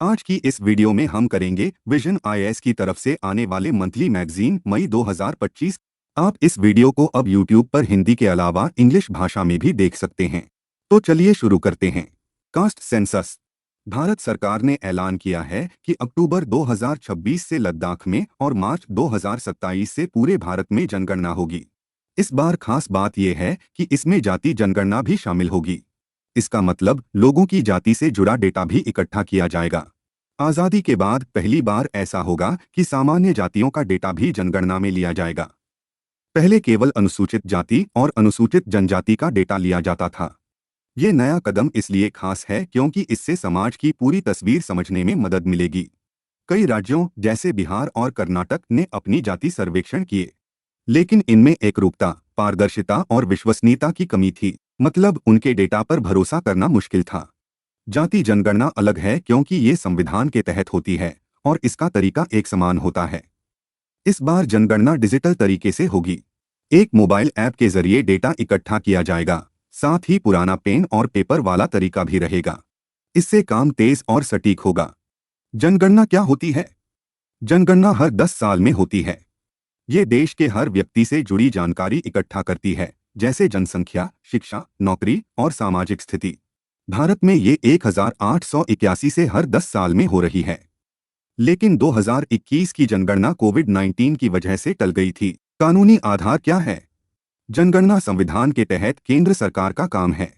आज की इस वीडियो में हम करेंगे विजन आईएएस की तरफ से आने वाले मंथली मैगजीन मई 2025। आप इस वीडियो को अब YouTube पर हिंदी के अलावा इंग्लिश भाषा में भी देख सकते हैं। तो चलिए शुरू करते हैं। Caste census. भारत सरकार ने ऐलान किया है कि अक्टूबर 2026 से लद्दाख में और मार्च 2027 से पूरे भारत में जनगणना होगी। इस बार खास बात यह है कि इसमें जाति जनगणना भी शामिल होगी। इसका मतलब लोगों की जाति से जुड़ा डेटा भी इकट्ठा किया जाएगा। आज़ादी के बाद पहली बार ऐसा होगा कि सामान्य जातियों का डेटा भी जनगणना में लिया जाएगा। पहले केवल अनुसूचित जाति और अनुसूचित जनजाति का डेटा लिया जाता था। ये नया कदम इसलिए खास है क्योंकि इससे समाज की पूरी तस्वीर समझने में मदद मिलेगी। कई राज्यों जैसे बिहार और कर्नाटक ने अपनी जाति सर्वेक्षण किए, लेकिन इनमें एकरूपता, पारदर्शिता और विश्वसनीयता की कमी थी। मतलब उनके डेटा पर भरोसा करना मुश्किल था। जाति जनगणना अलग है क्योंकि ये संविधान के तहत होती है और इसका तरीका एक समान होता है। इस बार जनगणना डिजिटल तरीके से होगी। एक मोबाइल ऐप के जरिए डेटा इकट्ठा किया जाएगा, साथ ही पुराना पेन और पेपर वाला तरीका भी रहेगा। इससे काम तेज और सटीक होगा। जनगणना क्या होती है? जनगणना हर 10 साल में होती है। ये देश के हर व्यक्ति से जुड़ी जानकारी इकट्ठा करती है, जैसे जनसंख्या, शिक्षा, नौकरी और सामाजिक स्थिति। भारत में ये 1881 से हर 10 साल में हो रही है, लेकिन 2021 की जनगणना कोविड-19 की वजह से टल गई थी। कानूनी आधार क्या है? जनगणना संविधान के तहत केंद्र सरकार का काम है।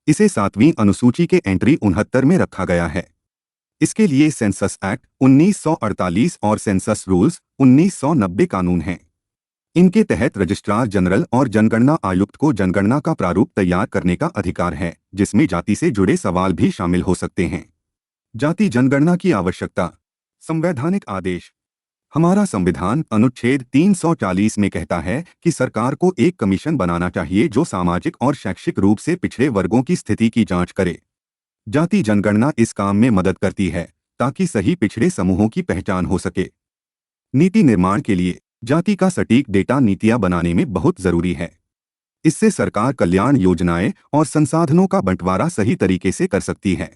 इसे 7वीं अनुसूची के एंट्री 69 में रखा गया है। इसके लिए सेंसस एक्ट 1948 और सेंसस रूल्स 1990 कानून हैं। इनके तहत रजिस्ट्रार जनरल और जनगणना आयुक्त को जनगणना का प्रारूप तैयार करने का अधिकार है, जिसमें जाति से जुड़े सवाल भी शामिल हो सकते हैं। जाति जनगणना की आवश्यकता। संवैधानिक आदेश। हमारा संविधान अनुच्छेद 340 में कहता है कि सरकार को एक कमीशन बनाना चाहिए जो सामाजिक और शैक्षिक रूप से पिछड़े वर्गों की स्थिति की जांच करे। जाति जनगणना इस काम में मदद करती है ताकि सही पिछड़े समूहों की पहचान हो सके। नीति निर्माण के लिए जाति का सटीक डेटा नीतियां बनाने में बहुत जरूरी है। इससे सरकार कल्याण योजनाएं और संसाधनों का बंटवारा सही तरीके से कर सकती है।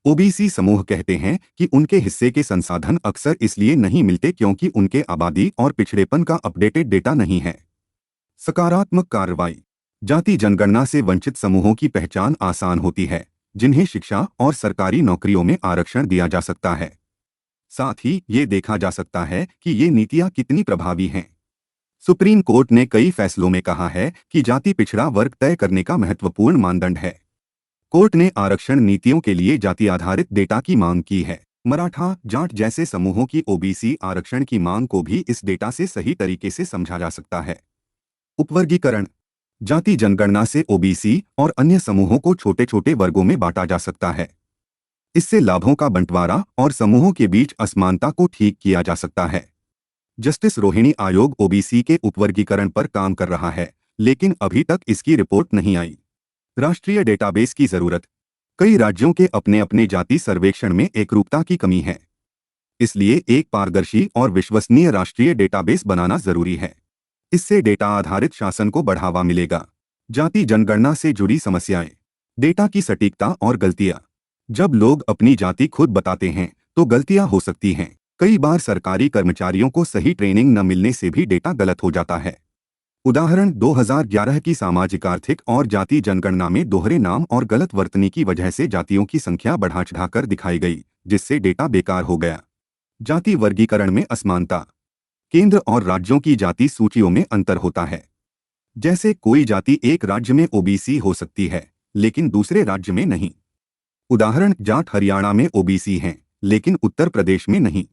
ओबीसी समूह कहते हैं कि उनके हिस्से के संसाधन अक्सर इसलिए नहीं मिलते क्योंकि उनके आबादी और पिछड़ेपन का अपडेटेड डेटा नहीं है। सकारात्मक कार्रवाई। जाति जनगणना से वंचित समूहों की पहचान आसान होती है, जिन्हें शिक्षा और सरकारी नौकरियों में आरक्षण दिया जा सकता है। साथ ही ये देखा जा सकता है कि ये नीतियां कितनी प्रभावी हैं। सुप्रीम कोर्ट ने कई फैसलों में कहा है कि जाति पिछड़ा वर्ग तय करने का महत्वपूर्ण मानदंड है। कोर्ट ने आरक्षण नीतियों के लिए जाति आधारित डेटा की मांग की है। मराठा, जाट जैसे समूहों की ओबीसी आरक्षण की मांग को भी इस डेटा से सही तरीके से समझा जा सकता है। उपवर्गीकरण। जाति जनगणना से ओबीसी और अन्य समूहों को छोटे छोटे वर्गों में बांटा जा सकता है। इससे लाभों का बंटवारा और समूहों के बीच असमानता को ठीक किया जा सकता है। जस्टिस रोहिणी आयोग ओबीसी के उपवर्गीकरण पर काम कर रहा है, लेकिन अभी तक इसकी रिपोर्ट नहीं आई। राष्ट्रीय डेटाबेस की जरूरत। कई राज्यों के अपने अपने जाति सर्वेक्षण में एकरूपता की कमी है। इसलिए एक पारदर्शी और विश्वसनीय राष्ट्रीय डेटाबेस बनाना जरूरी है। इससे डेटा आधारित शासन को बढ़ावा मिलेगा। जाति जनगणना से जुड़ी समस्याएं। डेटा की सटीकता और गलतियां। जब लोग अपनी जाति खुद बताते हैं तो गलतियां हो सकती हैं। कई बार सरकारी कर्मचारियों को सही ट्रेनिंग न मिलने से भी डेटा गलत हो जाता है। उदाहरण 2011 की सामाजिक आर्थिक और जाति जनगणना में दोहरे नाम और गलत वर्तनी की वजह से जातियों की संख्या बढ़ा चढ़ाकर दिखाई गई, जिससे डेटा बेकार हो गया। जाति वर्गीकरण में असमानता। केंद्र और राज्यों की जाति सूचियों में अंतर होता है। जैसे कोई जाति एक राज्य में ओबीसी हो सकती है, लेकिन दूसरे राज्य में नहीं। उदाहरण, जाट हरियाणा में ओबीसी हैं, लेकिन उत्तर प्रदेश में नहीं।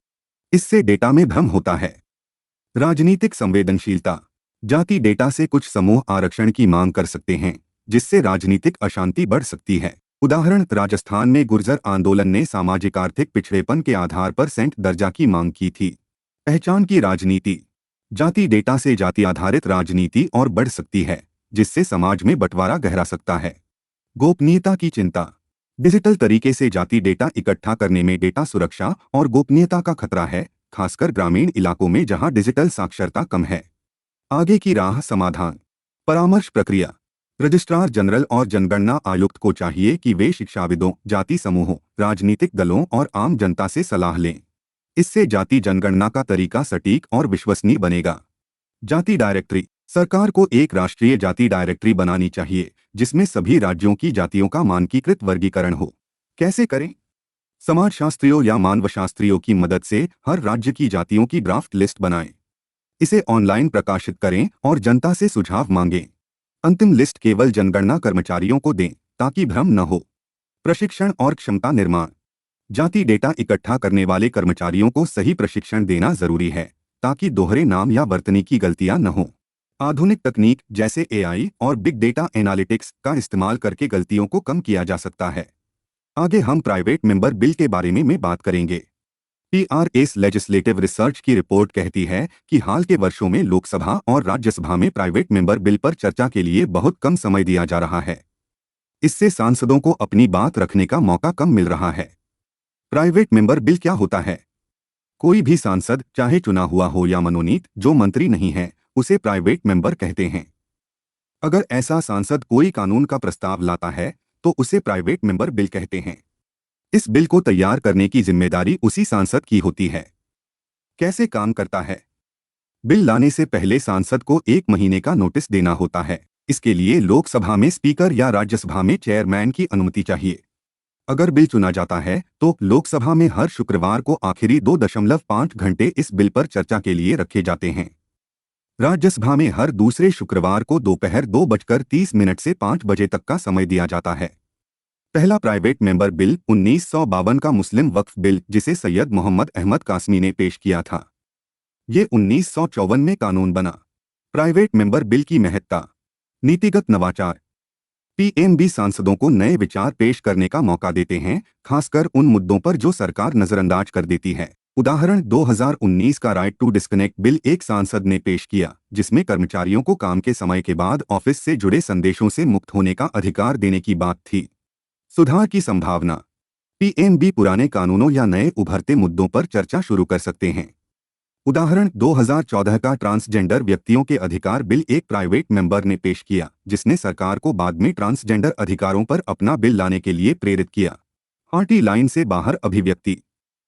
इससे डेटा में भ्रम होता है। राजनीतिक संवेदनशीलता। जाति डेटा से कुछ समूह आरक्षण की मांग कर सकते हैं, जिससे राजनीतिक अशांति बढ़ सकती है। उदाहरण, राजस्थान में गुर्जर आंदोलन ने सामाजिक आर्थिक पिछड़ेपन के आधार पर सेंट दर्जा की मांग की थी। पहचान की राजनीति। जाति डेटा से जाति आधारित राजनीति और बढ़ सकती है, जिससे समाज में बंटवारा गहरा सकता है। गोपनीयता की चिंता। डिजिटल तरीके से जाति डेटा इकट्ठा करने में डेटा सुरक्षा और गोपनीयता का खतरा है, खासकर ग्रामीण इलाकों में जहां डिजिटल साक्षरता कम है। आगे की राह समाधान। परामर्श प्रक्रिया। रजिस्ट्रार जनरल और जनगणना आयुक्त को चाहिए कि वे शिक्षाविदों, जाति समूहों, राजनीतिक दलों और आम जनता से सलाह लें। इससे जाति जनगणना का तरीका सटीक और विश्वसनीय बनेगा। जाति डायरेक्टरी। सरकार को एक राष्ट्रीय जाति डायरेक्टरी बनानी चाहिए जिसमें सभी राज्यों की जातियों का मानकीकृत वर्गीकरण हो। कैसे करें? समाजशास्त्रियों या मानवशास्त्रियों की मदद से हर राज्य की जातियों की ड्राफ्ट लिस्ट बनाएं। इसे ऑनलाइन प्रकाशित करें और जनता से सुझाव मांगें। अंतिम लिस्ट केवल जनगणना कर्मचारियों को दें ताकि भ्रम न हो। प्रशिक्षण और क्षमता निर्माण। जाति डेटा इकट्ठा करने वाले कर्मचारियों को सही प्रशिक्षण देना जरूरी है ताकि दोहरे नाम या वर्तनी की गलतियां न हों। आधुनिक तकनीक जैसे एआई और बिग डेटा एनालिटिक्स का इस्तेमाल करके गलतियों को कम किया जा सकता है। आगे हम प्राइवेट मेंबर बिल के बारे में बात करेंगे। पीआरएस लेजिस्लेटिव रिसर्च की रिपोर्ट कहती है कि हाल के वर्षों में लोकसभा और राज्यसभा में प्राइवेट मेंबर बिल पर चर्चा के लिए बहुत कम समय दिया जा रहा है। इससे सांसदों को अपनी बात रखने का मौका कम मिल रहा है। प्राइवेट मेंबर बिल क्या होता है? कोई भी सांसद, चाहे चुना हुआ हो या मनोनीत, जो मंत्री नहीं है, उसे प्राइवेट मेंबर कहते हैं। अगर ऐसा सांसद कोई कानून का प्रस्ताव लाता है तो उसे प्राइवेट मेंबर बिल कहते हैं। इस बिल को तैयार करने की जिम्मेदारी उसी सांसद की होती है। कैसे काम करता है? बिल लाने से पहले सांसद को 1 महीने का नोटिस देना होता है। इसके लिए लोकसभा में स्पीकर या राज्यसभा में चेयरमैन की अनुमति चाहिए। अगर बिल चुना जाता है तो लोकसभा में हर शुक्रवार को आखिरी 2.5 घंटे इस बिल पर चर्चा के लिए रखे जाते हैं। राज्यसभा में हर दूसरे शुक्रवार को दोपहर 2:30 से 5 बजे तक का समय दिया जाता है। पहला प्राइवेट मेंबर बिल 1952 का मुस्लिम वक्फ बिल, जिसे सैयद मोहम्मद अहमद कासमी ने पेश किया था। ये 1954 में कानून बना। प्राइवेट मेंबर बिल की महत्ता। नीतिगत नवाचार। पीएमबी सांसदों को नए विचार पेश करने का मौका देते हैं, खासकर उन मुद्दों पर जो सरकार नजरअंदाज कर देती है। उदाहरण 2019 का राइट टू डिस्कनेक्ट बिल एक सांसद ने पेश किया, जिसमें कर्मचारियों को काम के समय के बाद ऑफिस से जुड़े संदेशों से मुक्त होने का अधिकार देने की बात थी। सुधार की संभावना। पीएमबी पुराने कानूनों या नए उभरते मुद्दों पर चर्चा शुरू कर सकते हैं। उदाहरण 2014 का ट्रांसजेंडर व्यक्तियों के अधिकार बिल एक प्राइवेट मेंबर ने पेश किया, जिसने सरकार को बाद में ट्रांसजेंडर अधिकारों पर अपना बिल लाने के लिए प्रेरित किया। पार्टी लाइन से बाहर अभिव्यक्ति।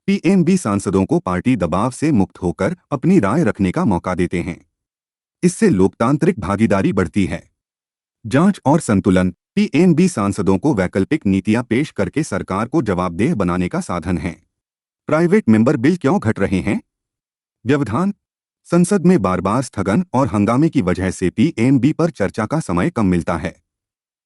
पीएमबी सांसदों को पार्टी दबाव से मुक्त होकर अपनी राय रखने का मौका देते हैं। इससे लोकतांत्रिक भागीदारी बढ़ती है। जांच और संतुलन। पीएमबी सांसदों को वैकल्पिक नीतियां पेश करके सरकार को जवाबदेह बनाने का साधन है। प्राइवेट मेंबर बिल क्यों घट रहे हैं? व्यवधान। संसद में बार बार स्थगन और हंगामे की वजह से पीएमबी पर चर्चा का समय कम मिलता है।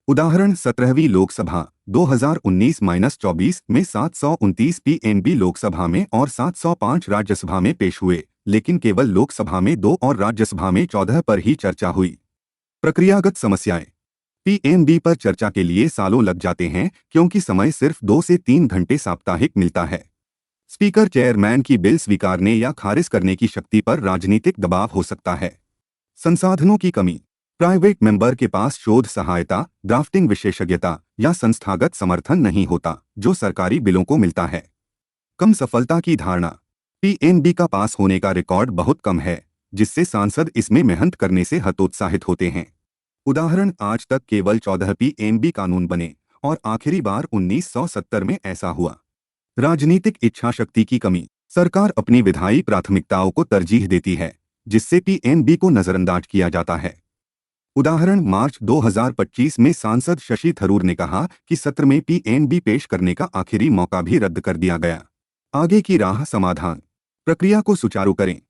उदाहरण 17वीं लोकसभा 2019-24 में 729 पीएमबी लोकसभा में और 705 राज्यसभा में पेश हुए, लेकिन केवल लोकसभा में 2 और राज्यसभा में 14 पर ही चर्चा हुई। प्रक्रियागत समस्याएं। पीएमबी पर चर्चा के लिए सालों लग जाते हैं क्योंकि समय सिर्फ 2 से 3 घंटे साप्ताहिक मिलता है। स्पीकर चेयरमैन की बिल स्वीकारने या खारिज करने की शक्ति पर राजनीतिक दबाव हो सकता है। संसाधनों की कमी। प्राइवेट मेंबर के पास शोध सहायता, ड्राफ्टिंग विशेषज्ञता या संस्थागत समर्थन नहीं होता, जो सरकारी बिलों को मिलता है। कम सफलता की धारणा। पीएमबी का पास होने का रिकॉर्ड बहुत कम है, जिससे सांसद इसमें मेहनत करने से हतोत्साहित होते हैं। उदाहरण आज तक केवल 14 पीएमबी कानून बने और आखिरी बार 1970 में ऐसा हुआ। राजनीतिक इच्छा शक्ति की कमी। सरकार अपनी विधायी प्राथमिकताओं को तरजीह देती है, जिससे पीएमबी को नजरअंदाज किया जाता है। उदाहरण मार्च 2025 में सांसद शशि थरूर ने कहा कि सत्र में पीएमबी पेश करने का आखिरी मौका भी रद्द कर दिया गया। आगे की राह समाधान। प्रक्रिया को सुचारू करें।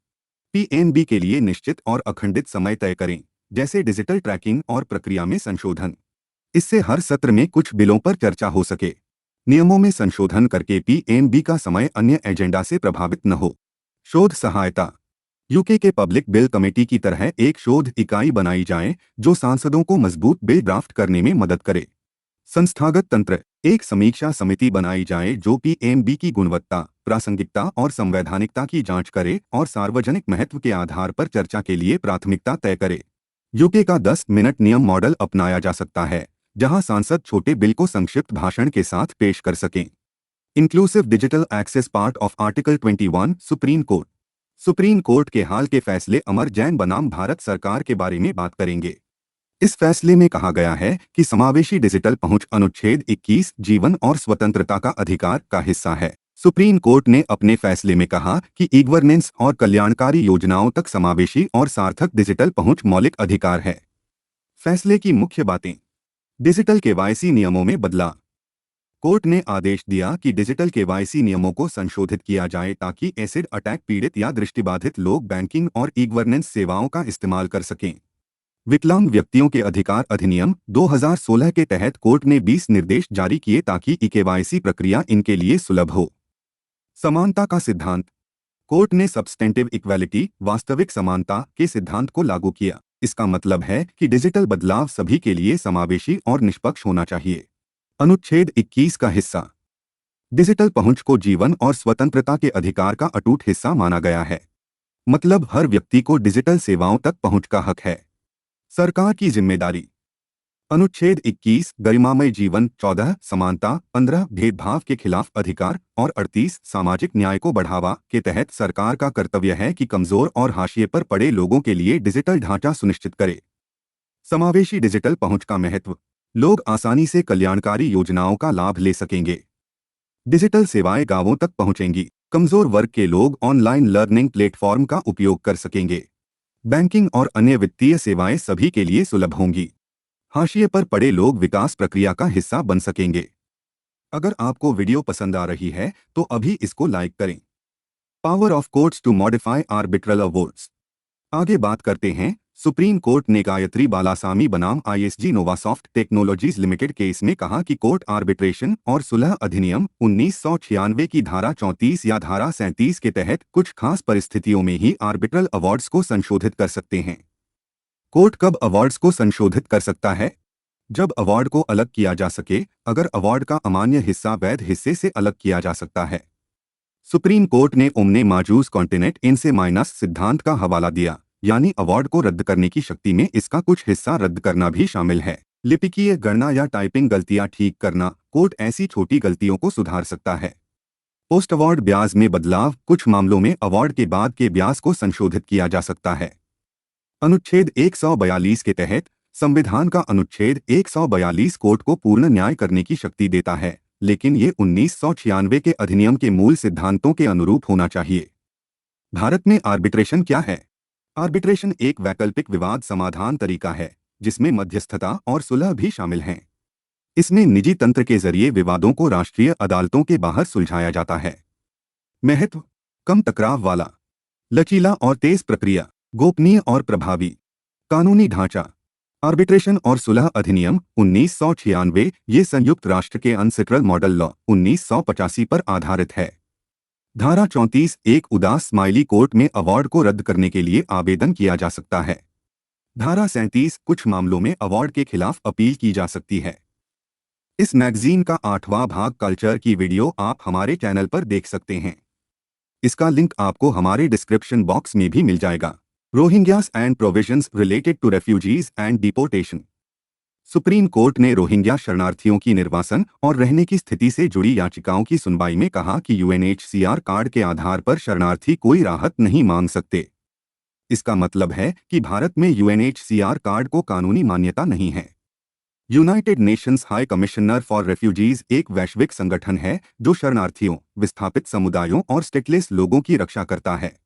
पीएमबी के लिए निश्चित और अखंडित समय तय करें, जैसे डिजिटल ट्रैकिंग और प्रक्रिया में संशोधन। इससे हर सत्र में कुछ बिलों पर चर्चा हो सके। नियमों में संशोधन करके पीएमबी का समय अन्य एजेंडा से प्रभावित न हो। शोध सहायता। यूके के पब्लिक बिल कमेटी की तरह एक शोध इकाई बनाई जाए जो सांसदों को मजबूत बिल ड्राफ्ट करने में मदद करे। संस्थागत तंत्र। एक समीक्षा समिति बनाई जाए जो पीएमबी की गुणवत्ता, प्रासंगिकता और संवैधानिकता की जांच करे और सार्वजनिक महत्व के आधार पर चर्चा के लिए प्राथमिकता तय करे। यूके का 10 मिनट नियम मॉडल अपनाया जा सकता है, जहां सांसद छोटे बिल को संक्षिप्त भाषण के साथ पेश कर सकें। Inclusive digital access part of article 21 supreme court. Supreme court के हाल के फैसले। अमर जैन बनाम भारत सरकार के बारे में बात करेंगे। इस फैसले में कहा गया है कि समावेशी डिजिटल पहुंच अनुच्छेद 21 जीवन और स्वतंत्रता का अधिकार का हिस्सा है। सुप्रीम कोर्ट ने अपने फैसले में कहा कि ई गवर्नेंस और कल्याणकारी योजनाओं तक समावेशी और सार्थक डिजिटल पहुंच मौलिक अधिकार है। फैसले की मुख्य बातें। डिजिटल केवाईसी नियमों में बदलाव। कोर्ट ने आदेश दिया कि डिजिटल केवाईसी नियमों को संशोधित किया जाए ताकि एसिड अटैक पीड़ित या दृष्टिबाधित लोग बैंकिंग और ई गवर्नेंस सेवाओं का इस्तेमाल कर सकें। विकलांग व्यक्तियों के अधिकार अधिनियम 2016 के तहत कोर्ट ने 20 निर्देश जारी किए ताकि ई केवाईसी प्रक्रिया इनके लिए सुलभ हो। समानता का सिद्धांत। कोर्ट ने सब्सटेंटिव इक्वालिटी वास्तविक समानता के सिद्धांत को लागू किया। इसका मतलब है कि डिजिटल बदलाव सभी के लिए समावेशी और निष्पक्ष होना चाहिए। अनुच्छेद 21 का हिस्सा। डिजिटल पहुंच को जीवन और स्वतंत्रता के अधिकार का अटूट हिस्सा माना गया है। मतलब हर व्यक्ति को डिजिटल सेवाओं तक पहुंच का हक है। सरकार की जिम्मेदारी। अनुच्छेद 21 गरिमामय जीवन, 14 समानता, 15 भेदभाव के खिलाफ अधिकार और 38 सामाजिक न्याय को बढ़ावा के तहत सरकार का कर्तव्य है कि कमजोर और हाशिए पर पड़े लोगों के लिए डिजिटल ढांचा सुनिश्चित करे। समावेशी डिजिटल पहुंच का महत्व। लोग आसानी से कल्याणकारी योजनाओं का लाभ ले सकेंगे। डिजिटल सेवाएं गांवों तक पहुंचेंगी। कमजोर वर्ग के लोग ऑनलाइन लर्निंग प्लेटफॉर्म का उपयोग कर सकेंगे। बैंकिंग और अन्य वित्तीय सेवाएं सभी के लिए सुलभ होंगी। हाशिए पर पड़े लोग विकास प्रक्रिया का हिस्सा बन सकेंगे। अगर आपको वीडियो पसंद आ रही है तो अभी इसको लाइक करें। Power of courts to modify arbitral awards. आगे बात करते हैं। सुप्रीम कोर्ट ने गायत्री बालासामी बनाम आईएसजी नोवासॉफ्ट टेक्नोलॉजीज लिमिटेड केस में कहा कि कोर्ट आर्बिट्रेशन और सुलह अधिनियम 1996 की धारा 34 या धारा 37 के तहत कुछ खास परिस्थितियों में ही आर्बिट्रल अवार्ड्स को संशोधित कर सकते हैं। कोर्ट कब अवार्ड्स को संशोधित कर सकता है? जब अवार्ड को अलग किया जा सके, अगर अवार्ड का अमान्य हिस्सा वैध हिस्से से अलग किया जा सकता है। सुप्रीम कोर्ट ने ओमने माजूस कॉन्टिनेंट इन से माइनस सिद्धांत का हवाला दिया, यानी अवार्ड को रद्द करने की शक्ति में इसका कुछ हिस्सा रद्द करना भी शामिल है। लिपिकीय गणना या टाइपिंग गलतियां ठीक करना, कोर्ट ऐसी छोटी गलतियों को सुधार सकता है। पोस्ट अवार्ड ब्याज में बदलाव, कुछ मामलों में अवार्ड के बाद के ब्याज को संशोधित किया जा सकता है। अनुच्छेद 142 के तहत संविधान का अनुच्छेद 142 कोर्ट को पूर्ण न्याय करने की शक्ति देता है, लेकिन ये 1996 के अधिनियम के मूल सिद्धांतों के अनुरूप होना चाहिए। भारत में आर्बिट्रेशन क्या है? आर्बिट्रेशन एक वैकल्पिक विवाद समाधान तरीका है जिसमें मध्यस्थता और सुलह भी शामिल हैं। इसमें निजी तंत्र के जरिए विवादों को राष्ट्रीय अदालतों के बाहर सुलझाया जाता है। महत्व। कम टकराव वाला, लचीला और तेज प्रक्रिया, गोपनीय और प्रभावी। कानूनी ढांचा। आर्बिट्रेशन और सुलह अधिनियम 1996 ये संयुक्त राष्ट्र के अनसेट्रल मॉडल लॉ 1985 पर आधारित है। धारा 34 एक उदास स्माइली कोर्ट में अवार्ड को रद्द करने के लिए आवेदन किया जा सकता है। धारा 37 कुछ मामलों में अवार्ड के खिलाफ अपील की जा सकती है। इस मैगजीन का 8वां भाग कल्चर की वीडियो आप हमारे चैनल पर देख सकते हैं। इसका लिंक आपको हमारे डिस्क्रिप्शन बॉक्स में भी मिल जाएगा। Rohingyas and provisions related to refugees and deportation. Supreme court ने रोहिंग्या शरणार्थियों की निर्वासन और रहने की स्थिति से जुड़ी याचिकाओं की सुनवाई में कहा कि यूएनएचसीआर कार्ड के आधार पर शरणार्थी कोई राहत नहीं मांग सकते। इसका मतलब है कि भारत में यूएनएचसीआर कार्ड को कानूनी मान्यता नहीं है। United Nations high commissioner for refugees एक वैश्विक संगठन है जो शरणार्थियों, विस्थापित समुदायों और स्टेटलेस लोगों की रक्षा करता है।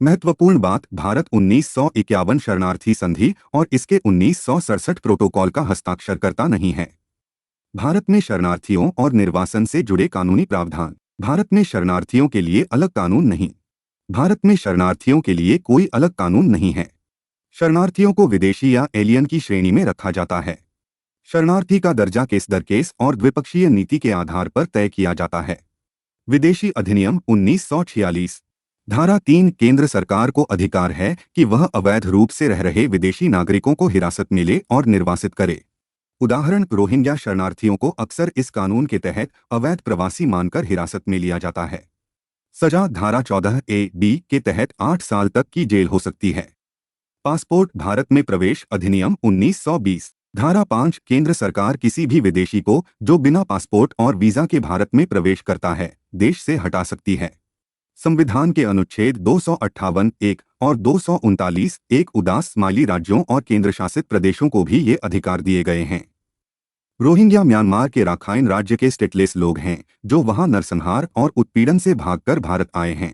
महत्वपूर्ण बात, भारत 1951 शरणार्थी संधि और इसके 1967 प्रोटोकॉल का हस्ताक्षरकर्ता नहीं है। भारत में शरणार्थियों और निर्वासन से जुड़े कानूनी प्रावधान। भारत में शरणार्थियों के लिए अलग कानून नहीं। भारत में शरणार्थियों के लिए कोई अलग कानून नहीं है। शरणार्थियों को विदेशी या एलियन की श्रेणी में रखा जाता है। शरणार्थी का दर्जा केस दर केस और द्विपक्षीय नीति के आधार पर तय किया जाता है। विदेशी अधिनियम 1946। धारा 3 केंद्र सरकार को अधिकार है कि वह अवैध रूप से रह रहे विदेशी नागरिकों को हिरासत में ले और निर्वासित करे। उदाहरण, रोहिंग्या शरणार्थियों को अक्सर इस कानून के तहत अवैध प्रवासी मानकर हिरासत में लिया जाता है। सजा, धारा 14A(b) के तहत 8 साल तक की जेल हो सकती है। पासपोर्ट, भारत में प्रवेश अधिनियम 1920। धारा 5 केंद्र सरकार किसी भी विदेशी को जो बिना पासपोर्ट और वीजा के भारत में प्रवेश करता है, देश से हटा सकती है। संविधान के अनुच्छेद 258(1) और 239(1) उदास स्माइली राज्यों और केंद्रशासित प्रदेशों को भी ये अधिकार दिए गए हैं। रोहिंग्या म्यांमार के राखाइन राज्य के स्टेटलेस लोग हैं जो वहां नरसंहार और उत्पीड़न से भागकर भारत आए हैं।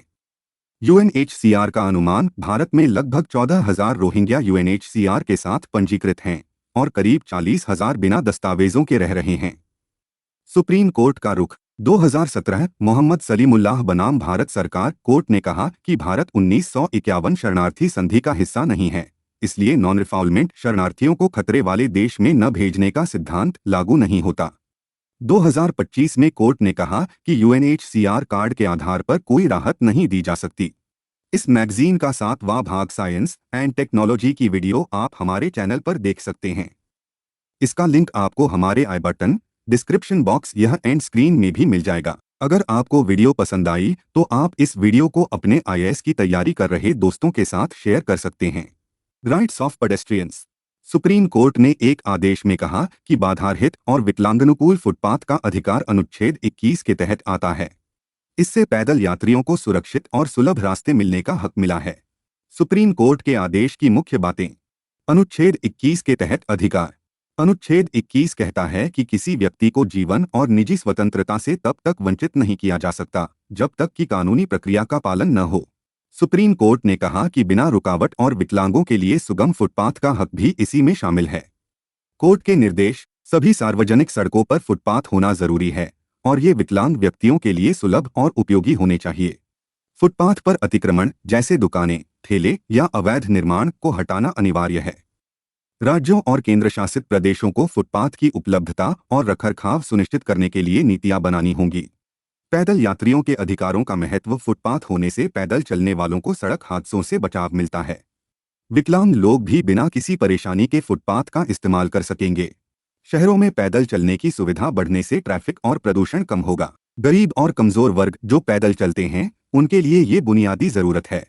यूएनएचसीआर का अनुमान भारत में लगभग 14,000 रोहिंग्या यूएनएचसीआर के साथ पंजीकृत हैं और करीब 40,000 बिना दस्तावेजों के रह रहे हैं। सुप्रीम कोर्ट का रुख 2017 मोहम्मद सलीमुल्लाह बनाम भारत सरकार। कोर्ट ने कहा कि भारत 1951 शरणार्थी संधि का हिस्सा नहीं है, इसलिए नॉन रिफाउलमेंट शरणार्थियों को खतरे वाले देश में न भेजने का सिद्धांत लागू नहीं होता। 2025 में कोर्ट ने कहा कि यूएनएचसीआर कार्ड के आधार पर कोई राहत नहीं दी जा सकती। इस मैगजीन का 7वां भाग साइंस एंड टेक्नोलॉजी की वीडियो आप हमारे चैनल पर देख सकते हैं। इसका लिंक आपको हमारे आई बटन, डिस्क्रिप्शन बॉक्स यह एंड स्क्रीन में भी मिल जाएगा। अगर आपको वीडियो पसंद आई तो आप इस वीडियो को अपने आईएएस की तैयारी कर रहे दोस्तों के साथ शेयर कर सकते हैं। Rights of pedestrians. Supreme court ने एक आदेश में कहा कि बाधारहित और विकलांगानुकूल फुटपाथ का अधिकार अनुच्छेद 21 के तहत आता है। इससे पैदल यात्रियों को सुरक्षित और सुलभ रास्ते मिलने का हक मिला है। सुप्रीम कोर्ट के आदेश की मुख्य बातें। अनुच्छेद 21 के तहत अधिकार। अनुच्छेद 21 कहता है कि किसी व्यक्ति को जीवन और निजी स्वतंत्रता से तब तक वंचित नहीं किया जा सकता जब तक कि कानूनी प्रक्रिया का पालन न हो। सुप्रीम कोर्ट ने कहा कि बिना रुकावट और विकलांगों के लिए सुगम फुटपाथ का हक भी इसी में शामिल है। कोर्ट के निर्देश। सभी सार्वजनिक सड़कों पर फुटपाथ होना जरूरी है और ये विकलांग व्यक्तियों के लिए सुलभ और उपयोगी होने चाहिए। फुटपाथ पर अतिक्रमण जैसे दुकानें, ठेले या अवैध निर्माण को हटाना अनिवार्य है। राज्यों और केंद्रशासित प्रदेशों को फुटपाथ की उपलब्धता और रखरखाव सुनिश्चित करने के लिए नीतियां बनानी होंगी। पैदल यात्रियों के अधिकारों का महत्व। फुटपाथ होने से पैदल चलने वालों को सड़क हादसों से बचाव मिलता है। विकलांग लोग भी बिना किसी परेशानी के फुटपाथ का इस्तेमाल कर सकेंगे। शहरों में पैदल चलने की सुविधा बढ़ने से ट्रैफिक और प्रदूषण कम होगा। गरीब और कमजोर वर्ग जो पैदल चलते हैं उनके लिए ये बुनियादी जरूरत है।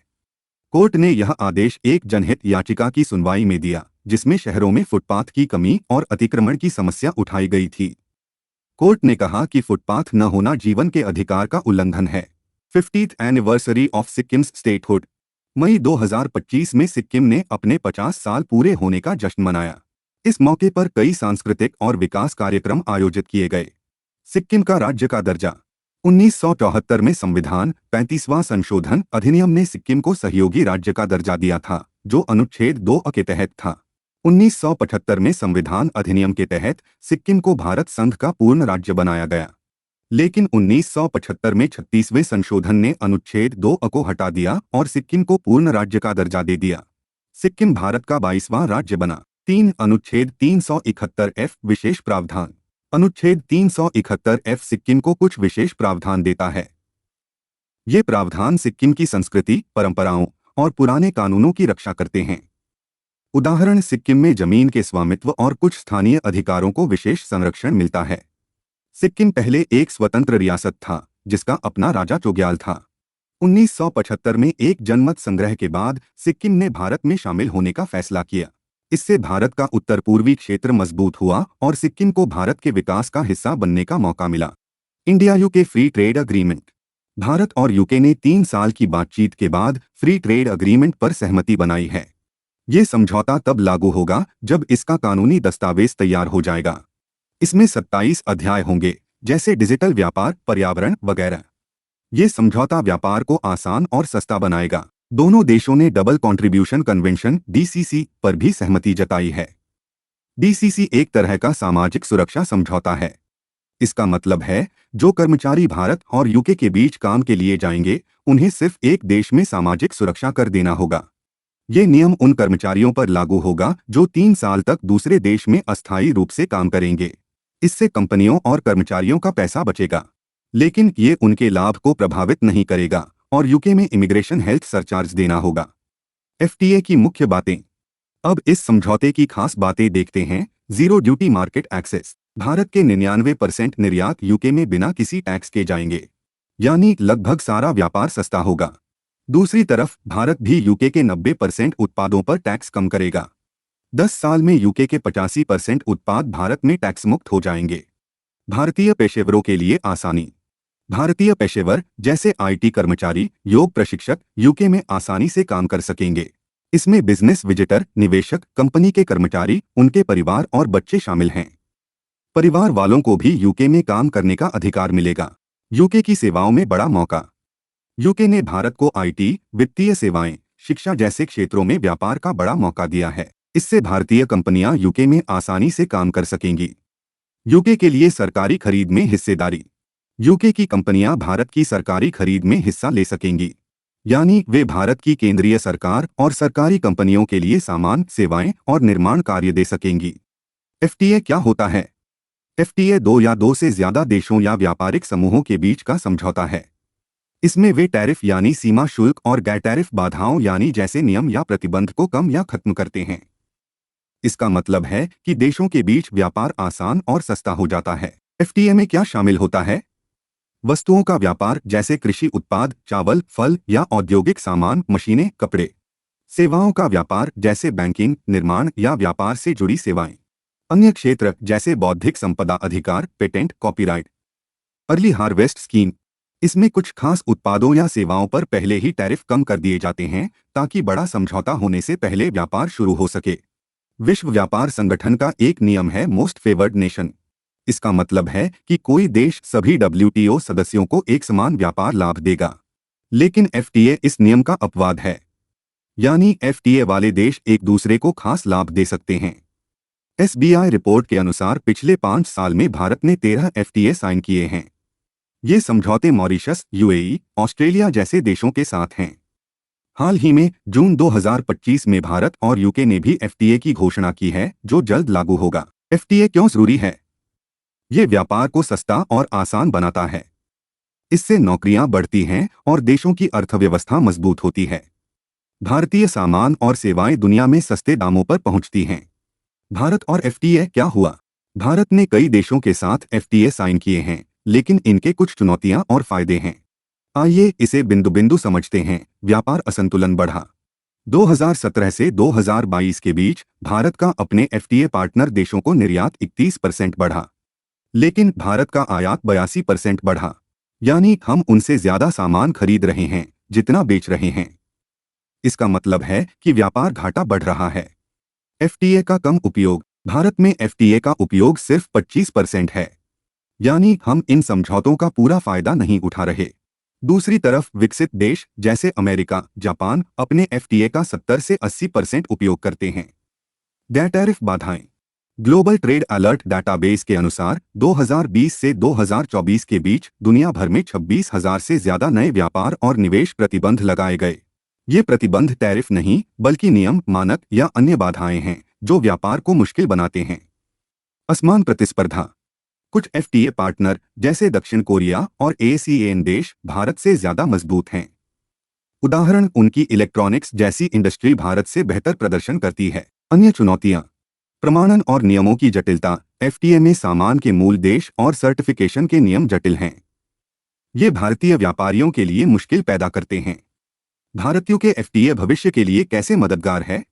कोर्ट ने यह आदेश एक जनहित याचिका की सुनवाई में दिया जिसमें शहरों में फुटपाथ की कमी और अतिक्रमण की समस्या उठाई गई थी। कोर्ट ने कहा कि फुटपाथ न होना जीवन के अधिकार का उल्लंघन है। 50th anniversary of Sikkim's statehood. मई 2025 में सिक्किम ने अपने 50 साल पूरे होने का जश्न मनाया। इस मौके पर कई सांस्कृतिक और विकास कार्यक्रम आयोजित किए गए। सिक्किम का राज्य का दर्जा। 1974 में संविधान 35वां संशोधन अधिनियम ने सिक्किम को सहयोगी राज्य का दर्जा दिया था जो अनुच्छेद 2A के तहत था। 1975 में संविधान अधिनियम के तहत सिक्किम को भारत संघ का पूर्ण राज्य बनाया गया, लेकिन 1975 में 36वें संशोधन ने अनुच्छेद 2A को हटा दिया और सिक्किम को पूर्ण राज्य का दर्जा दे दिया। सिक्किम भारत का 22वां राज्य बना। 3 अनुच्छेद 371F विशेष प्रावधान। अनुच्छेद 371F सिक्किम को कुछ विशेष प्रावधान देता है। ये प्रावधान सिक्किम की संस्कृति, परंपराओं और पुराने कानूनों की रक्षा करते हैं। उदाहरण, सिक्किम में जमीन के स्वामित्व और कुछ स्थानीय अधिकारों को विशेष संरक्षण मिलता है। सिक्किम पहले एक स्वतंत्र रियासत था जिसका अपना राजा चोग्याल था। 1975 में एक जनमत संग्रह के बाद सिक्किम ने भारत में शामिल होने का फैसला किया। इससे भारत का उत्तर पूर्वी क्षेत्र मजबूत हुआ और सिक्किम को भारत के विकास का हिस्सा बनने का मौका मिला। India UK free trade agreement. Bharat और यूके ने 3 साल की बातचीत के बाद फ्री ट्रेड अग्रीमेंट पर सहमति बनाई है। ये समझौता तब लागू होगा जब इसका कानूनी दस्तावेज तैयार हो जाएगा। इसमें 27 अध्याय होंगे जैसे डिजिटल व्यापार, पर्यावरण वगैरह। ये समझौता व्यापार को आसान और सस्ता बनाएगा। दोनों देशों ने डबल कंट्रीब्यूशन कन्वेंशन (DCC) पर भी सहमति जताई है। DCC एक तरह का सामाजिक सुरक्षा समझौता है। इसका मतलब है जो कर्मचारी भारत और यूके के बीच काम के लिए जाएंगे उन्हें सिर्फ एक देश में सामाजिक सुरक्षा कर देना होगा। ये नियम उन कर्मचारियों पर लागू होगा जो 3 साल तक दूसरे देश में अस्थायी रूप से काम करेंगे। इससे कंपनियों और कर्मचारियों का पैसा बचेगा, लेकिन ये उनके लाभ को प्रभावित नहीं करेगा और यूके में इमिग्रेशन हेल्थ सरचार्ज देना होगा। FTA की मुख्य बातें। अब इस समझौते की खास बातें देखते हैं। Zero duty market access. Bharat के 99% निर्यात यूके में बिना किसी टैक्स के जाएंगे, यानी लगभग सारा व्यापार सस्ता होगा। दूसरी तरफ भारत भी यूके के 90% उत्पादों पर टैक्स कम करेगा। 10 साल में यूके के 85% उत्पाद भारत में टैक्स मुक्त हो जाएंगे। भारतीय पेशेवरों के लिए आसानी। भारतीय पेशेवर जैसे आईटी कर्मचारी, योग प्रशिक्षक यूके में आसानी से काम कर सकेंगे। इसमें बिजनेस विजिटर, निवेशक, कंपनी के कर्मचारी, उनके परिवार और बच्चे शामिल हैं। परिवार वालों को भी यूके में काम करने का अधिकार मिलेगा। यूके की सेवाओं में बड़ा मौका। यूके ने भारत को आईटी, वित्तीय सेवाएं, शिक्षा जैसे क्षेत्रों में व्यापार का बड़ा मौका दिया है। इससे भारतीय कंपनियां यूके में आसानी से काम कर सकेंगी। यूके के लिए सरकारी खरीद में हिस्सेदारी। यूके की कंपनियां भारत की सरकारी खरीद में हिस्सा ले सकेंगी, यानी वे भारत की केंद्रीय सरकार और सरकारी कंपनियों के लिए सामान, सेवाएं और निर्माण कार्य दे सकेंगी। एफटीए क्या होता है? एफटीए दो या दो से ज्यादा देशों या व्यापारिक समूहों के बीच का समझौता है। इसमें वे टैरिफ यानी सीमा शुल्क और गैर टैरिफ बाधाओं यानी जैसे नियम या प्रतिबंध को कम या खत्म करते हैं। इसका मतलब है कि देशों के बीच व्यापार आसान और सस्ता हो जाता है। एफटीए में क्या शामिल होता है? वस्तुओं का व्यापार जैसे कृषि उत्पाद, चावल, फल या औद्योगिक सामान, मशीनें, कपड़े। सेवाओं का व्यापार जैसे बैंकिंग, निर्माण या व्यापार से जुड़ी सेवाएं। अन्य क्षेत्र जैसे बौद्धिक संपदा अधिकार, patent, copyright. Early harvest scheme. इसमें कुछ खास उत्पादों या सेवाओं पर पहले ही टैरिफ कम कर दिए जाते हैं ताकि बड़ा समझौता होने से पहले व्यापार शुरू हो सके। विश्व व्यापार संगठन का एक नियम है मोस्ट फेवर्ड नेशन। इसका मतलब है कि कोई देश सभी डब्ल्यूटीओ सदस्यों को एक समान व्यापार लाभ देगा। लेकिन एफटीए इस नियम का अपवाद है, यानी एफटीए वाले देश एक दूसरे को खास लाभ दे सकते हैं। एसबीआई रिपोर्ट के अनुसार पिछले 5 साल में भारत ने 13 एफटीए साइन किए हैं। ये समझौते मॉरिशस, यूएई, ऑस्ट्रेलिया जैसे देशों के साथ हैं। हाल ही में जून 2025 में भारत और यूके ने भी एफटीए की घोषणा की है, जो जल्द लागू होगा। एफटीए क्यों जरूरी है? ये व्यापार को सस्ता और आसान बनाता है। इससे नौकरियां बढ़ती हैं और देशों की अर्थव्यवस्था मजबूत होती है। भारतीय सामान और सेवाएं दुनिया में सस्ते दामों पर पहुंचती हैं। भारत और एफटीए क्या हुआ? भारत ने कई देशों के साथ एफटीए साइन किए हैं, लेकिन इनके कुछ चुनौतियां और फायदे हैं। आइए इसे बिंदु बिंदु समझते हैं। व्यापार असंतुलन बढ़ा। 2017 से 2022 के बीच भारत का अपने एफटीए पार्टनर देशों को निर्यात 31% बढ़ा, लेकिन भारत का आयात 82% बढ़ा। यानी हम उनसे ज्यादा सामान खरीद रहे हैं जितना बेच रहे हैं। इसका मतलब है कि व्यापार घाटा बढ़ रहा है। एफटीए का कम उपयोग। भारत में एफटीए का उपयोग सिर्फ 25% है, यानी हम इन समझौतों का पूरा फायदा नहीं उठा रहे। दूसरी तरफ विकसित देश जैसे अमेरिका, जापान अपने एफटीए का 70 से 80% उपयोग करते हैं। गैर टैरिफ बाधाएं। ग्लोबल ट्रेड अलर्ट डाटाबेस के अनुसार 2020 से 2024 के बीच दुनिया भर में 26,000 से ज्यादा नए व्यापार और निवेश प्रतिबंध लगाए गए। ये प्रतिबंध टैरिफ नहीं, बल्कि नियम, मानक या अन्य बाधाएं हैं जो व्यापार को मुश्किल बनाते हैं। असमान प्रतिस्पर्धा। कुछ एफटीए पार्टनर जैसे दक्षिण कोरिया और एसीएन देश भारत से ज्यादा मजबूत हैं। उदाहरण, उनकी इलेक्ट्रॉनिक्स जैसी इंडस्ट्री भारत से बेहतर प्रदर्शन करती है। अन्य चुनौतियां। प्रमाणन और नियमों की जटिलता। एफटीए में सामान के मूल देश और सर्टिफिकेशन के नियम जटिल हैं। ये भारतीय व्यापारियों के लिए मुश्किल पैदा करते हैं। भारतीयों के एफटीए भविष्य के लिए कैसे मददगार है?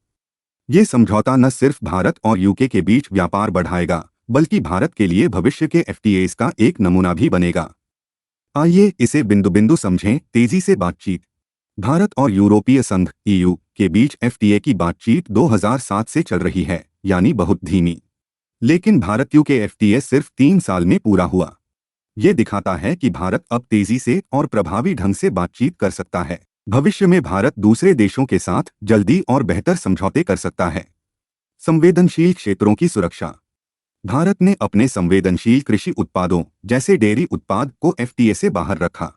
ये समझौता न सिर्फ भारत और यूके के बीच व्यापार बढ़ाएगा, बल्कि भारत के लिए भविष्य के एफटीएस का एक नमूना भी बनेगा। आइए इसे बिंदु बिंदु समझें। तेजी से बातचीत। भारत और यूरोपीय संघ ईयू के बीच एफटीए की बातचीत 2007 से चल रही है, यानी बहुत धीमी। लेकिन भारत यूके एफटीए सिर्फ 3 साल में पूरा हुआ। ये दिखाता है कि भारत अब तेजी से और प्रभावी ढंग से बातचीत कर सकता है। भविष्य में भारत दूसरे देशों के साथ जल्दी और बेहतर समझौते कर सकता है। संवेदनशील क्षेत्रों की सुरक्षा। भारत ने अपने संवेदनशील कृषि उत्पादों जैसे डेयरी उत्पाद को एफटीए से बाहर रखा।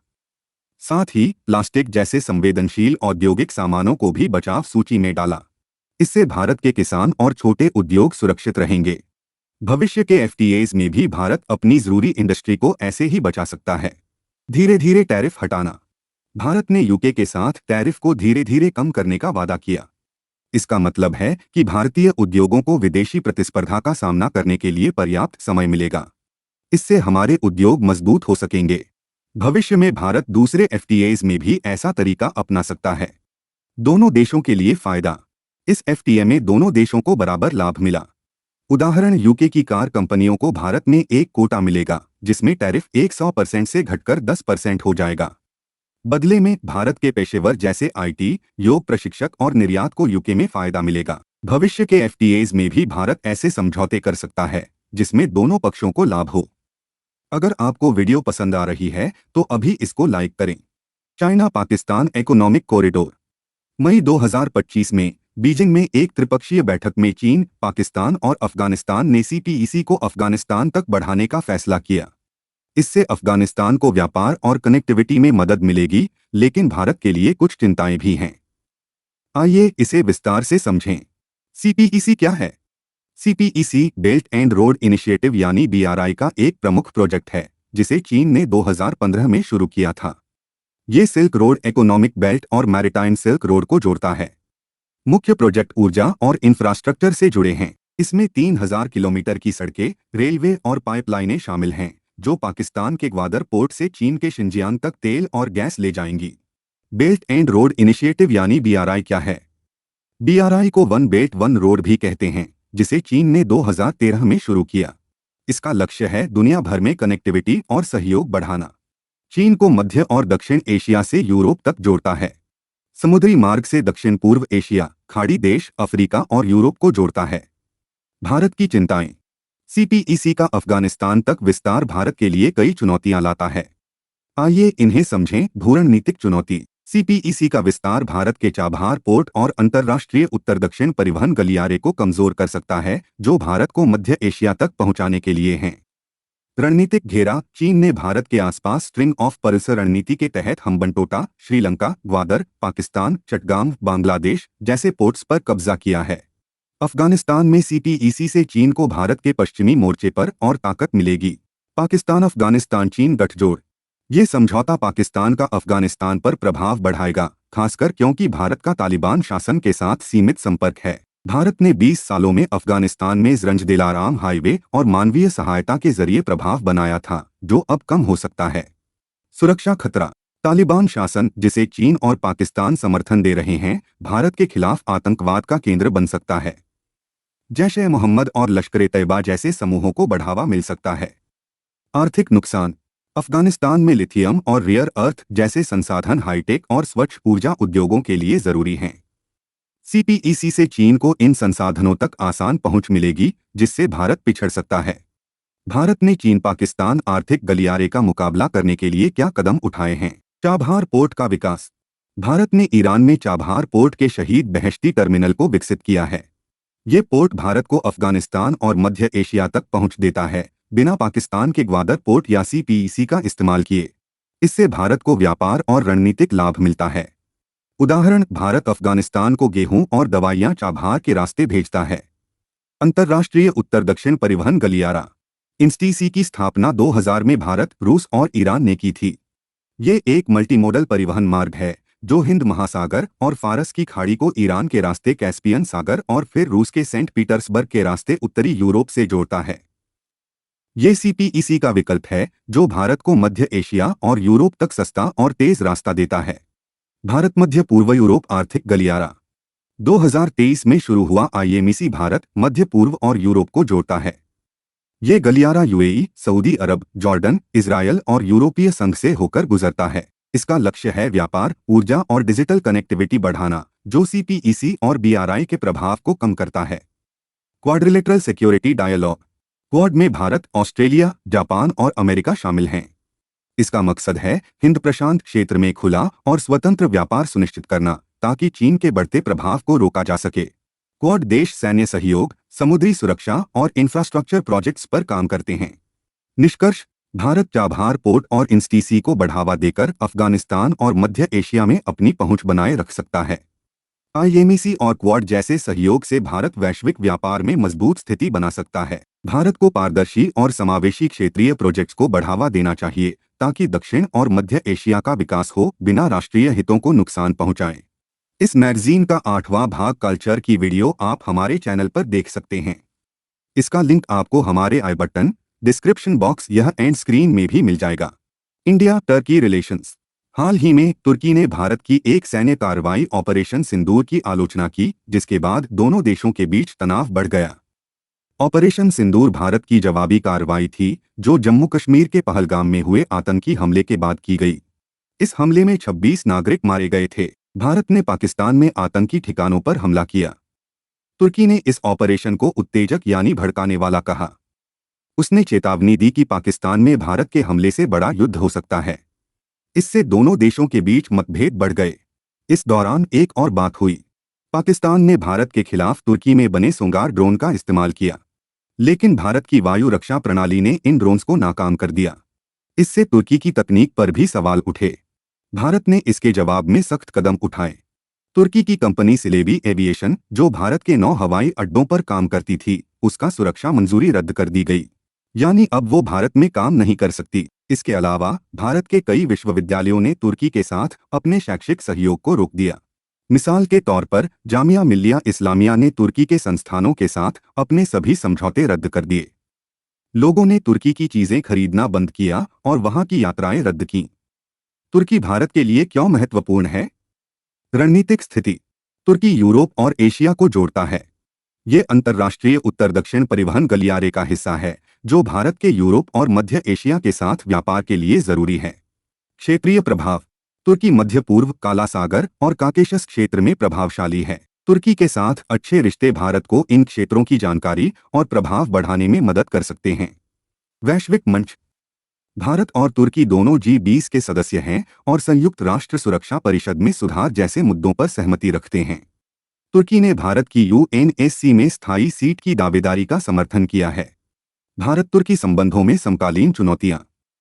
साथ ही प्लास्टिक जैसे संवेदनशील औद्योगिक सामानों को भी बचाव सूची में डाला। इससे भारत के किसान और छोटे उद्योग सुरक्षित रहेंगे। भविष्य के एफटीएस में भी भारत अपनी जरूरी इंडस्ट्री को ऐसे ही बचा सकता है। धीरे धीरे टैरिफ हटाना। भारत ने यूके के साथ टैरिफ को धीरे धीरे कम करने का वादा किया। इसका मतलब है कि भारतीय उद्योगों को विदेशी प्रतिस्पर्धा का सामना करने के लिए पर्याप्त समय मिलेगा। इससे हमारे उद्योग मजबूत हो सकेंगे। भविष्य में भारत दूसरे एफटीएस में भी ऐसा तरीका अपना सकता है। दोनों देशों के लिए फायदा। इस एफटीए में दोनों देशों को बराबर लाभ मिला। उदाहरण, यूके की कार कंपनियों को भारत में एक कोटा मिलेगा जिसमें टैरिफ 100% से घटकर 10% हो जाएगा। बदले में भारत के पेशेवर जैसे आईटी, योग प्रशिक्षक और निर्यात को यूके में फायदा मिलेगा। भविष्य के एफटीएज में भी भारत ऐसे समझौते कर सकता है जिसमें दोनों पक्षों को लाभ हो। अगर आपको वीडियो पसंद आ रही है तो अभी इसको लाइक करें। China Pakistan economic corridor. मई 2025 में बीजिंग में एक त्रिपक्षीय बैठक में चीन, पाकिस्तान और अफगानिस्तान ने सीपीईसी को अफगानिस्तान तक बढ़ाने का फैसला किया। इससे अफगानिस्तान को व्यापार और कनेक्टिविटी में मदद मिलेगी, लेकिन भारत के लिए कुछ चिंताएं भी हैं। आइए इसे विस्तार से समझें। सीपीईसी क्या है? CPEC belt and road initiative यानी बीआरआई का एक प्रमुख प्रोजेक्ट है जिसे चीन ने 2015 में शुरू किया था। ये सिल्क रोड इकोनॉमिक बेल्ट और मैरिटाइम सिल्क रोड को जोड़ता है। मुख्य प्रोजेक्ट ऊर्जा और इंफ्रास्ट्रक्चर से जुड़े हैं। इसमें 3000 किलोमीटर की सड़कें, रेलवे और पाइपलाइनें शामिल हैं जो पाकिस्तान के ग्वादर पोर्ट से चीन के शिनजियांग तक तेल और गैस ले जाएंगी। बेल्ट एंड रोड इनिशिएटिव यानी बीआरआई क्या है? बीआरआई को वन बेल्ट वन रोड भी कहते हैं, जिसे चीन ने 2013 में शुरू किया। इसका लक्ष्य है दुनिया भर में कनेक्टिविटी और सहयोग बढ़ाना। चीन को मध्य और दक्षिण एशिया से यूरोप तक जोड़ता है। समुद्री मार्ग से दक्षिण पूर्व एशिया, खाड़ी देश, अफ्रीका और यूरोप को जोड़ता है। भारत की चिंताएं। सीपीईसी का अफगानिस्तान तक विस्तार भारत के लिए कई चुनौतियां लाता है। आइए इन्हें समझें। भूरणनीतिक चुनौती। सीपीईसी का विस्तार भारत के चाबहार पोर्ट और अंतर्राष्ट्रीय उत्तर दक्षिण परिवहन गलियारे को कमजोर कर सकता है, जो भारत को मध्य एशिया तक पहुंचाने के लिए हैं। रणनीतिक घेरा। चीन ने भारत के आसपास स्ट्रिंग ऑफ पर्ल्स रणनीति के तहत हम्बनटोटा, श्रीलंका, ग्वादर, पाकिस्तान, चटगांव, बांग्लादेश जैसे पोर्ट्स पर कब्जा किया है। अफगानिस्तान में सीपीईसी से चीन को भारत के पश्चिमी मोर्चे पर और ताकत मिलेगी। पाकिस्तान अफगानिस्तान चीन गठजोड़। ये समझौता पाकिस्तान का अफगानिस्तान पर प्रभाव बढ़ाएगा, खासकर क्योंकि भारत का तालिबान शासन के साथ सीमित संपर्क है। भारत ने 20 सालों में अफगानिस्तान में ज़रंज-दिलाराम हाईवे और मानवीय सहायता के जरिए प्रभाव बनाया था, जो अब कम हो सकता है। सुरक्षा खतरा। तालिबान शासन, जिसे चीन और पाकिस्तान समर्थन दे रहे हैं, भारत के खिलाफ आतंकवाद का केंद्र बन सकता है। जैश-ए-मोहम्मद और लश्कर-ए-तैयबा जैसे समूहों को बढ़ावा मिल सकता है। आर्थिक नुकसान। अफगानिस्तान में लिथियम और रेयर अर्थ जैसे संसाधन हाईटेक और स्वच्छ ऊर्जा उद्योगों के लिए जरूरी हैं। सीपीईसी से चीन को इन संसाधनों तक आसान पहुंच मिलेगी, जिससे भारत पिछड़ सकता है। भारत ने चीन पाकिस्तान आर्थिक गलियारे का मुकाबला करने के लिए क्या कदम उठाए हैं? चाबहार पोर्ट का विकास। भारत ने ईरान में चाबहार पोर्ट के शहीद बहश्ती टर्मिनल को विकसित किया है। ये पोर्ट भारत को अफगानिस्तान और मध्य एशिया तक पहुंच देता है, बिना पाकिस्तान के ग्वादर पोर्ट या सीपीईसी का इस्तेमाल किए। इससे भारत को व्यापार और रणनीतिक लाभ मिलता है। उदाहरण, भारत अफगानिस्तान को गेहूं और दवाइयां चाबहार के रास्ते भेजता है। अंतर्राष्ट्रीय उत्तर दक्षिण परिवहन गलियारा। इंस्टीसी की स्थापना 2000 में भारत, रूस और ईरान ने की थी। ये एक मल्टीमोडल परिवहन मार्ग है जो हिंद महासागर और फारस की खाड़ी को ईरान के रास्ते कैस्पियन सागर और फिर रूस के सेंट पीटर्सबर्ग के रास्ते उत्तरी यूरोप से जोड़ता है। ये सीपीईसी का विकल्प है जो भारत को मध्य एशिया और यूरोप तक सस्ता और तेज रास्ता देता है। भारत मध्य पूर्व यूरोप आर्थिक गलियारा। 2023 में शुरू हुआ आईएमईसी भारत, मध्य पूर्व और यूरोप को जोड़ता है। ये गलियारा यूएई, सऊदी अरब, जॉर्डन, इजरायल और यूरोपीय संघ से होकर गुजरता है। इसका लक्ष्य है व्यापार, ऊर्जा और डिजिटल कनेक्टिविटी बढ़ाना, जो सीपीईसी और बीआरआई के प्रभाव को कम करता है। Quadrilateral security dialogue. क्वाड में भारत, ऑस्ट्रेलिया, जापान और अमेरिका शामिल हैं। इसका मकसद है हिंद प्रशांत क्षेत्र में खुला और स्वतंत्र व्यापार सुनिश्चित करना, ताकि चीन के बढ़ते प्रभाव को रोका जा सके। क्वाड देश सैन्य सहयोग, समुद्री सुरक्षा और इंफ्रास्ट्रक्चर प्रोजेक्ट्स पर काम करते हैं। निष्कर्ष, भारत चाबहार पोर्ट और इंस्टीसी को बढ़ावा देकर अफगानिस्तान और मध्य एशिया में अपनी पहुंच बनाए रख सकता है। आईएमईसी और क्वाड जैसे सहयोग से भारत वैश्विक व्यापार में मजबूत स्थिति बना सकता है। भारत को पारदर्शी और समावेशी क्षेत्रीय प्रोजेक्ट्स को बढ़ावा देना चाहिए, ताकि दक्षिण और मध्य एशिया का विकास हो, बिना राष्ट्रीय हितों को नुकसान पहुंचाए। इस मैगजीन का 8वां भाग कल्चर की वीडियो आप हमारे चैनल पर देख सकते हैं। इसका लिंक आपको हमारे आई बटन, डिस्क्रिप्शन बॉक्स या एंड स्क्रीन में भी मिल जाएगा। India Turkey relations. हाल ही में तुर्की ने भारत की एक सैन्य कार्रवाई ऑपरेशन सिंदूर की आलोचना की, जिसके बाद दोनों देशों के बीच तनाव बढ़ गया। ऑपरेशन सिंदूर भारत की जवाबी कार्रवाई थी जो जम्मू कश्मीर के पहलगाम में हुए आतंकी हमले के बाद की गई। इस हमले में 26 नागरिक मारे गए थे। भारत ने पाकिस्तान में आतंकी ठिकानों पर हमला किया। तुर्की ने इस ऑपरेशन को उत्तेजक यानी भड़काने वाला कहा। उसने चेतावनी दी कि पाकिस्तान में भारत के हमले से बड़ा युद्ध हो सकता है। इससे दोनों देशों के बीच मतभेद बढ़ गए। इस दौरान एक और बात हुई। पाकिस्तान ने भारत के खिलाफ तुर्की में बने सोंगार ड्रोन का इस्तेमाल किया, लेकिन भारत की वायु रक्षा प्रणाली ने इन ड्रोन्स को नाकाम कर दिया। इससे तुर्की की तकनीक पर भी सवाल उठे। भारत ने इसके जवाब में सख्त कदम उठाए। तुर्की की कंपनी सिलेबी एविएशन, जो भारत के 9 हवाई अड्डों पर काम करती थी, उसका सुरक्षा मंजूरी रद्द कर दी गई, यानी अब वो भारत में काम नहीं कर सकती। इसके अलावा भारत के कई विश्वविद्यालयों ने तुर्की के साथ अपने शैक्षिक सहयोग को रोक दिया। मिसाल के तौर पर जामिया मिल्लिया इस्लामिया ने तुर्की के संस्थानों के साथ अपने सभी समझौते रद्द कर दिए। लोगों ने तुर्की की चीजें खरीदना बंद किया और वहां की यात्राएं रद्द कीं। तुर्की भारत के लिए क्यों महत्वपूर्ण है? रणनीतिक स्थिति। तुर्की यूरोप और एशिया को जोड़ता है। ये अंतर्राष्ट्रीय उत्तर दक्षिण परिवहन गलियारे का हिस्सा है जो भारत के यूरोप और मध्य एशिया के साथ व्यापार के लिए जरूरी है। क्षेत्रीय प्रभाव। तुर्की मध्य पूर्व, काला सागर और काकेशस क्षेत्र में प्रभावशाली है। तुर्की के साथ अच्छे रिश्ते भारत को इन क्षेत्रों की जानकारी और प्रभाव बढ़ाने में मदद कर सकते हैं। वैश्विक मंच। भारत और तुर्की दोनों G20 के सदस्य हैं और संयुक्त राष्ट्र सुरक्षा परिषद में सुधार जैसे मुद्दों पर सहमति रखते हैं। तुर्की ने भारत की UNSC में स्थायी सीट की दावेदारी का समर्थन किया है। भारत तुर्की संबंधों में समकालीन चुनौतियां।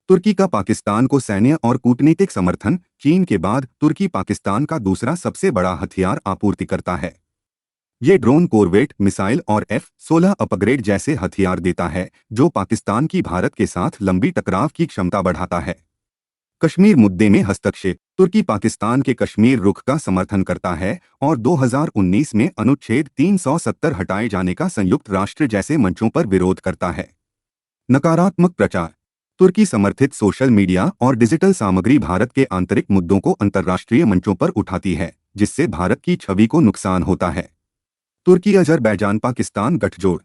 तुर्की का पाकिस्तान को सैन्य और कूटनीतिक समर्थन। चीन के बाद तुर्की पाकिस्तान का दूसरा सबसे बड़ा हथियार आपूर्तिकर्ता है। ये ड्रोन, कोरवेट, मिसाइल और F-16 अपग्रेड जैसे हथियार देता है जो पाकिस्तान की भारत के साथ लंबी टकराव की क्षमता बढ़ाता है। कश्मीर मुद्दे में हस्तक्षेप। तुर्की पाकिस्तान के कश्मीर रुख का समर्थन करता है और 2019 में अनुच्छेद 370 हटाए जाने का संयुक्त राष्ट्र जैसे मंचों पर विरोध करता है। नकारात्मक प्रचार। तुर्की समर्थित सोशल मीडिया और डिजिटल सामग्री भारत के आंतरिक मुद्दों को अंतर्राष्ट्रीय मंचों पर उठाती है, जिससे भारत की छवि को नुकसान होता है। तुर्की अजरबैजान पाकिस्तान गठजोड़।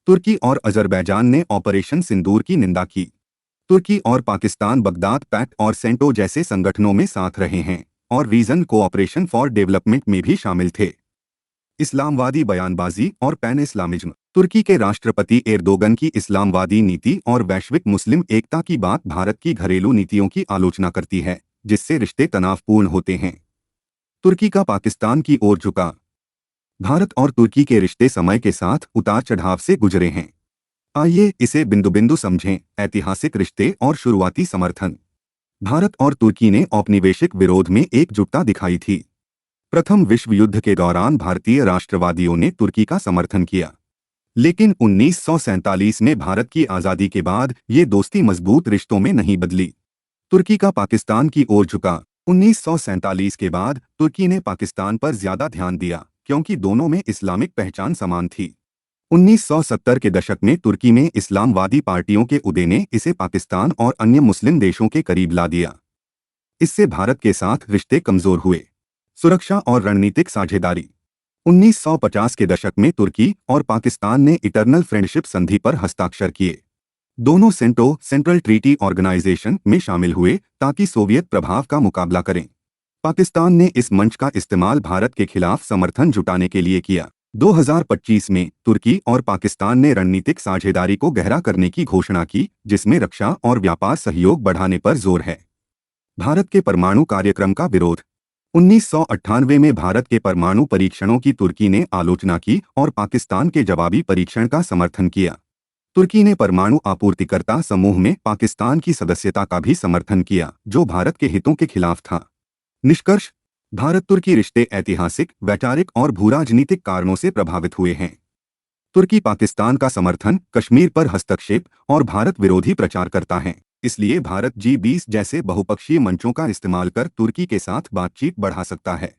तुर्की और अजरबैजान ने ऑपरेशन सिंदूर की निंदा की। तुर्की और पाकिस्तान बगदाद पैक्ट और सेंटो जैसे संगठनों में साथ रहे हैं और रीजन कोऑपरेशन फॉर डेवलपमेंट में भी शामिल थे। इस्लामवादी बयानबाजी और पैन इस्लामिज्म। तुर्की के राष्ट्रपति एर्दोगन की इस्लामवादी नीति और वैश्विक मुस्लिम एकता की बात भारत की घरेलू नीतियों की आलोचना करती है, जिससे रिश्ते तनावपूर्ण होते हैं। तुर्की का पाकिस्तान की ओर झुकाव। भारत और तुर्की के रिश्ते समय के साथ उतार चढ़ाव से गुजरे हैं। आइए इसे बिंदु बिंदु समझें। ऐतिहासिक रिश्ते और शुरुआती समर्थन। भारत और तुर्की ने औपनिवेशिक विरोध में एकजुटता दिखाई थी। प्रथम विश्व युद्ध के दौरान भारतीय राष्ट्रवादियों ने तुर्की का समर्थन किया, लेकिन 1947 में भारत की आज़ादी के बाद ये दोस्ती मजबूत रिश्तों में नहीं बदली। तुर्की का पाकिस्तान की ओर झुकाव। 1947 के बाद तुर्की ने पाकिस्तान पर ज्यादा ध्यान दिया क्योंकि दोनों में इस्लामिक पहचान समान थी। 1970 के दशक में तुर्की में इस्लामवादी पार्टियों के उदय ने इसे पाकिस्तान और अन्य मुस्लिम देशों के करीब ला दिया। इससे भारत के साथ रिश्ते कमजोर हुए। सुरक्षा और रणनीतिक साझेदारी। 1950 के दशक में तुर्की और पाकिस्तान ने इटरनल फ्रेंडशिप संधि पर हस्ताक्षर किए। दोनों सेंटो, सेंट्रल ट्रीटी ऑर्गेनाइजेशन में शामिल हुए ताकि सोवियत प्रभाव का मुकाबला करें। पाकिस्तान ने इस मंच का इस्तेमाल भारत के खिलाफ समर्थन जुटाने के लिए किया। 2025 में तुर्की और पाकिस्तान ने रणनीतिक साझेदारी को गहरा करने की घोषणा की, जिसमें रक्षा और व्यापार सहयोग बढ़ाने पर जोर है। भारत के परमाणु कार्यक्रम का विरोध। 1998 में भारत के परमाणु परीक्षणों की तुर्की ने आलोचना की और पाकिस्तान के जवाबी परीक्षण का समर्थन किया। तुर्की ने परमाणु आपूर्तिकर्ता समूह में पाकिस्तान की सदस्यता का भी समर्थन किया, जो भारत के हितों के खिलाफ था। निष्कर्ष। भारत तुर्की रिश्ते ऐतिहासिक, वैचारिक और भूराजनीतिक कारणों से प्रभावित हुए हैं। तुर्की पाकिस्तान का समर्थन, कश्मीर पर हस्तक्षेप और भारत विरोधी प्रचार करता है। इसलिए भारत G20 जैसे बहुपक्षीय मंचों का इस्तेमाल कर तुर्की के साथ बातचीत बढ़ा सकता है।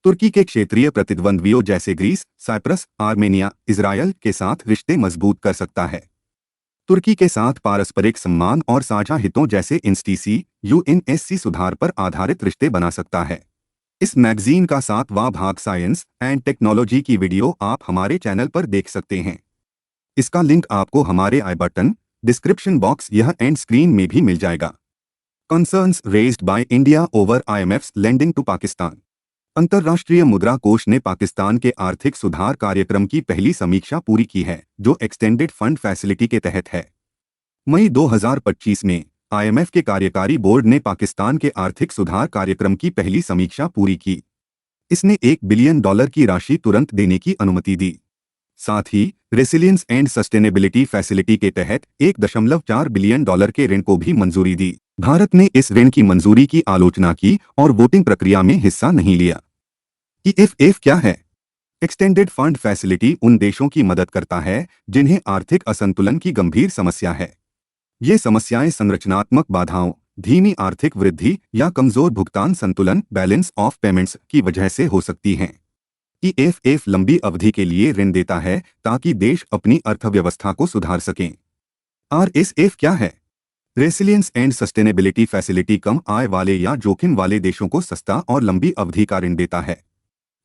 तुर्की के क्षेत्रीय प्रतिद्वंद्वियों जैसे ग्रीस, साइप्रस, आर्मेनिया, इजरायल के साथ रिश्ते मजबूत कर सकता है। तुर्की के साथ पारस्परिक सम्मान और साझा हितों जैसे INSTC, UNSC सुधार पर आधारित रिश्ते बना सकता है। इस मैगजीन का 7वां भाग साइंस एंड टेक्नोलॉजी की वीडियो आप हमारे चैनल पर देख सकते हैं। इसका लिंक आपको हमारे आई बटन, डिस्क्रिप्शन बॉक्स यह एंड स्क्रीन में भी मिल जाएगा। Concerns raised by India over IMF's lending to Pakistan. अंतर्राष्ट्रीय मुद्रा कोष ने पाकिस्तान के आर्थिक सुधार कार्यक्रम की पहली समीक्षा पूरी की है, जो एक्सटेंडेड फंड फैसिलिटी के तहत है। मई 2025 में आईएमएफ के कार्यकारी बोर्ड ने पाकिस्तान के आर्थिक सुधार कार्यक्रम की पहली समीक्षा पूरी की। इसने $1 बिलियन की राशि तुरंत देने की अनुमति दी। साथ ही रेसिलियंस एंड सस्टेनेबिलिटी फैसिलिटी के तहत $1.4 बिलियन के ऋण को भी मंजूरी दी। भारत ने इस ऋण की मंजूरी की आलोचना की और वोटिंग प्रक्रिया में हिस्सा नहीं लिया। EFF क्या है? एक्सटेंडेड फंड फैसिलिटी उन देशों की मदद करता है जिन्हें आर्थिक असंतुलन की गंभीर समस्या है। ये समस्याएं संरचनात्मक बाधाओं, धीमी आर्थिक वृद्धि या कमजोर भुगतान संतुलन बैलेंस ऑफ पेमेंट्स की वजह से हो सकती हैं। EFF लंबी अवधि के लिए ऋण देता है ताकि देश अपनी अर्थव्यवस्था को सुधार सकें। RSF क्या है? रेसिलियंस एंड सस्टेनेबिलिटी फैसिलिटी कम आय वाले या जोखिम वाले देशों को सस्ता और लंबी अवधि का ऋण देता है।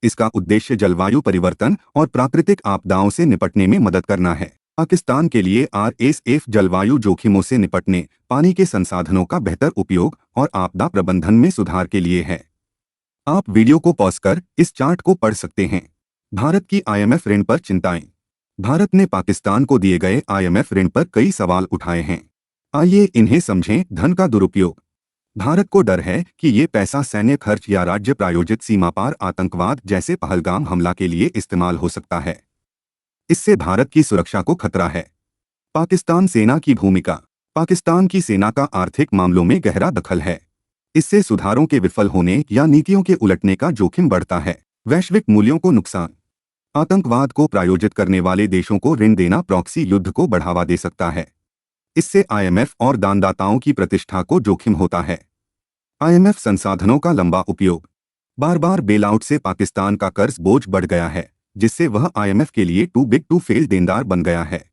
इसका उद्देश्य जलवायु परिवर्तन और प्राकृतिक आपदाओं से निपटने में मदद करना है। पाकिस्तान के लिए RSF जलवायु जोखिमों से निपटने, पानी के संसाधनों का बेहतर उपयोग और आपदा प्रबंधन में सुधार के लिए है। आप वीडियो को पॉज कर इस चार्ट को पढ़ सकते हैं। भारत की IMF ऋण पर चिंताएं। भारत ने पाकिस्तान को दिए गए IMF ऋण पर कई सवाल उठाए हैं। आइए इन्हें समझें। धन का दुरुपयोग। भारत को डर है कि ये पैसा सैन्य खर्च या राज्य प्रायोजित सीमापार आतंकवाद जैसे पहलगाम हमला के लिए इस्तेमाल हो सकता है। इससे भारत की सुरक्षा को खतरा है। पाकिस्तान सेना की भूमिका। पाकिस्तान की सेना का आर्थिक मामलों में गहरा दखल है। इससे सुधारों के विफल होने या नीतियों के उलटने का जोखिम बढ़ता है। वैश्विक मूल्यों को नुकसान। आतंकवाद को प्रायोजित करने वाले देशों को ऋण देना प्रॉक्सी युद्ध को बढ़ावा दे सकता है। इससे IMF और दानदाताओं की प्रतिष्ठा को जोखिम होता है। IMF संसाधनों का लंबा उपयोग। बार बार बेलआउट से पाकिस्तान का कर्ज बोझ बढ़ गया है, जिससे वह IMF के लिए टू बिग टू फेल देनदार बन गया है।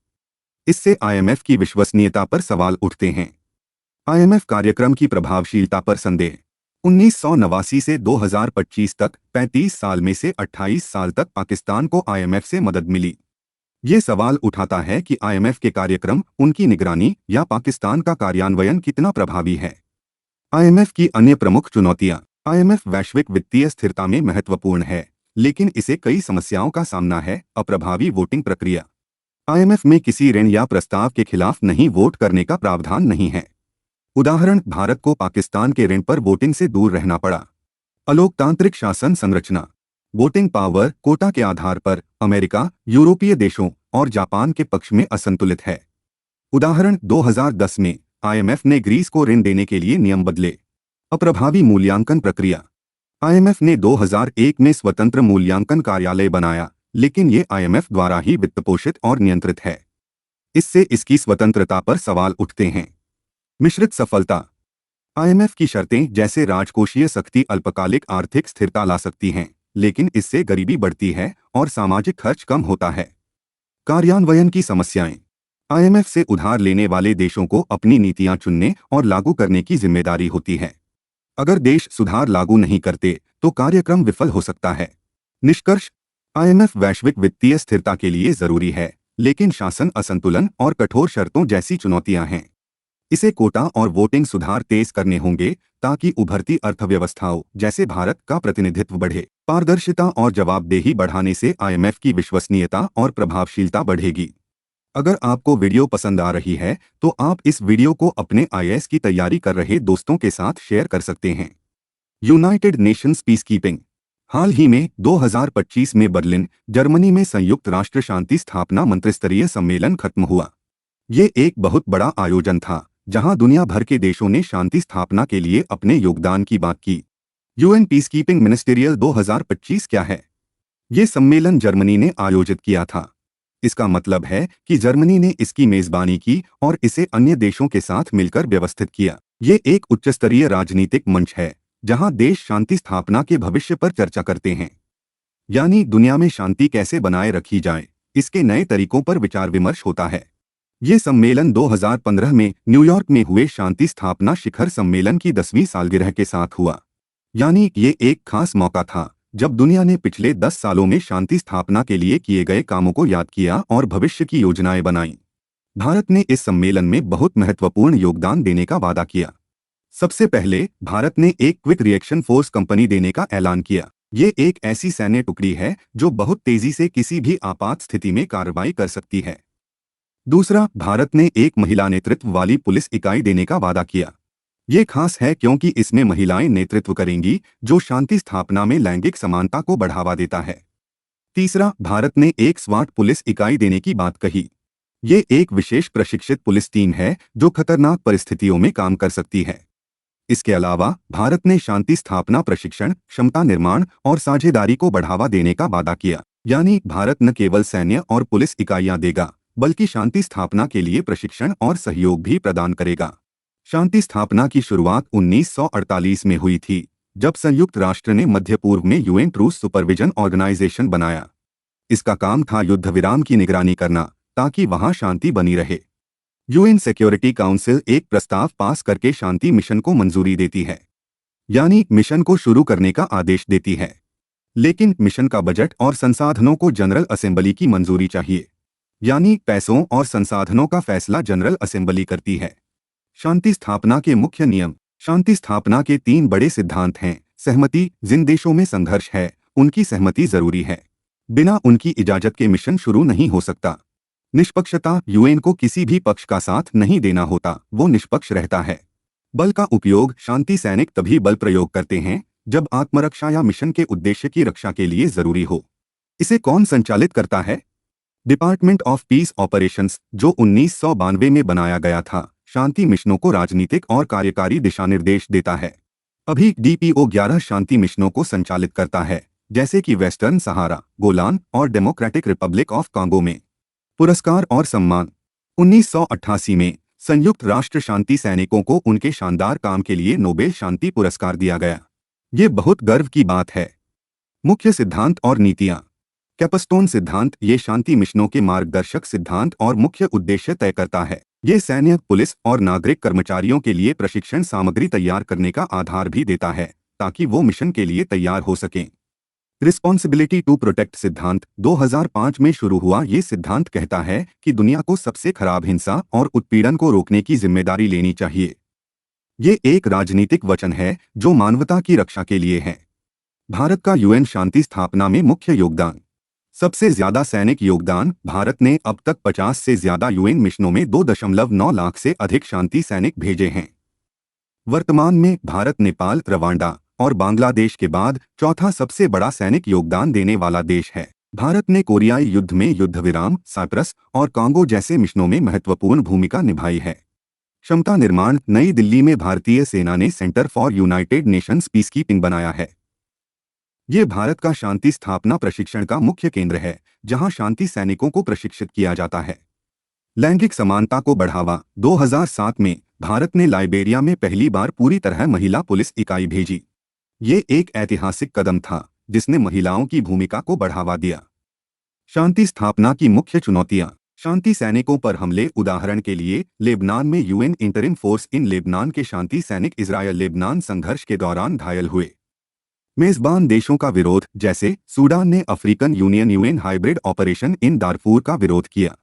इससे IMF की विश्वसनीयता पर सवाल उठते हैं। IMF कार्यक्रम की प्रभावशीलता पर संदेह। 1989 से 2025 तक 35 साल में से 28 साल तक पाकिस्तान को IMF से मदद मिली। ये सवाल उठाता है कि IMF के कार्यक्रम, उनकी निगरानी या पाकिस्तान का कार्यान्वयन कितना प्रभावी है। IMF की अन्य प्रमुख चुनौतियां। IMF वैश्विक वित्तीय स्थिरता में महत्वपूर्ण है, लेकिन इसे कई समस्याओं का सामना है। अप्रभावी वोटिंग प्रक्रिया। IMF में किसी ऋण या प्रस्ताव के खिलाफ नहीं वोट करने का प्रावधान नहीं है। उदाहरण, भारत को पाकिस्तान के ऋण पर वोटिंग से दूर रहना पड़ा। अलोकतांत्रिक शासन संरचना। वोटिंग पावर कोटा के आधार पर अमेरिका, यूरोपीय देशों और जापान के पक्ष में असंतुलित है। उदाहरण, 2010 में IMF ने ग्रीस को ऋण देने के लिए नियम बदले। अप्रभावी मूल्यांकन प्रक्रिया। IMF ने 2001 में स्वतंत्र मूल्यांकन कार्यालय बनाया, लेकिन ये IMF द्वारा ही वित्तपोषित और नियंत्रित है। इससे इसकी स्वतंत्रता पर सवाल उठते हैं। मिश्रित सफलता। IMF की शर्तें जैसे राजकोषीय सख्ती अल्पकालिक आर्थिक स्थिरता ला सकती हैं, लेकिन इससे गरीबी बढ़ती है और सामाजिक खर्च कम होता है। कार्यान्वयन की समस्याएं। IMF से उधार लेने वाले देशों को अपनी नीतियां चुनने और लागू करने की जिम्मेदारी होती है। अगर देश सुधार लागू नहीं करते तो कार्यक्रम विफल हो सकता है। निष्कर्ष, IMF वैश्विक वित्तीय स्थिरता के लिए जरूरी है, लेकिन शासन असंतुलन और कठोर शर्तों जैसी चुनौतियां हैं। इसे कोटा और वोटिंग सुधार तेज करने होंगे ताकि उभरती अर्थव्यवस्थाओं जैसे भारत का प्रतिनिधित्व बढ़े। पारदर्शिता और जवाबदेही बढ़ाने से IMF की विश्वसनीयता और प्रभावशीलता बढ़ेगी। अगर आपको वीडियो पसंद आ रही है तो आप इस वीडियो को अपने IAS की तैयारी कर रहे दोस्तों के साथ शेयर कर सकते हैं। United Nations peacekeeping. हाल ही में 2025 में बर्लिन, जर्मनी में संयुक्त राष्ट्र शांति स्थापना मंत्रिस्तरीय सम्मेलन खत्म हुआ। ये एक बहुत बड़ा आयोजन था जहां दुनिया भर के देशों ने शांति स्थापना के लिए अपने योगदान की बात की। UN पीसकीपिंग मिनिस्टेरियल 2025 क्या है? ये सम्मेलन जर्मनी ने आयोजित किया था। इसका मतलब है कि जर्मनी ने इसकी मेजबानी की और इसे अन्य देशों के साथ मिलकर व्यवस्थित किया। ये एक उच्चस्तरीय राजनीतिक मंच है जहां देश शांति स्थापना के भविष्य पर चर्चा करते हैं, यानी दुनिया में शांति कैसे बनाए रखी जाए, इसके नए तरीकों पर विचार विमर्श होता है। ये सम्मेलन 2015 में न्यूयॉर्क में हुए शांति स्थापना शिखर सम्मेलन की 10वीं सालगिरह के साथ हुआ, यानी ये एक खास मौका था जब दुनिया ने पिछले 10 सालों में शांति स्थापना के लिए किए गए कामों को याद किया और भविष्य की योजनाएं बनाई, भारत ने इस सम्मेलन में बहुत महत्वपूर्ण योगदान देने का वादा किया। सबसे पहले भारत ने एक क्विक रिएक्शन फोर्स कंपनी देने का ऐलान किया। ये एक ऐसी सैन्य टुकड़ी है जो बहुत तेजी से किसी भी आपात स्थिति में कार्रवाई कर सकती है। दूसरा, भारत ने एक महिला नेतृत्व वाली पुलिस इकाई देने का वादा किया। ये खास है क्योंकि इसमें महिलाएं नेतृत्व करेंगी, जो शांति स्थापना में लैंगिक समानता को बढ़ावा देता है। तीसरा, भारत ने एक स्वाट पुलिस इकाई देने की बात कही। ये एक विशेष प्रशिक्षित पुलिस टीम है जो खतरनाक परिस्थितियों में काम कर सकती है। इसके अलावा भारत ने शांति स्थापना प्रशिक्षण, क्षमता निर्माण और साझेदारी को बढ़ावा देने का वादा किया। यानी भारत न केवल सैन्य और पुलिस इकाइयां देगा, बल्कि शांति स्थापना के लिए प्रशिक्षण और सहयोग भी प्रदान करेगा। शांति स्थापना की शुरुआत 1948 में हुई थी, जब संयुक्त राष्ट्र ने मध्य पूर्व में यूएन ट्रूस सुपरविजन ऑर्गेनाइजेशन बनाया। इसका काम था युद्ध विराम की निगरानी करना, ताकि वहां शांति बनी रहे। यूएन सिक्योरिटी काउंसिल एक प्रस्ताव पास करके शांति मिशन को मंजूरी देती है, यानी मिशन को शुरू करने का आदेश देती है। लेकिन मिशन का बजट और संसाधनों को जनरल असेंबली की मंजूरी चाहिए, यानी पैसों और संसाधनों का फैसला जनरल असेंबली करती है। शांति स्थापना के मुख्य नियम। शांति स्थापना के 3 बड़े सिद्धांत हैं। सहमति। जिन देशों में संघर्ष है, उनकी सहमति जरूरी है। बिना उनकी इजाजत के मिशन शुरू नहीं हो सकता। निष्पक्षता। यूएन को किसी भी पक्ष का साथ नहीं देना होता, वो निष्पक्ष रहता है। बल का उपयोग। शांति सैनिक तभी बल प्रयोग करते हैं जब आत्मरक्षा या मिशन के उद्देश्य की रक्षा के लिए जरूरी हो। इसे कौन संचालित करता है? डिपार्टमेंट ऑफ पीस ऑपरेशंस, जो 1992 में बनाया गया था, शांति मिशनों को राजनीतिक और कार्यकारी दिशा निर्देश देता है। अभी डीपीओ 11 शांति मिशनों को संचालित करता है, जैसे कि वेस्टर्न सहारा, गोलान और डेमोक्रेटिक रिपब्लिक ऑफ कांगो में। पुरस्कार और सम्मान। 1988 में संयुक्त राष्ट्र शांति सैनिकों को उनके शानदार काम के लिए नोबेल शांति पुरस्कार दिया गया। ये बहुत गर्व की बात है। मुख्य सिद्धांत और नीतियां। कैपस्टोन सिद्धांत ये शांति मिशनों के मार्गदर्शक सिद्धांत और मुख्य उद्देश्य तय करता है। ये सैन्य, पुलिस और नागरिक कर्मचारियों के लिए प्रशिक्षण सामग्री तैयार करने का आधार भी देता है, ताकि वो मिशन के लिए तैयार हो सकें। रिस्पॉन्सिबिलिटी टू प्रोटेक्ट सिद्धांत 2005 में शुरू हुआ। ये सिद्धांत कहता है कि दुनिया को सबसे खराब हिंसा और उत्पीड़न को रोकने की जिम्मेदारी लेनी चाहिए। ये एक राजनीतिक वचन है जो मानवता की रक्षा के लिए है। भारत का यूएन शांति स्थापना में मुख्य योगदान। सबसे ज्यादा सैनिक योगदान। भारत ने अब तक 50 से ज्यादा यूएन मिशनों में 2.9 लाख से अधिक शांति सैनिक भेजे हैं। वर्तमान में भारत नेपाल, रवांडा और बांग्लादेश के बाद चौथा सबसे बड़ा सैनिक योगदान देने वाला देश है। भारत ने कोरियाई युद्ध में युद्ध विराम, साइप्रस और कांगो जैसे मिशनों में महत्वपूर्ण भूमिका निभाई है। क्षमता निर्माण। नई दिल्ली में भारतीय सेना ने centre for United Nations peacekeeping बनाया है। ये भारत का शांति स्थापना प्रशिक्षण का मुख्य केंद्र है, जहां शांति सैनिकों को प्रशिक्षित किया जाता है। लैंगिक समानता को बढ़ावा। 2007 में भारत ने लाइबेरिया में पहली बार पूरी तरह महिला पुलिस इकाई भेजी। ये एक ऐतिहासिक कदम था जिसने महिलाओं की भूमिका को बढ़ावा दिया। शांति स्थापना की मुख्य चुनौतियां। शांति सैनिकों पर हमले। उदाहरण के लिए लेबनान में UN interim force in Lebanon के शांति सैनिक इजरायल लेबनान संघर्ष के दौरान घायल हुए। मेजबान देशों का विरोध, जैसे सूडान ने African union UN hybrid operation in दारफूर का विरोध किया।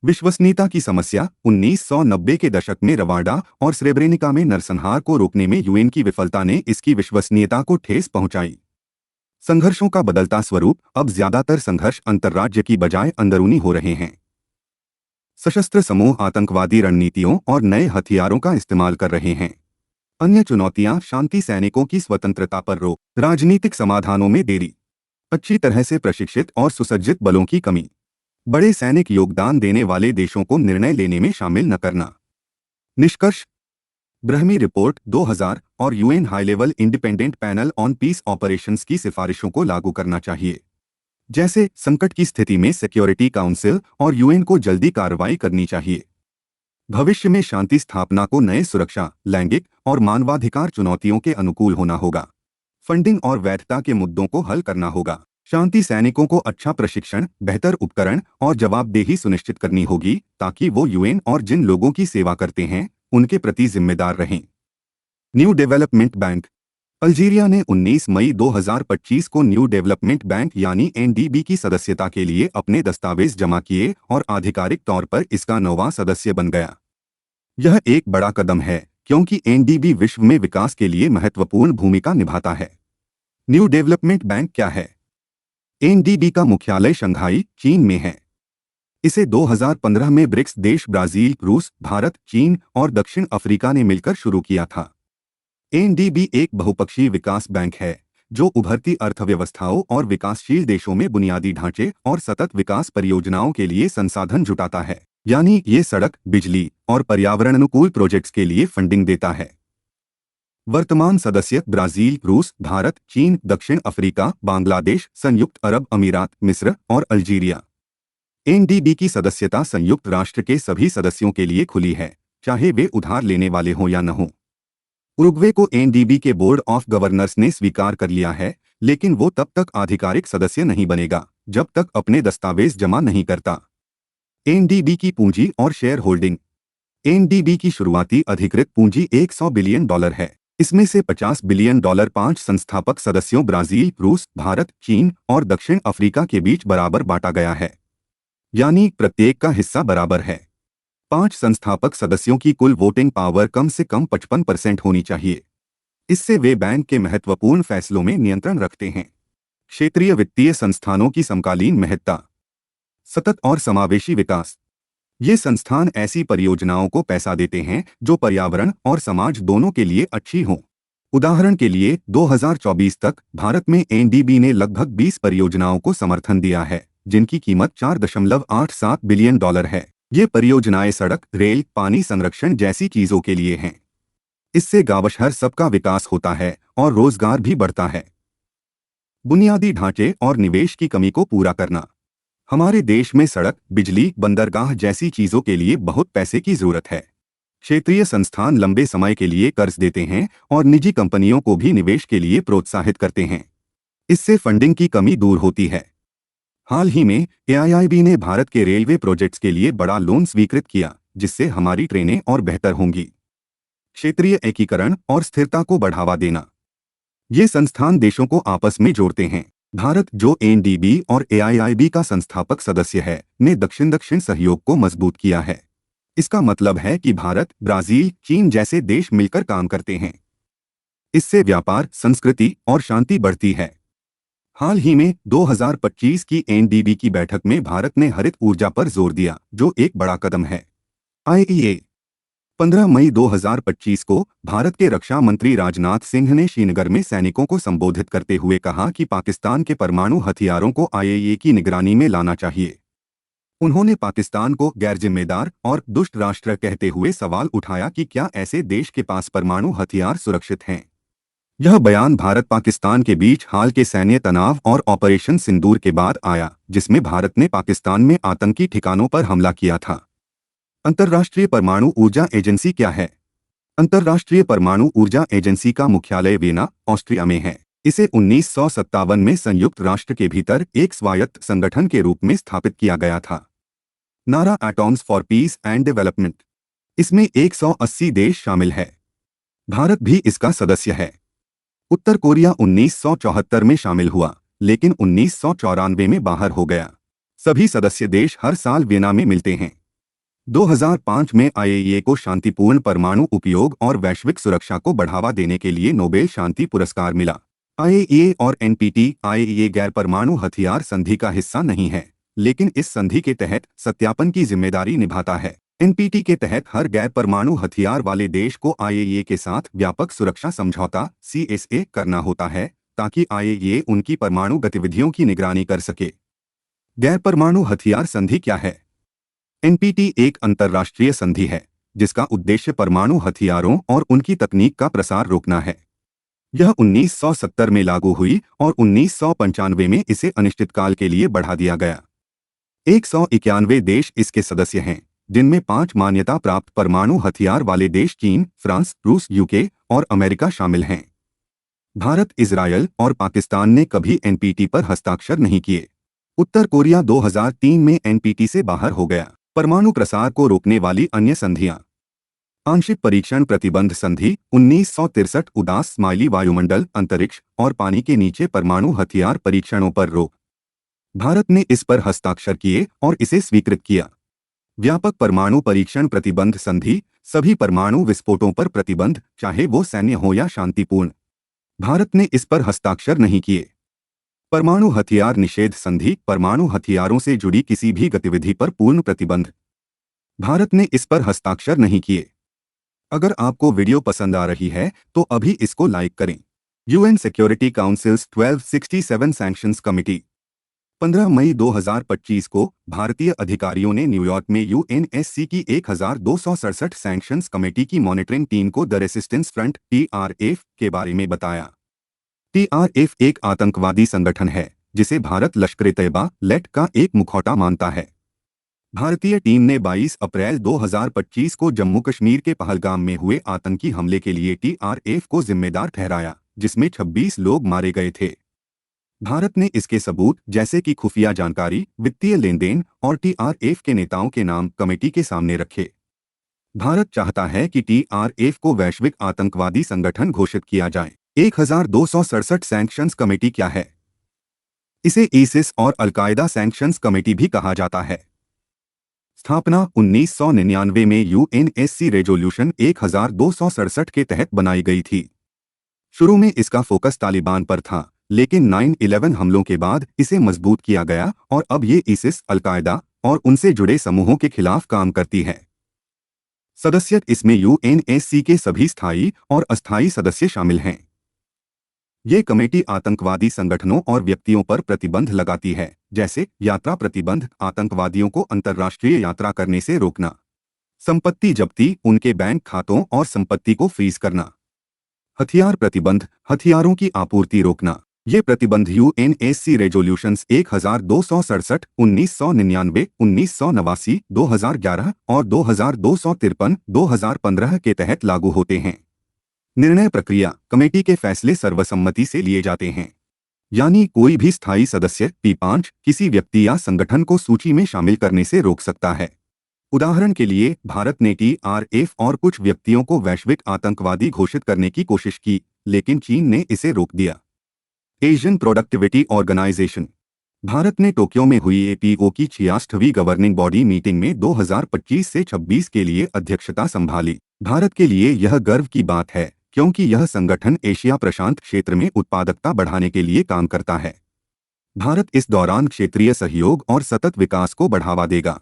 विश्वसनीयता की समस्या। 1990 के दशक में रवांडा और स्रेब्रेनिका में नरसंहार को रोकने में यूएन की विफलता ने इसकी विश्वसनीयता को ठेस पहुंचाई। संघर्षों का बदलता स्वरूप। अब ज्यादातर संघर्ष अंतर्राज्य की बजाय अंदरूनी हो रहे हैं। सशस्त्र समूह आतंकवादी रणनीतियों और नए हथियारों का इस्तेमाल कर रहे हैं। अन्य चुनौतियां। शांति सैनिकों की स्वतंत्रता पर रोक। राजनीतिक समाधानों में देरी। अच्छी तरह से प्रशिक्षित और सुसज्जित बलों की कमी। बड़े सैनिक योगदान देने वाले देशों को निर्णय लेने में शामिल न करना। निष्कर्ष। ब्रह्मी रिपोर्ट 2000 और UN high level independent panel on peace operations की सिफारिशों को लागू करना चाहिए, जैसे संकट की स्थिति में सिक्योरिटी काउंसिल और यूएन को जल्दी कार्रवाई करनी चाहिए। भविष्य में शांति स्थापना को नए सुरक्षा, लैंगिक और मानवाधिकार चुनौतियों के अनुकूल होना होगा। फंडिंग और वैधता के मुद्दों को हल करना होगा। शांति सैनिकों को अच्छा प्रशिक्षण, बेहतर उपकरण और जवाबदेही सुनिश्चित करनी होगी, ताकि वो यूएन और जिन लोगों की सेवा करते हैं उनके प्रति जिम्मेदार रहें। New development bank. अल्जीरिया ने 19 मई 2025 को न्यू डेवलपमेंट बैंक यानी एनडीबी की सदस्यता के लिए अपने दस्तावेज जमा किए और आधिकारिक तौर पर इसका 9वां सदस्य बन गया। यह एक बड़ा कदम है क्योंकि एनडीबी विश्व में विकास के लिए महत्वपूर्ण भूमिका निभाता है। न्यू डेवलपमेंट बैंक क्या है? एनडीबी का मुख्यालय शंघाई, चीन में है। इसे 2015 में ब्रिक्स देश ब्राजील, रूस, भारत, चीन और दक्षिण अफ्रीका ने मिलकर शुरू किया था। एनडीबी एक बहुपक्षीय विकास बैंक है जो उभरती अर्थव्यवस्थाओं और विकासशील देशों में बुनियादी ढांचे और सतत विकास परियोजनाओं के लिए संसाधन जुटाता है। यानी ये सड़क, बिजली और पर्यावरण अनुकूल प्रोजेक्ट्स के लिए फंडिंग देता है। वर्तमान सदस्य ब्राजील, रूस, भारत, चीन, दक्षिण अफ्रीका, बांग्लादेश, संयुक्त अरब अमीरात, मिस्र और अल्जीरिया। एनडीबी की सदस्यता संयुक्त राष्ट्र के सभी सदस्यों के लिए खुली है, चाहे वे उधार लेने वाले हों या न हों। उरुग्वे को एनडीबी के बोर्ड ऑफ गवर्नर्स ने स्वीकार कर लिया है, लेकिन वो तब तक आधिकारिक सदस्य नहीं बनेगा जब तक अपने दस्तावेज जमा नहीं करता। एनडीबी की पूंजी और शेयर होल्डिंग। एनडीबी की शुरुआती अधिकृत पूंजी $100 बिलियन है। इसमें से $50 बिलियन 5 संस्थापक सदस्यों ब्राजील, रूस, भारत, चीन और दक्षिण अफ्रीका के बीच बराबर बांटा गया है, यानी प्रत्येक का हिस्सा बराबर है। 5 संस्थापक सदस्यों की कुल वोटिंग पावर कम से कम 55% होनी चाहिए। इससे वे बैंक के महत्वपूर्ण फैसलों में नियंत्रण रखते हैं। क्षेत्रीय वित्तीय संस्थानों की समकालीन महत्ता। सतत और समावेशी विकास। ये संस्थान ऐसी परियोजनाओं को पैसा देते हैं जो पर्यावरण और समाज दोनों के लिए अच्छी हों। उदाहरण के लिए 2024 तक भारत में एनडीबी ने लगभग 20 परियोजनाओं को समर्थन दिया है, जिनकी कीमत $4.87 बिलियन है। ये परियोजनाएं सड़क, रेल, पानी संरक्षण जैसी चीजों के लिए हैं। इससे गांव-शहर सबका विकास होता है और रोजगार भी बढ़ता है। बुनियादी ढांचे और निवेश की कमी को पूरा करना। हमारे देश में सड़क, बिजली, बंदरगाह जैसी चीजों के लिए बहुत पैसे की जरूरत है। क्षेत्रीय संस्थान लंबे समय के लिए कर्ज देते हैं और निजी कंपनियों को भी निवेश के लिए प्रोत्साहित करते हैं। इससे फंडिंग की कमी दूर होती है। हाल ही में एआईआईबी ने भारत के रेलवे प्रोजेक्ट्स के लिए बड़ा लोन स्वीकृत किया, जिससे हमारी ट्रेनें और बेहतर होंगी। क्षेत्रीय एकीकरण और स्थिरता को बढ़ावा देना। ये संस्थान देशों को आपस में जोड़ते हैं। भारत, जो एनडीबी और एआईआईबी का संस्थापक सदस्य है, ने दक्षिण-दक्षिण सहयोग को मजबूत किया है। इसका मतलब है कि भारत, ब्राजील, चीन जैसे देश मिलकर काम करते हैं। इससे व्यापार, संस्कृति और शांति बढ़ती है। हाल ही में 2025 की एनडीबी की बैठक में भारत ने हरित ऊर्जा पर जोर दिया, जो एक बड़ा कदम है। आईईए 15 मई 2025 को भारत के रक्षा मंत्री राजनाथ सिंह ने श्रीनगर में सैनिकों को संबोधित करते हुए कहा कि पाकिस्तान के परमाणु हथियारों को आईएईए की निगरानी में लाना चाहिए। उन्होंने पाकिस्तान को गैरजिम्मेदार और दुष्ट राष्ट्र कहते हुए सवाल उठाया कि क्या ऐसे देश के पास परमाणु हथियार सुरक्षित हैं। यह बयान भारत पाकिस्तान के बीच हाल के सैन्य तनाव और ऑपरेशन सिंदूर के बाद आया, जिसमें भारत ने पाकिस्तान में आतंकी ठिकानों पर हमला किया था। अंतर्राष्ट्रीय परमाणु ऊर्जा एजेंसी क्या है? अंतर्राष्ट्रीय परमाणु ऊर्जा एजेंसी का मुख्यालय वियना, ऑस्ट्रिया में है। इसे 1957 में संयुक्त राष्ट्र के भीतर एक स्वायत्त संगठन के रूप में स्थापित किया गया था। नारा atoms for piece and development. इसमें 180 देश शामिल है। भारत भी इसका सदस्य है। उत्तर कोरिया 1974 में शामिल हुआ, लेकिन 1994 में बाहर हो गया। सभी सदस्य देश हर साल वियना में मिलते हैं। 2005 में आईएईए को शांतिपूर्ण परमाणु उपयोग और वैश्विक सुरक्षा को बढ़ावा देने के लिए नोबेल शांति पुरस्कार मिला। आईएईए और एनपीटी। आईएईए गैर परमाणु हथियार संधि का हिस्सा नहीं है, लेकिन इस संधि के तहत सत्यापन की जिम्मेदारी निभाता है। एनपीटी के तहत हर गैर परमाणु हथियार वाले देश को आईएईए के साथ व्यापक सुरक्षा समझौता (सीएसए) करना होता है, ताकि आईएईए उनकी परमाणु गतिविधियों की निगरानी कर सके। गैर परमाणु हथियार संधि क्या है? एनपीटी एक अंतर्राष्ट्रीय संधि है जिसका उद्देश्य परमाणु हथियारों और उनकी तकनीक का प्रसार रोकना है। यह 1970 में लागू हुई और 1995 में इसे अनिश्चितकाल के लिए बढ़ा दिया गया। 191 देश इसके सदस्य हैं, जिनमें 5 मान्यता प्राप्त परमाणु हथियार वाले देश चीन, फ्रांस, रूस, यूके और अमेरिका शामिल हैं। भारत, इजरायल और पाकिस्तान ने कभी एनपीटी पर हस्ताक्षर नहीं किए। उत्तर कोरिया 2003 में एनपीटी से बाहर हो गया। परमाणु प्रसार को रोकने वाली अन्य संधियां। आंशिक परीक्षण प्रतिबंध संधि 1963 उदास स्माइली वायुमंडल अंतरिक्ष और पानी के नीचे परमाणु हथियार परीक्षणों पर रोक। भारत ने इस पर हस्ताक्षर किए और इसे स्वीकृत किया। व्यापक परमाणु परीक्षण प्रतिबंध संधि सभी परमाणु विस्फोटों पर प्रतिबंध, चाहे वो सैन्य हो या शांतिपूर्ण। भारत ने इस पर हस्ताक्षर नहीं किए। परमाणु हथियार निषेध संधि परमाणु हथियारों से जुड़ी किसी भी गतिविधि पर पूर्ण प्रतिबंध। भारत ने इस पर हस्ताक्षर नहीं किए। अगर आपको वीडियो पसंद आ रही है तो अभी इसको लाइक करें। UN security councils 1267 sanctions committee 15 मई 2025 को भारतीय अधिकारियों ने न्यूयॉर्क में यूएनएससी की 1267 सैंक्शंस कमेटी की मॉनिटरिंग टीम को द रेसिस्टेंस फ्रंट (TRF) के बारे में बताया। TRF एक आतंकवादी संगठन है जिसे भारत लश्कर-ए-तैयबा (लेट) का एक मुखौटा मानता है। भारतीय टीम ने 22 अप्रैल 2025 को जम्मू कश्मीर के पहलगाम में हुए आतंकी हमले के लिए TRF को जिम्मेदार ठहराया, जिसमें 26 लोग मारे गए थे। भारत ने इसके सबूत जैसे कि खुफिया जानकारी, वित्तीय लेनदेन और TRF के नेताओं के नाम कमेटी के सामने रखे। भारत चाहता है कि TRF को वैश्विक आतंकवादी संगठन घोषित किया जाए। 1267 सैंक्शंस कमेटी क्या है? इसे ISIS और अल-कायदा सैंक्शंस कमेटी भी कहा जाता है। स्थापना 1999 में यूएनएससी रेजोल्यूशन 1267 के तहत बनाई गई थी। शुरू में इसका फोकस तालिबान पर था, लेकिन 9/11 हमलों के बाद इसे मजबूत किया गया और अब ये ISIS, अल-कायदा और उनसे जुड़े समूहों के खिलाफ काम करती है। सदस्य इसमें यूएनएससी के सभी स्थायी और अस्थायी सदस्य शामिल हैं। ये कमेटी आतंकवादी संगठनों और व्यक्तियों पर प्रतिबंध लगाती है, जैसे यात्रा प्रतिबंध, आतंकवादियों को अंतर्राष्ट्रीय यात्रा करने से रोकना, संपत्ति जब्ती, उनके बैंक खातों और संपत्ति को फ्रीज करना, हथियार प्रतिबंध, हथियारों की आपूर्ति रोकना। ये प्रतिबंध यूएनएससी रेजोल्यूशंस 1267, 1999, 1989, 2011 और 2253, 2015 के तहत लागू होते हैं। निर्णय प्रक्रिया कमेटी के फैसले सर्वसम्मति से लिए जाते हैं, यानी कोई भी स्थायी सदस्य P5 किसी व्यक्ति या संगठन को सूची में शामिल करने से रोक सकता है। उदाहरण के लिए भारत ने TRF और कुछ व्यक्तियों को वैश्विक आतंकवादी घोषित करने की कोशिश की, लेकिन चीन ने इसे रोक दिया। एशियन प्रोडक्टिविटी ऑर्गेनाइजेशन भारत ने टोक्यो में हुई APO की 66वीं गवर्निंग बॉडी मीटिंग में 2025 से 26 के लिए अध्यक्षता संभाली। भारत के लिए यह गर्व की बात है, क्योंकि यह संगठन एशिया प्रशांत क्षेत्र में उत्पादकता बढ़ाने के लिए काम करता है। भारत इस दौरान क्षेत्रीय सहयोग और सतत विकास को बढ़ावा देगा।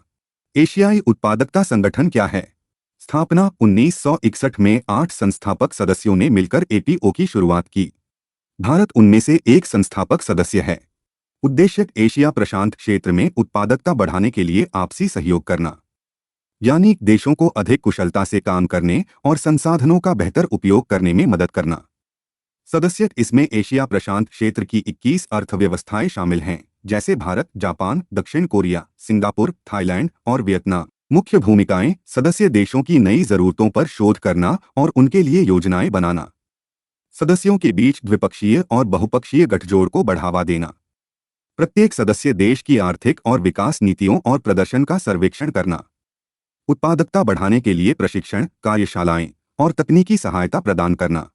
एशियाई उत्पादकता संगठन क्या है? स्थापना 1961 में 8 संस्थापक सदस्यों ने मिलकर APO की शुरुआत की। भारत उनमें से एक संस्थापक सदस्य है। उद्देश्य एशिया प्रशांत क्षेत्र में उत्पादकता बढ़ाने के लिए आपसी सहयोग करना, यानी देशों को अधिक कुशलता से काम करने और संसाधनों का बेहतर उपयोग करने में मदद करना। सदस्य इसमें एशिया प्रशांत क्षेत्र की 21 अर्थव्यवस्थाएं शामिल हैं, जैसे भारत, जापान, दक्षिण कोरिया, सिंगापुर, थाईलैंड और वियतनाम। मुख्य भूमिकाएं सदस्य देशों की नई जरूरतों पर शोध करना और उनके लिए योजनाएं बनाना। सदस्यों के बीच द्विपक्षीय और बहुपक्षीय गठजोड़ को बढ़ावा देना। प्रत्येक सदस्य देश की आर्थिक और विकास नीतियों और प्रदर्शन का सर्वेक्षण करना। उत्पादकता बढ़ाने के लिए प्रशिक्षण, कार्यशालाएं और तकनीकी सहायता प्रदान करना।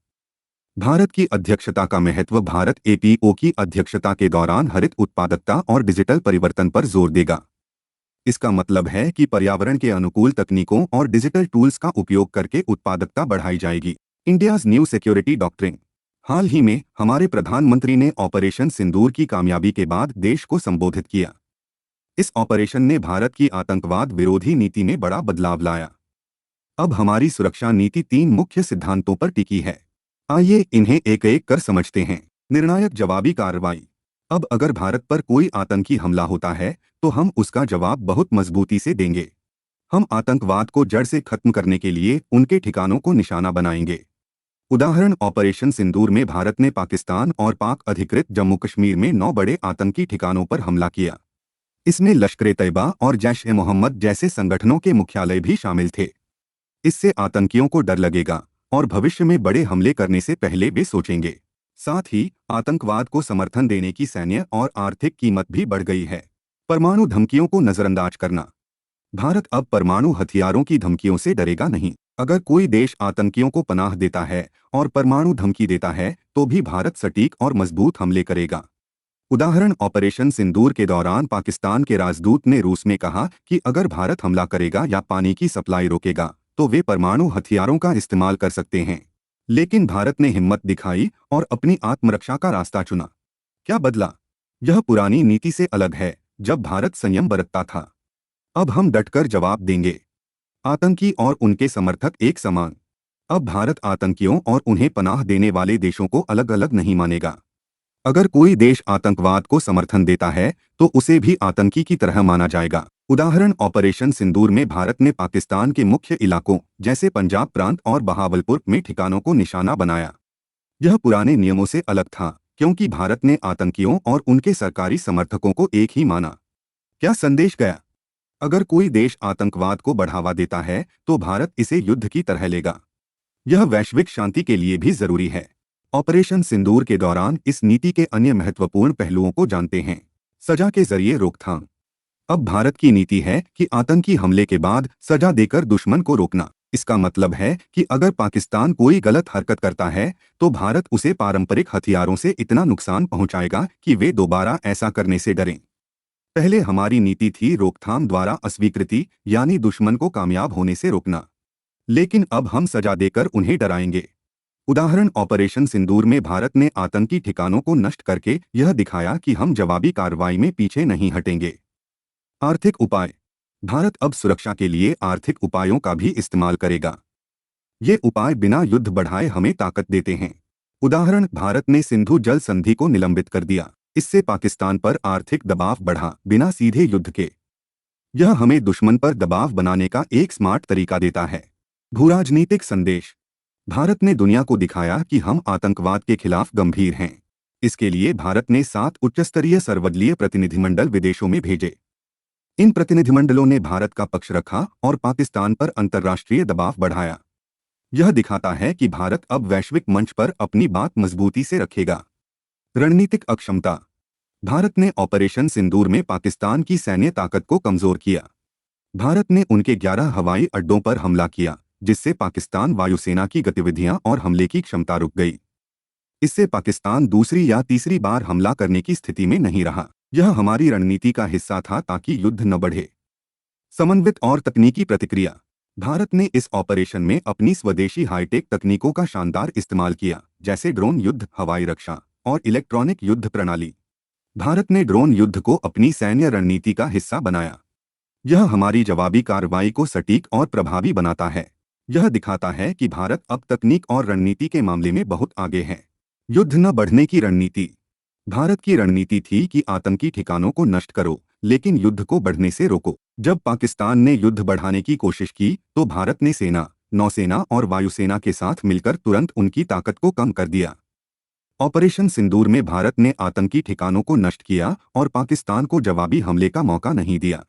भारत की अध्यक्षता का महत्व भारत APO की अध्यक्षता के दौरान हरित उत्पादकता और डिजिटल परिवर्तन पर जोर देगा। इसका मतलब है कि पर्यावरण के अनुकूल तकनीकों और डिजिटल टूल्स का उपयोग करके उत्पादकता बढ़ाई जाएगी। इंडियाज़ न्यू सिक्योरिटी डॉक्ट्रिन हाल ही में हमारे प्रधानमंत्री ने ऑपरेशन सिंदूर की कामयाबी के बाद देश को संबोधित किया। इस ऑपरेशन ने भारत की आतंकवाद विरोधी नीति में बड़ा बदलाव लाया। अब हमारी सुरक्षा नीति 3 मुख्य सिद्धांतों पर टिकी है। आइए इन्हें एक एक कर समझते हैं। निर्णायक जवाबी कार्रवाई। अब अगर भारत पर कोई आतंकी हमला होता है तो हम उसका जवाब बहुत मजबूती से देंगे। हम आतंकवाद को जड़ से खत्म करने के लिए उनके ठिकानों को निशाना बनाएंगे। उदाहरण ऑपरेशन सिंदूर में भारत ने पाकिस्तान और पाक अधिकृत जम्मू कश्मीर में 9 बड़े आतंकी ठिकानों पर हमला किया। इसमें लश्कर-ए-तैयबा और जैश-ए-मोहम्मद जैसे संगठनों के मुख्यालय भी शामिल थे। इससे आतंकियों को डर लगेगा और भविष्य में बड़े हमले करने से पहले वे सोचेंगे। साथ ही आतंकवाद को समर्थन देने की सैन्य और आर्थिक कीमत भी बढ़ गई है। परमाणु धमकियों को नजरअंदाज करना। भारत अब परमाणु हथियारों की धमकियों से डरेगा नहीं। अगर कोई देश आतंकियों को पनाह देता है और परमाणु धमकी देता है तो भी भारत सटीक और मजबूत हमले करेगा। उदाहरण, ऑपरेशन सिंदूर के दौरान पाकिस्तान के राजदूत ने रूस में कहा कि अगर भारत हमला करेगा या पानी की सप्लाई रोकेगा तो वे परमाणु हथियारों का इस्तेमाल कर सकते हैं। लेकिन भारत ने हिम्मत दिखाई और अपनी आत्मरक्षा का रास्ता चुना। क्या बदला? यह पुरानी नीति से अलग है, जब भारत संयम बरतता था। अब हम डटकर जवाब देंगे। आतंकी और उनके समर्थक एक समान। अब भारत आतंकियों और उन्हें पनाह देने वाले देशों को अलग अलग नहीं मानेगा। अगर कोई देश आतंकवाद को समर्थन देता है तो उसे भी आतंकी की तरह माना जाएगा। उदाहरण, ऑपरेशन सिंदूर में भारत ने पाकिस्तान के मुख्य इलाकों जैसे पंजाब प्रांत और बहावलपुर में ठिकानों को निशाना बनाया। यह पुराने नियमों से अलग था क्योंकि भारत ने आतंकियों और उनके सरकारी समर्थकों को एक ही माना। क्या संदेश गया? अगर कोई देश आतंकवाद को बढ़ावा देता है तो भारत इसे युद्ध की तरह लेगा। यह वैश्विक शांति के लिए भी जरूरी है। ऑपरेशन सिंदूर के दौरान इस नीति के अन्य महत्वपूर्ण पहलुओं को जानते हैं। सजा के जरिए रोकथाम। अब भारत की नीति है कि आतंकी हमले के बाद सजा देकर दुश्मन को रोकना। इसका मतलब है कि अगर पाकिस्तान कोई गलत हरकत करता है तो भारत उसे पारंपरिक हथियारों से इतना नुकसान पहुंचाएगा कि वे दोबारा ऐसा करने से डरें। पहले हमारी नीति थी रोकथाम द्वारा अस्वीकृति, यानी दुश्मन को कामयाब होने से रोकना। लेकिन अब हम सजा देकर उन्हें डराएंगे। उदाहरण, ऑपरेशन सिंदूर में भारत ने आतंकी ठिकानों को नष्ट करके यह दिखाया कि हम जवाबी कार्रवाई में पीछे नहीं हटेंगे। आर्थिक उपाय। भारत अब सुरक्षा के लिए आर्थिक उपायों का भी इस्तेमाल करेगा। ये उपाय बिना युद्ध बढ़ाए हमें ताकत देते हैं। उदाहरण, भारत ने सिंधु जल संधि को निलंबित कर दिया। इससे पाकिस्तान पर आर्थिक दबाव बढ़ा बिना सीधे युद्ध के। यह हमें दुश्मन पर दबाव बनाने का एक स्मार्ट तरीका देता है। भूराजनीतिक संदेश। भारत ने दुनिया को दिखाया कि हम आतंकवाद के खिलाफ गंभीर हैं। इसके लिए भारत ने 7 उच्चस्तरीय सर्वदलीय प्रतिनिधिमंडल विदेशों में भेजे। इन प्रतिनिधिमंडलों ने भारत का पक्ष रखा और पाकिस्तान पर अंतर्राष्ट्रीय दबाव बढ़ाया। यह दिखाता है कि भारत अब वैश्विक मंच पर अपनी बात मजबूती से रखेगा। रणनीतिक अक्षमता। भारत ने ऑपरेशन सिंदूर में पाकिस्तान की सैन्य ताकत को कमजोर किया। भारत ने उनके 11 हवाई अड्डों पर हमला किया, जिससे पाकिस्तान वायुसेना की गतिविधियां और हमले की क्षमता रुक गई। इससे पाकिस्तान दूसरी या तीसरी बार हमला करने की स्थिति में नहीं रहा। यह हमारी रणनीति का हिस्सा था ताकि युद्ध न बढ़े। समन्वित और तकनीकी प्रतिक्रिया। भारत ने इस ऑपरेशन में अपनी स्वदेशी हाईटेक तकनीकों का शानदार इस्तेमाल किया, जैसे ड्रोन युद्ध, हवाई रक्षा और इलेक्ट्रॉनिक युद्ध प्रणाली। भारत ने ड्रोन युद्ध को अपनी सैन्य रणनीति का हिस्सा बनाया। यह हमारी जवाबी कार्रवाई को सटीक और प्रभावी बनाता है। यह दिखाता है कि भारत अब तकनीक और रणनीति के मामले में बहुत आगे है। युद्ध न बढ़ने की रणनीति। भारत की रणनीति थी कि आतंकी ठिकानों को नष्ट करो, लेकिन युद्ध को बढ़ने से रोको। जब पाकिस्तान ने युद्ध बढ़ाने की कोशिश की तो भारत ने सेना, नौसेना और वायुसेना के साथ मिलकर तुरंत उनकी ताकत को कम कर दिया। ऑपरेशन सिंदूर में भारत ने आतंकी ठिकानों को नष्ट किया और पाकिस्तान को जवाबी हमले का मौका नहीं दिया।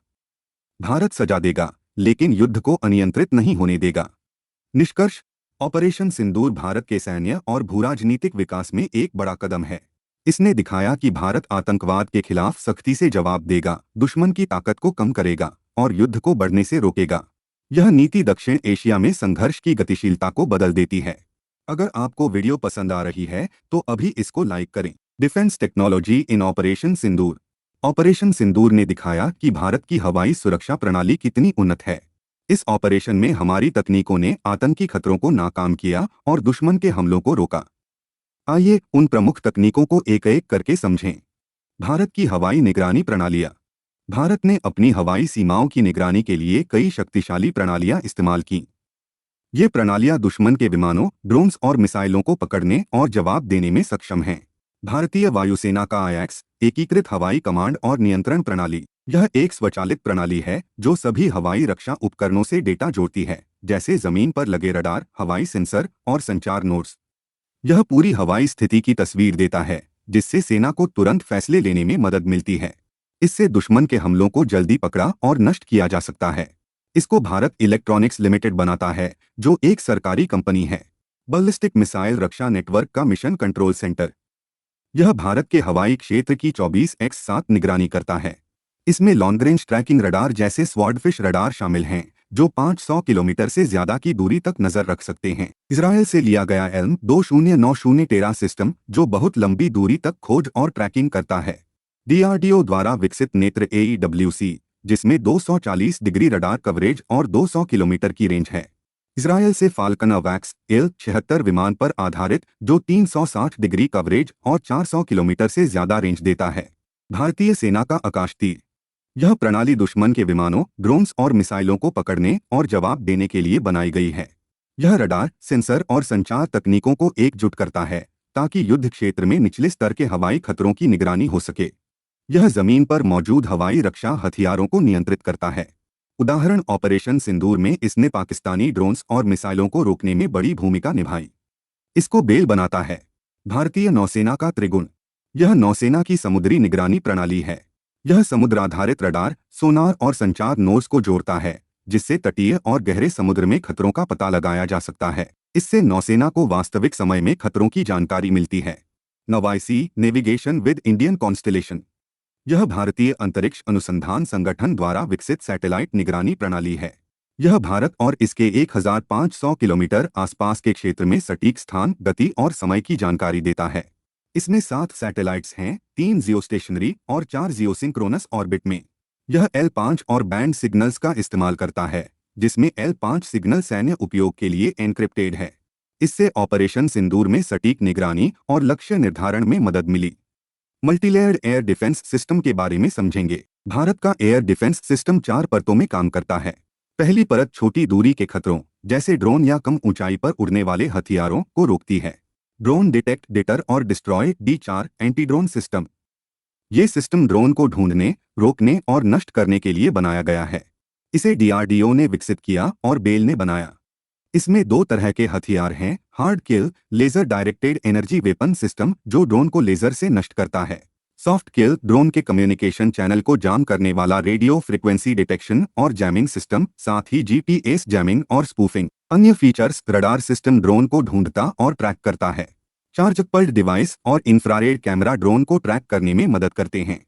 भारत सजा देगा, लेकिन युद्ध को अनियंत्रित नहीं होने देगा। निष्कर्ष। ऑपरेशन सिंदूर भारत के सैन्य और भूराजनीतिक विकास में एक बड़ा कदम है। इसने दिखाया कि भारत आतंकवाद के खिलाफ सख्ती से जवाब देगा, दुश्मन की ताकत को कम करेगा और युद्ध को बढ़ने से रोकेगा। यह नीति दक्षिण एशिया में संघर्ष की गतिशीलता को बदल देती है। अगर आपको वीडियो पसंद आ रही है तो अभी इसको लाइक करें। Defence technology in operation Sindoor. Operation Sindoor ने दिखाया कि भारत की हवाई सुरक्षा प्रणाली कितनी उन्नत है। इस ऑपरेशन में हमारी तकनीकों ने आतंकी खतरों को नाकाम किया और दुश्मन के हमलों को रोका। आइए उन प्रमुख तकनीकों को एक एक करके समझें। भारत की हवाई निगरानी प्रणालियां। भारत ने अपनी हवाई सीमाओं की निगरानी के लिए कई शक्तिशाली प्रणालियां इस्तेमाल की। ये प्रणालियां दुश्मन के विमानों, ड्रोन्स और मिसाइलों को पकड़ने और जवाब देने में सक्षम हैं। भारतीय वायुसेना का आईएक्स, एकीकृत हवाई कमांड और नियंत्रण प्रणाली। यह एक स्वचालित प्रणाली है जो सभी हवाई रक्षा उपकरणों से डेटा जोड़ती है, जैसे जमीन पर लगे रडार, हवाई सेंसर और संचार नोड्स। यह पूरी हवाई स्थिति की तस्वीर देता है, जिससे सेना को तुरंत फैसले लेने में मदद मिलती है। इससे दुश्मन के हमलों को जल्दी पकड़ा और नष्ट किया जा सकता है। इसको भारत इलेक्ट्रॉनिक्स लिमिटेड बनाता है, जो एक सरकारी कंपनी है। बैलिस्टिक मिसाइल रक्षा नेटवर्क का मिशन कंट्रोल सेंटर। यह भारत के हवाई क्षेत्र की 24x7 निगरानी करता है। इसमें लॉन्ग रेंज ट्रैकिंग रडार जैसे स्वॉर्डफिश रडार शामिल हैं, जो 500 किलोमीटर से ज्यादा की दूरी तक नजर रख सकते हैं। इजराइल से लिया गया एल्म 2090 टेरा सिस्टम, जो बहुत लंबी दूरी तक खोज और ट्रैकिंग करता है। डीआरडीओ द्वारा विकसित नेत्र AEWC, जिसमें 240 डिग्री रडार कवरेज और 200 किलोमीटर की रेंज है। इजराइल से फाल्कन अवैक्स IL-76 विमान पर आधारित, जो 360 डिग्री कवरेज और 400 किलोमीटर से ज्यादा रेंज देता है। भारतीय सेना का आकाश तीर, यह प्रणाली दुश्मन के विमानों, ड्रोन्स और मिसाइलों को पकड़ने और जवाब देने के लिए बनाई गई है। यह रडार, सेंसर और संचार तकनीकों को एकजुट करता है ताकि युद्ध क्षेत्र में निचले स्तर के हवाई खतरों की निगरानी हो सके। यह जमीन पर मौजूद हवाई रक्षा हथियारों को नियंत्रित करता है। उदाहरण ऑपरेशन सिंदूर में इसने पाकिस्तानी ड्रोन्स और मिसाइलों को रोकने में बड़ी भूमिका निभाई। इसको बेल बनाता है। भारतीय नौसेना का त्रिगुण, यह नौसेना की समुद्री निगरानी प्रणाली है। यह समुद्र आधारित रडार, सोनार और संचार नोड्स को जोड़ता है, जिससे तटीय और गहरे समुद्र में खतरों का पता लगाया जा सकता है। इससे नौसेना को वास्तविक समय में खतरों की जानकारी मिलती है। नवाईसी नेविगेशन विद इंडियन कॉन्स्टेलेशन, यह भारतीय अंतरिक्ष अनुसंधान संगठन द्वारा विकसित सैटेलाइट निगरानी प्रणाली है। यह भारत और इसके 1500 किलोमीटर आसपास के क्षेत्र में सटीक स्थान, गति और समय की जानकारी देता है। इसमें 7 सैटेलाइट्स हैं, 3 जियोस्टेशनरी और 4 जियोसिंक्रोनस ऑर्बिट में। यह L5 और बैंड सिग्नल्स का इस्तेमाल करता है, जिसमें L5 सिग्नल सैन्य उपयोग के लिए एन्क्रिप्टेड है। इससे ऑपरेशन सिंदूर में सटीक निगरानी और लक्ष्य निर्धारण में मदद मिली। मल्टीलेयर्ड एयर डिफेंस सिस्टम के बारे में समझेंगे। भारत का एयर डिफेंस सिस्टम 4 परतों में काम करता है। पहली परत छोटी दूरी के खतरों, जैसे ड्रोन या कम ऊंचाई पर उड़ने वाले हथियारों को रोकती है। ड्रोन डिटेक्ट, डिटर और destroy D4 anti drone system. ये सिस्टम ड्रोन को ढूंढने, रोकने और नष्ट करने के लिए बनाया गया है। इसे DRDO ने विकसित किया और बेल ने बनाया। इसमें 2 तरह के हथियार हैं, hard kill, laser directed energy weapon system, जो ड्रोन को लेजर से नष्ट करता है। सॉफ्ट किल, ड्रोन के कम्युनिकेशन चैनल को जाम करने वाला रेडियो फ्रिक्वेंसी डिटेक्शन और जैमिंग सिस्टम, साथ ही GPS जैमिंग और स्पूफिंग। अन्य फीचर्स, रडार सिस्टम ड्रोन को ढूंढता और ट्रैक करता है। चार्ज कपल्ड डिवाइस और इंफ्रारेड कैमरा ड्रोन को ट्रैक करने में मदद करते हैं।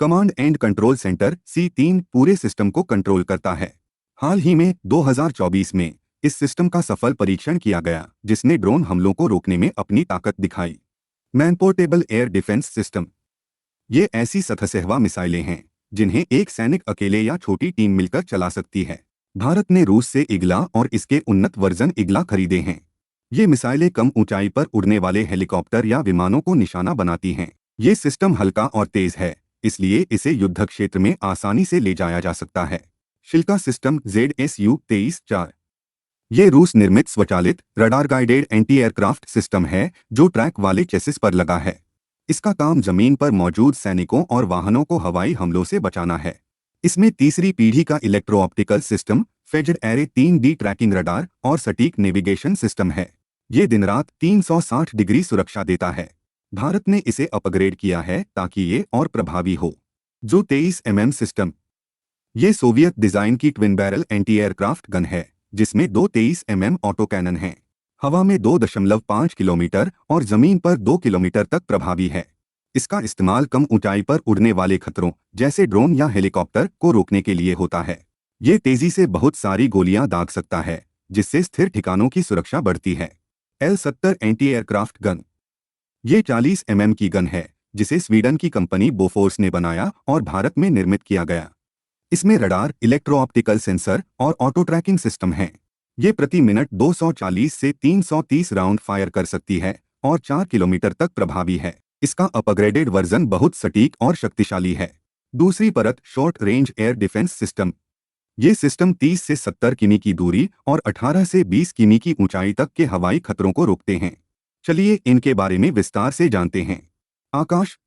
Command and control centre C3 पूरे सिस्टम को कंट्रोल करता है। हाल ही में 2024 में इस सिस्टम का सफल परीक्षण किया गया, जिसने ड्रोन हमलों को रोकने में अपनी ताकत दिखाई। Man portable air defence system, ये ऐसी सतहसेहवा मिसाइलें हैं जिन्हें एक सैनिक अकेले या छोटी टीम मिलकर चला सकती है। भारत ने रूस से इग्ला और इसके उन्नत वर्जन इग्ला खरीदे हैं। ये मिसाइलें कम ऊंचाई पर उड़ने वाले हेलीकॉप्टर या विमानों को निशाना बनाती हैं। ये सिस्टम हल्का और तेज है, इसलिए इसे युद्ध क्षेत्र में आसानी से ले जाया जा सकता है। शिल्का सिस्टम ZSU-23-4, ये रूस निर्मित स्वचालित radar guided anti aircraft system है, जो ट्रैक वाले चेसिस पर लगा है। इसका काम जमीन पर मौजूद सैनिकों और वाहनों को हवाई हमलों से बचाना है। इसमें तीसरी पीढ़ी का electro optical system, phased array 3D tracking radar और सटीक नेविगेशन सिस्टम है। ये दिन रात 360 डिग्री सुरक्षा देता है। भारत ने इसे अपग्रेड किया है ताकि ये और प्रभावी हो। जो 23 mm सिस्टम, ये सोवियत डिजाइन की twin barrel anti aircraft gun है, जिसमें 2 23 mm ऑटो कैनन हैं। हवा में 2.5 किलोमीटर और जमीन पर 2 किलोमीटर तक प्रभावी है। इसका इस्तेमाल कम ऊंचाई पर उड़ने वाले खतरों, जैसे ड्रोन या हेलीकॉप्टर, को रोकने के लिए होता है। ये तेजी से बहुत सारी गोलियां दाग सकता है, जिससे स्थिर ठिकानों की सुरक्षा बढ़ती है। L-70 एंटी एयरक्राफ्ट गन, ये 40 mm की गन है, जिसे स्वीडन की कंपनी बोफोर्स ने बनाया और भारत में निर्मित किया गया। इसमें रडार, इलेक्ट्रो ऑप्टिकल सेंसर और ऑटो ट्रैकिंग सिस्टम है। ये प्रति मिनट 240 से 330 राउंड फायर कर सकती है और 4 किलोमीटर तक प्रभावी है। इसका अपग्रेडेड वर्जन बहुत सटीक और शक्तिशाली है। दूसरी परत, short range air defence system, ये सिस्टम 30 से 70 किमी की दूरी और 18 से 20 किमी की ऊंचाई तक के हवाई खतरों को रोकते हैं। चलिए इनके बारे में विस्तार से जानते हैं। आकाश,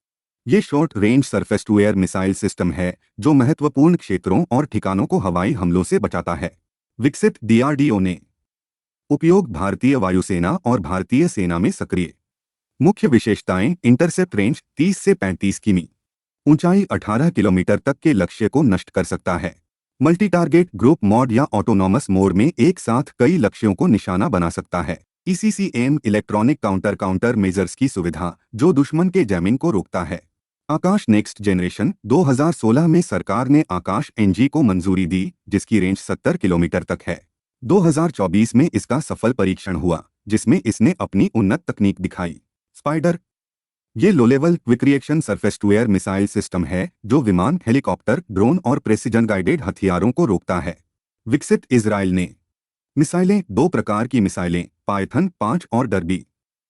ये short range surface to air missile system है, जो महत्वपूर्ण क्षेत्रों और ठिकानों को हवाई हमलों से बचाता है। विकसित DRDO ने। उपयोग भारतीय वायुसेना और भारतीय सेना में सक्रिय। मुख्य विशेषताएं, इंटरसेप्ट रेंज 30 से 35 किमी, ऊंचाई 18 किलोमीटर तक के लक्ष्य को नष्ट कर सकता है। मल्टी टारगेट ग्रुप मोड या ऑटोनॉमस मोड में एक साथ कई लक्ष्यों को निशाना बना सकता है। ECCM इलेक्ट्रॉनिक काउंटर मेजर्स की सुविधा, जो दुश्मन के जैमिंग को रोकता है। आकाश नेक्स्ट जनरेशन 2016 में सरकार ने आकाश एनजी को मंजूरी दी, जिसकी रेंज 70 किलोमीटर तक है। 2024 में इसका सफल परीक्षण हुआ, जिसमें इसने अपनी उन्नत तकनीक दिखाई। स्पाइडर ये low level quick reaction surface to air missile system है, जो विमान, हेलीकॉप्टर, ड्रोन और प्रेसिजन गाइडेड हथियारों को रोकता है। विकसित इजराइल ने मिसाइलें, दो प्रकार की मिसाइलें, पायथन 5 और डर्बी।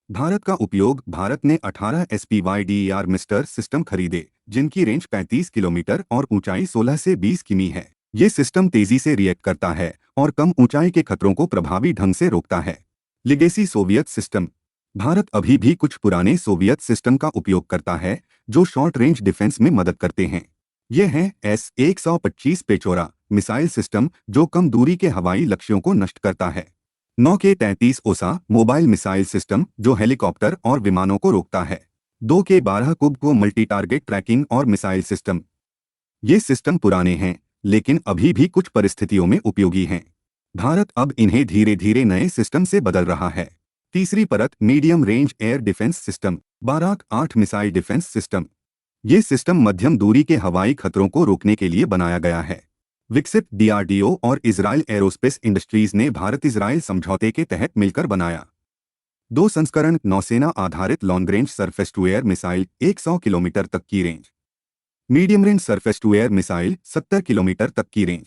भारत का उपयोग, भारत ने 18 SPYDER मिस्टर सिस्टम खरीदे, जिनकी रेंज 35 किलोमीटर और ऊंचाई 16 से 20 किमी है। ये सिस्टम तेजी से रिएक्ट करता है और कम ऊंचाई के खतरों को प्रभावी ढंग से रोकता है। लिगेसी सोवियत सिस्टम भारत अभी भी कुछ पुराने सोवियत सिस्टम का उपयोग करता है, जो शॉर्ट रेंज डिफेंस में मदद करते हैं। ये हैं S-125 पेचोरा मिसाइल सिस्टम, जो कम दूरी के हवाई लक्ष्यों को नष्ट करता है। 9K-33 ओसा मोबाइल मिसाइल सिस्टम, जो हेलीकॉप्टर और विमानों को रोकता है। 2K-12 कुब को मल्टी टारगेट ट्रैकिंग और मिसाइल सिस्टम। ये सिस्टम पुराने हैं, लेकिन अभी भी कुछ परिस्थितियों में उपयोगी हैं। भारत अब इन्हें धीरे धीरे नए सिस्टम से बदल रहा है। तीसरी परत, medium range air defence system, Barak 8 missile defence system. ये सिस्टम मध्यम दूरी के हवाई खतरों को रोकने के लिए बनाया गया है। विकसित DRDO और इजराइल एरोस्पेस इंडस्ट्रीज ने भारत इजराइल समझौते के तहत मिलकर बनाया। 2 संस्करण, नौसेना आधारित long range surface to air missile 100 kilometre तक की range, medium range surface to air missile 70 kilometre तक की रेंज।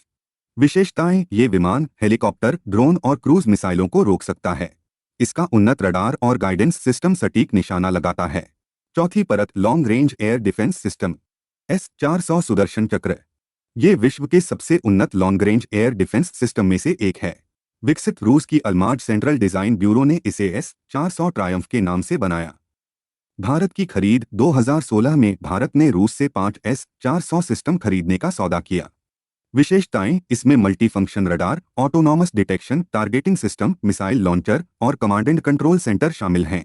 विशेषताएं, ये विमान, हेलीकॉप्टर, ड्रोन और क्रूज मिसाइलों को रोक सकता है। इसका उन्नत रडार और गाइडेंस सिस्टम सटीक निशाना लगाता है। चौथी परत, long range air defence system, S-400 Sudarshan चक्र। ये विश्व के सबसे उन्नत long range air defence system में से एक है। विकसित रूस की अल्माज सेंट्रल डिजाइन ब्यूरो ने इसे S-400 ट्रायम्फ के नाम से बनाया। भारत की खरीद, 2016 में भारत ने रूस से 5 S-400 सिस्टम खरीदने का सौदा किया। विशेषताएं, इसमें multi function radar, autonomous detection, targeting system, missile launcher और कमांड एंड कंट्रोल सेंटर शामिल हैं।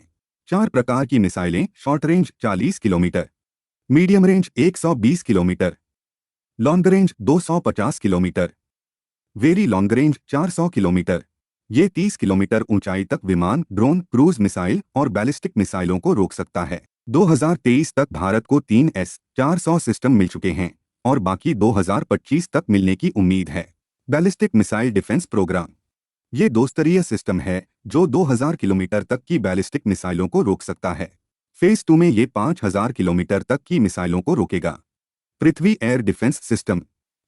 4 प्रकार की मिसाइलें, short range 40 kilometre, medium range 120 kilometre, long range 250 kilometre, very long range 400 kilometre. ये 30 किलोमीटर ऊंचाई तक विमान, ड्रोन, क्रूज मिसाइल और बैलिस्टिक मिसाइलों को रोक सकता है। 2023 तक भारत को 3 S-400 सिस्टम मिल चुके हैं और बाकी 2025 तक मिलने की उम्मीद है। बैलिस्टिक मिसाइल डिफेंस प्रोग्राम, ये 2 स्तरीय सिस्टम है, जो 2000 किलोमीटर तक की बैलिस्टिक मिसाइलों को रोक सकता है। फेज 2 में ये 5000 किलोमीटर तक की मिसाइलों को रोकेगा। Prithvi air defence system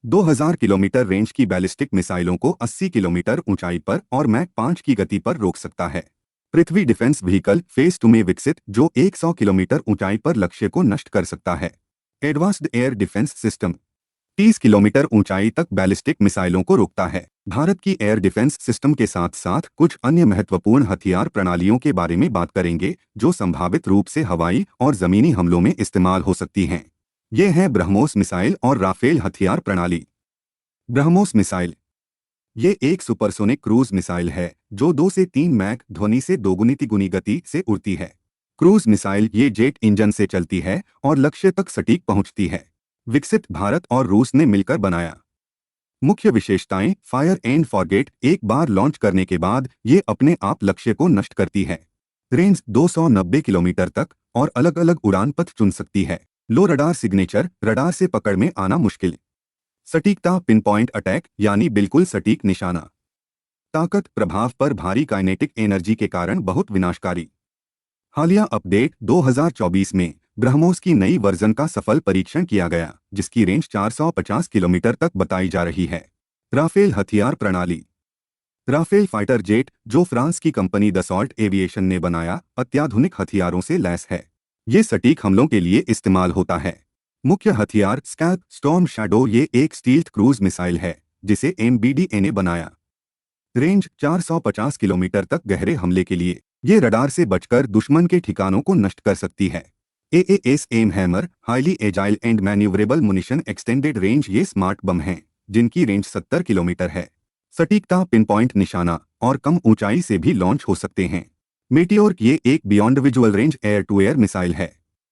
2000 kilometre range की बैलिस्टिक मिसाइलों को 80 किलोमीटर ऊंचाई पर और मैक 5 की गति पर रोक सकता है। पृथ्वी डिफेंस व्हीकल फेज 2 में विकसित, जो 100 किलोमीटर ऊंचाई पर लक्ष्य को नष्ट कर सकता है। Advanced air defence system 30 kilometre ऊंचाई तक बैलिस्टिक मिसाइलों को रोकता है। भारत की एयर डिफेंस सिस्टम के साथ साथ कुछ अन्य महत्वपूर्ण हथियार प्रणालियों के बारे में बात करेंगे, जो संभावित रूप से हवाई और जमीनी हमलों में इस्तेमाल हो सकती हैं। ये हैं ब्रह्मोस मिसाइल और राफेल हथियार प्रणाली। ब्रह्मोस मिसाइल, ये एक सुपरसोनिक क्रूज मिसाइल है, जो 2 से 3 मैक ध्वनि से दोगुनी तिगुनी गति से उड़ती है। क्रूज मिसाइल ये जेट इंजन से चलती है और लक्ष्य तक सटीक पहुंचती है। विकसित भारत और रूस ने मिलकर बनाया। मुख्य विशेषताएं, फायर एंड फॉरगेट, एक बार लॉन्च करने के बाद ये अपने आप लक्ष्य को नष्ट करती है। रेंज 290 किलोमीटर तक और अलग अलग उड़ान पथ चुन सकती है। लो रडार सिग्नेचर, रडार से पकड़ में आना मुश्किल। सटीकता, पिन पॉइंट अटैक यानी बिल्कुल सटीक निशाना। ताकत, प्रभाव पर भारी काइनेटिक एनर्जी के कारण बहुत विनाशकारी। हालिया अपडेट, 2024 में ब्रह्मोस की नई वर्जन का सफल परीक्षण किया गया, जिसकी रेंज 450 किलोमीटर तक बताई जा रही है। राफेल हथियार प्रणाली, राफेल फाइटर जेट, जो फ्रांस की कंपनी दसॉल्ट एविएशन ने बनाया, अत्याधुनिक हथियारों से लैस है। ये सटीक हमलों के लिए इस्तेमाल होता है। मुख्य हथियार, स्कैल्प, स्टॉर्म शैडो, ये एक स्टील्थ क्रूज मिसाइल है, जिसे MBDA ने बनाया। रेंज 450 किलोमीटर तक गहरे हमले के लिए। ये रडार से बचकर दुश्मन के ठिकानों को नष्ट कर सकती है। AAS M hammer, highly agile and manoeuvrable munition extended range, ये स्मार्ट बम हैं, जिनकी रेंज 70 किलोमीटर है। सटीकता, पिन पॉइंट निशाना और कम ऊंचाई से भी लॉन्च हो सकते हैं। मेटियोर, ये एक beyond visual range air to air missile है।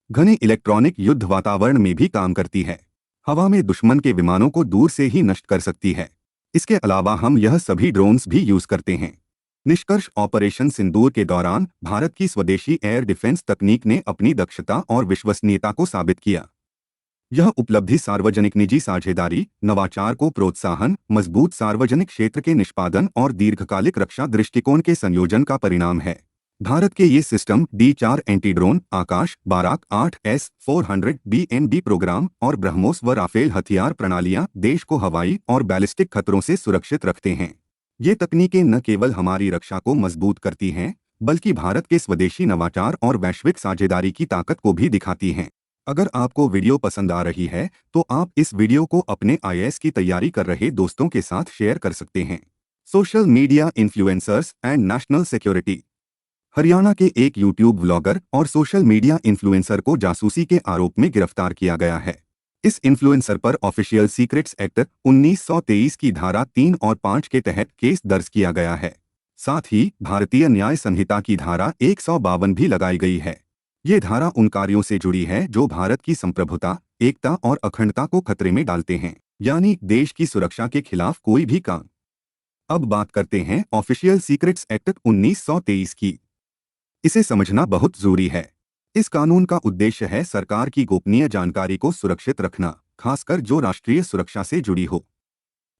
घने इलेक्ट्रॉनिक युद्ध वातावरण में भी काम करती है। हवा में दुश्मन के विमानों को दूर से ही नष्ट कर सकती है। इसके अलावा हम यह सभी ड्रोन्स भी यूज करते हैं। निष्कर्ष, ऑपरेशन सिंदूर के दौरान भारत की स्वदेशी एयर डिफेंस तकनीक ने अपनी दक्षता और विश्वसनीयता को साबित किया। यह उपलब्धि सार्वजनिक निजी साझेदारी, नवाचार को प्रोत्साहन, मजबूत सार्वजनिक क्षेत्र के निष्पादन और दीर्घकालिक रक्षा दृष्टिकोण के संयोजन का परिणाम है। भारत के ये सिस्टम D4 एंटी ड्रोन, आकाश, बाराक 8S-400 BMD प्रोग्राम और ब्रह्मोस व राफेल हथियार प्रणालियां देश को हवाई और बैलिस्टिक खतरों से सुरक्षित रखते हैं। ये तकनीकें न केवल हमारी रक्षा को मजबूत करती हैं, बल्कि भारत के स्वदेशी नवाचार और वैश्विक साझेदारी की ताकत को भी दिखाती हैं। अगर आपको वीडियो पसंद आ रही है तो आप इस वीडियो को अपने IAS की तैयारी कर रहे दोस्तों के साथ शेयर कर सकते हैं। Social media influencers and national security. Haryana के एक यूट्यूब व्लॉगर और सोशल मीडिया इन्फ्लुएंसर को जासूसी के आरोप में गिरफ्तार किया गया है। इस इन्फ्लुएंसर पर ऑफिशियल सीक्रेट्स एक्ट 1923 की धारा 3 और 5 के तहत केस दर्ज किया गया है। साथ ही भारतीय न्याय संहिता की धारा 152 भी लगाई गई है। ये धारा उन कार्यों से जुड़ी है जो भारत की संप्रभुता, एकता और अखंडता को खतरे में डालते हैं, यानी देश की सुरक्षा के खिलाफ कोई भी काम। अब बात करते हैं ऑफिशियल सीक्रेट्स एक्ट 1923 की। इसे समझना बहुत जरूरी है। इस कानून का उद्देश्य है सरकार की गोपनीय जानकारी को सुरक्षित रखना, खासकर जो राष्ट्रीय सुरक्षा से जुड़ी हो।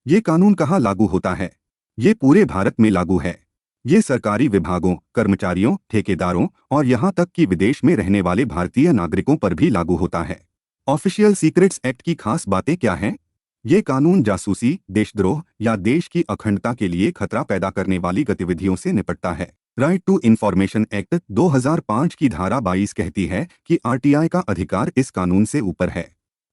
ये कानून कहाँ लागू होता है? ये पूरे भारत में लागू है। ये सरकारी विभागों, कर्मचारियों, ठेकेदारों और यहाँ तक कि विदेश में रहने वाले भारतीय नागरिकों पर भी लागू होता है। ऑफिशियल सीक्रेट्स एक्ट की खास बातें क्या हैं? ये कानून जासूसी, देशद्रोह या देश की अखंडता के लिए खतरा पैदा करने वाली गतिविधियों से निपटता है। राइट टू इंफॉर्मेशन एक्ट 2005 की धारा 22 कहती है कि RTI का अधिकार इस कानून से ऊपर है।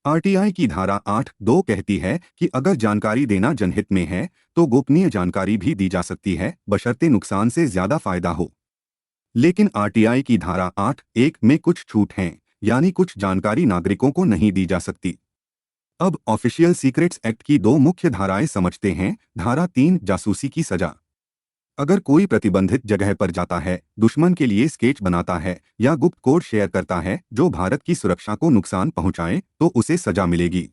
RTI की धारा 8(2) कहती है कि अगर जानकारी देना जनहित में है तो गोपनीय जानकारी भी दी जा सकती है, बशर्ते नुकसान से ज्यादा फायदा हो। लेकिन RTI की धारा 8(1) में कुछ छूट हैं, यानी कुछ जानकारी नागरिकों को नहीं दी जा सकती। अब ऑफिशियल सीक्रेट्स एक्ट की दो मुख्य धाराएं समझते हैं। धारा 3, जासूसी की सजा। अगर कोई प्रतिबंधित जगह पर जाता है, दुश्मन के लिए स्केच बनाता है या गुप्त कोड शेयर करता है जो भारत की सुरक्षा को नुकसान पहुंचाए, तो उसे सजा मिलेगी।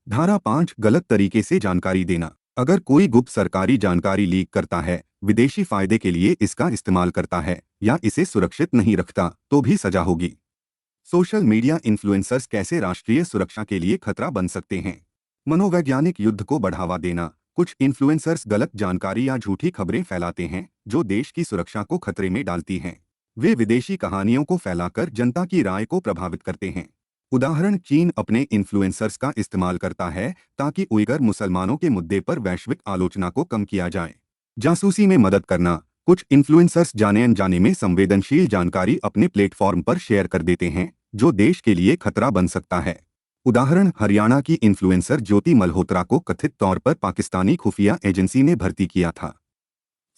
धारा 5, गलत तरीके से जानकारी देना। अगर कोई गुप्त सरकारी जानकारी लीक करता है, विदेशी फायदे के लिए इसका इस्तेमाल करता है या इसे सुरक्षित नहीं रखता, तो भी सजा होगी। सोशल मीडिया इन्फ्लुएंसर्स कैसे राष्ट्रीय सुरक्षा के लिए खतरा बन सकते हैं? मनोवैज्ञानिक युद्ध को बढ़ावा देना। कुछ इन्फ्लुएंसर्स गलत जानकारी या झूठी खबरें फैलाते हैं जो देश की सुरक्षा को खतरे में डालती हैं। वे विदेशी कहानियों को फैलाकर जनता की राय को प्रभावित करते हैं। उदाहरण, चीन अपने इन्फ्लुएंसर्स का इस्तेमाल करता है ताकि उइगर मुसलमानों के मुद्दे पर वैश्विक आलोचना को कम किया जाए। जासूसी में मदद करना। कुछ इन्फ्लुएंसर्स जाने अनजाने में संवेदनशील जानकारी अपने प्लेटफॉर्म पर शेयर कर देते हैं जो देश के लिए खतरा बन सकता है। उदाहरण, हरियाणा की इन्फ्लुएंसर ज्योति मल्होत्रा को कथित तौर पर पाकिस्तानी खुफिया एजेंसी ने भर्ती किया था।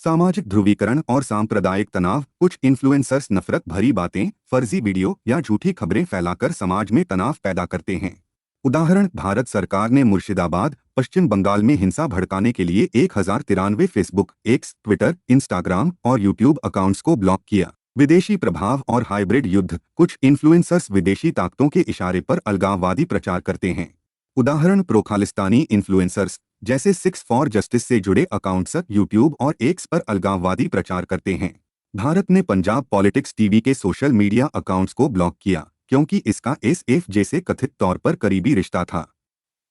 सामाजिक ध्रुवीकरण और सांप्रदायिक तनाव। कुछ इन्फ्लुएंसर्स नफरत भरी बातें, फर्जी वीडियो या झूठी खबरें फैलाकर समाज में तनाव पैदा करते हैं। उदाहरण, भारत सरकार ने मुर्शिदाबाद, पश्चिम बंगाल में हिंसा भड़काने के लिए 1093 फेसबुक, एक्स, ट्विटर, इंस्टाग्राम और यूट्यूब अकाउंट्स को ब्लॉक किया। विदेशी प्रभाव और हाइब्रिड युद्ध। कुछ इन्फ्लुएंसर्स विदेशी ताकतों के इशारे पर अलगाववादी प्रचार करते हैं। उदाहरण, प्रो खालिस्तानी इन्फ्लुएंसर्स जैसे सिक्स फॉर जस्टिस से जुड़े अकाउंट्स यूट्यूब और एक्स पर अलगाववादी प्रचार करते हैं। भारत ने पंजाब पॉलिटिक्स टीवी के सोशल मीडिया अकाउंट्स को ब्लॉक किया क्योंकि इसका SFJ से कथित तौर पर करीबी रिश्ता था।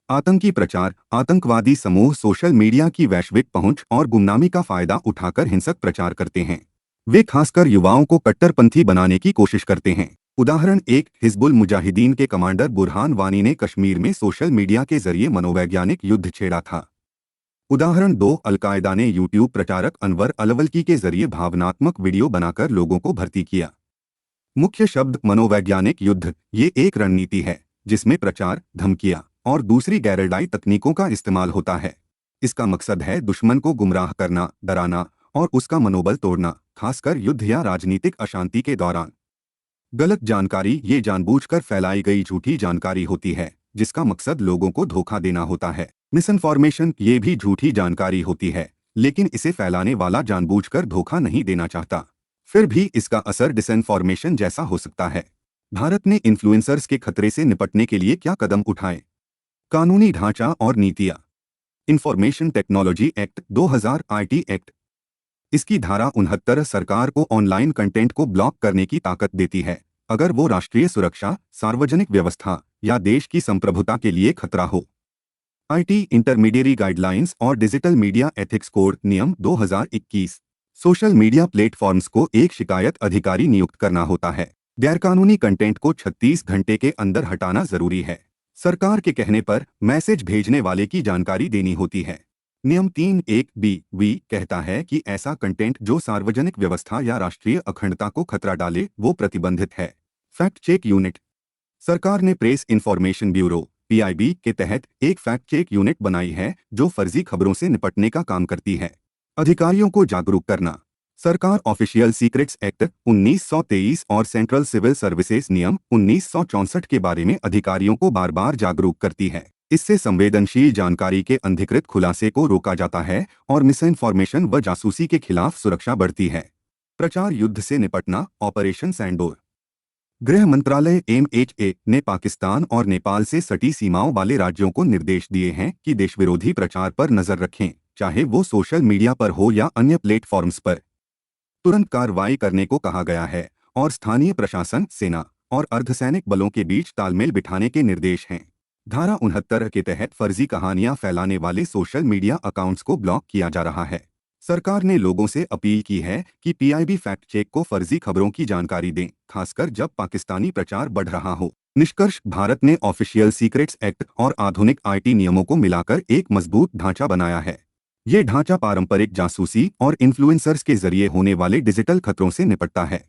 आतंकी प्रचार। आतंकवादी समूह सोशल मीडिया की वैश्विक पहुंच और गुमनामी का फायदा उठाकर हिंसक प्रचार करते हैं। वे खासकर युवाओं को कट्टरपंथी बनाने की कोशिश करते हैं। उदाहरण, 1, हिजबुल मुजाहिदीन के कमांडर बुरहान वानी ने कश्मीर में सोशल मीडिया के जरिए मनोवैज्ञानिक युद्ध छेड़ा था। उदाहरण 2, अलकायदा ने यूट्यूब प्रचारक अनवर अलवल्की के जरिए भावनात्मक वीडियो बनाकर लोगों को भर्ती किया। मुख्य शब्द, मनोवैज्ञानिक युद्ध। ये एक रणनीति है जिसमें प्रचार, धमकियां और दूसरी गैरडाई तकनीकों का इस्तेमाल होता है। इसका मकसद है दुश्मन को गुमराह करना, डराना और उसका मनोबल तोड़ना, खासकर युद्ध या राजनीतिक अशांति के दौरान। गलत जानकारी। ये जानबूझकर फैलाई गई झूठी जानकारी होती है जिसका मकसद लोगों को धोखा देना होता है। मिसइन्फॉर्मेशन। ये भी झूठी जानकारी होती है, लेकिन इसे फैलाने वाला जानबूझकर धोखा नहीं देना चाहता। फिर भी इसका असर डिसइन्फॉर्मेशन जैसा हो सकता है। भारत ने इन्फ्लुएंसर्स के खतरे से निपटने के लिए क्या कदम उठाए? कानूनी ढांचा और नीतियां। Information technology act 2000 IT act. इसकी धारा 69 सरकार को ऑनलाइन कंटेंट को ब्लॉक करने की ताकत देती है, अगर वो राष्ट्रीय सुरक्षा, सार्वजनिक व्यवस्था या देश की संप्रभुता के लिए खतरा हो। आईटी इंटरमीडिएरी गाइडलाइंस और डिजिटल मीडिया एथिक्स कोड नियम 2021। सोशल मीडिया प्लेटफॉर्म्स को एक शिकायत अधिकारी नियुक्त करना होता है। गैरकानूनी कंटेंट को 36 घंटे के अंदर हटाना जरूरी है। सरकार के कहने पर मैसेज भेजने वाले की जानकारी देनी होती है। नियम 3(1)(b)(v) कहता है कि ऐसा कंटेंट जो सार्वजनिक व्यवस्था या राष्ट्रीय अखंडता को खतरा डाले वो प्रतिबंधित है। Fact check unit. सरकार ने प्रेस इंफॉर्मेशन ब्यूरो (पीआईबी) के तहत एक फैक्ट चेक यूनिट बनाई है जो फर्जी खबरों से निपटने का काम करती है। अधिकारियों को जागरूक करना। सरकार ऑफिशियल सीक्रेट्स एक्ट 1923 और सेंट्रल सिविल सर्विसेज नियम 1964 के बारे में अधिकारियों को बार बार जागरूक करती है। इससे संवेदनशील जानकारी के अनधिकृत खुलासे को रोका जाता है और मिसइंफॉर्मेशन व जासूसी के खिलाफ सुरक्षा बढ़ती है। प्रचार युद्ध से निपटना ऑपरेशन सैंडोर। गृह मंत्रालय (MHA) ने पाकिस्तान और नेपाल से सटी सीमाओं वाले राज्यों को निर्देश दिए हैं कि देशविरोधी प्रचार पर नजर रखें, चाहे वो सोशल मीडिया पर हो या अन्य प्लेटफॉर्म्स पर। तुरंत कार्रवाई करने को कहा गया है और स्थानीय प्रशासन, सेना और अर्धसैनिक बलों के बीच तालमेल बिठाने के निर्देश हैं। धारा 69 के तहत फर्जी कहानियां फैलाने वाले सोशल मीडिया अकाउंट्स को ब्लॉक किया जा रहा है। सरकार ने लोगों से अपील की है कि पीआईबी फैक्ट चेक को फर्जी खबरों की जानकारी दें, खासकर जब पाकिस्तानी प्रचार बढ़ रहा हो। निष्कर्ष, भारत ने ऑफिशियल सीक्रेट्स एक्ट और आधुनिक आईटी नियमों को मिलाकर एक मजबूत ढांचा बनाया है। ये ढांचा पारंपरिक जासूसी और इन्फ्लुएंसर्स के जरिए होने वाले डिजिटल खतरों से निपटता है।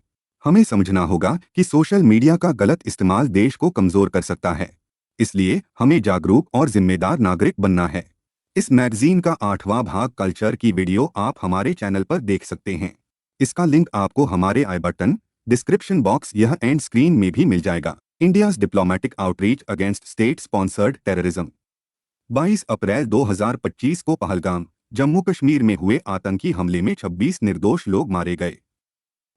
हमें समझना होगा कि सोशल मीडिया का गलत इस्तेमाल देश को कमजोर कर सकता है, इसलिए हमें जागरूक और जिम्मेदार नागरिक बनना है। इस मैगजीन का 8वां भाग कल्चर की वीडियो आप हमारे चैनल पर देख सकते हैं। इसका लिंक आपको हमारे आई बटन, डिस्क्रिप्शन बॉक्स यह एंड स्क्रीन में भी मिल जाएगा। India's diplomatic outreach against state sponsored terrorism. 22 अप्रैल 2025 को पहलगाम, जम्मू कश्मीर में हुए आतंकी हमले में 26 निर्दोष लोग मारे गए।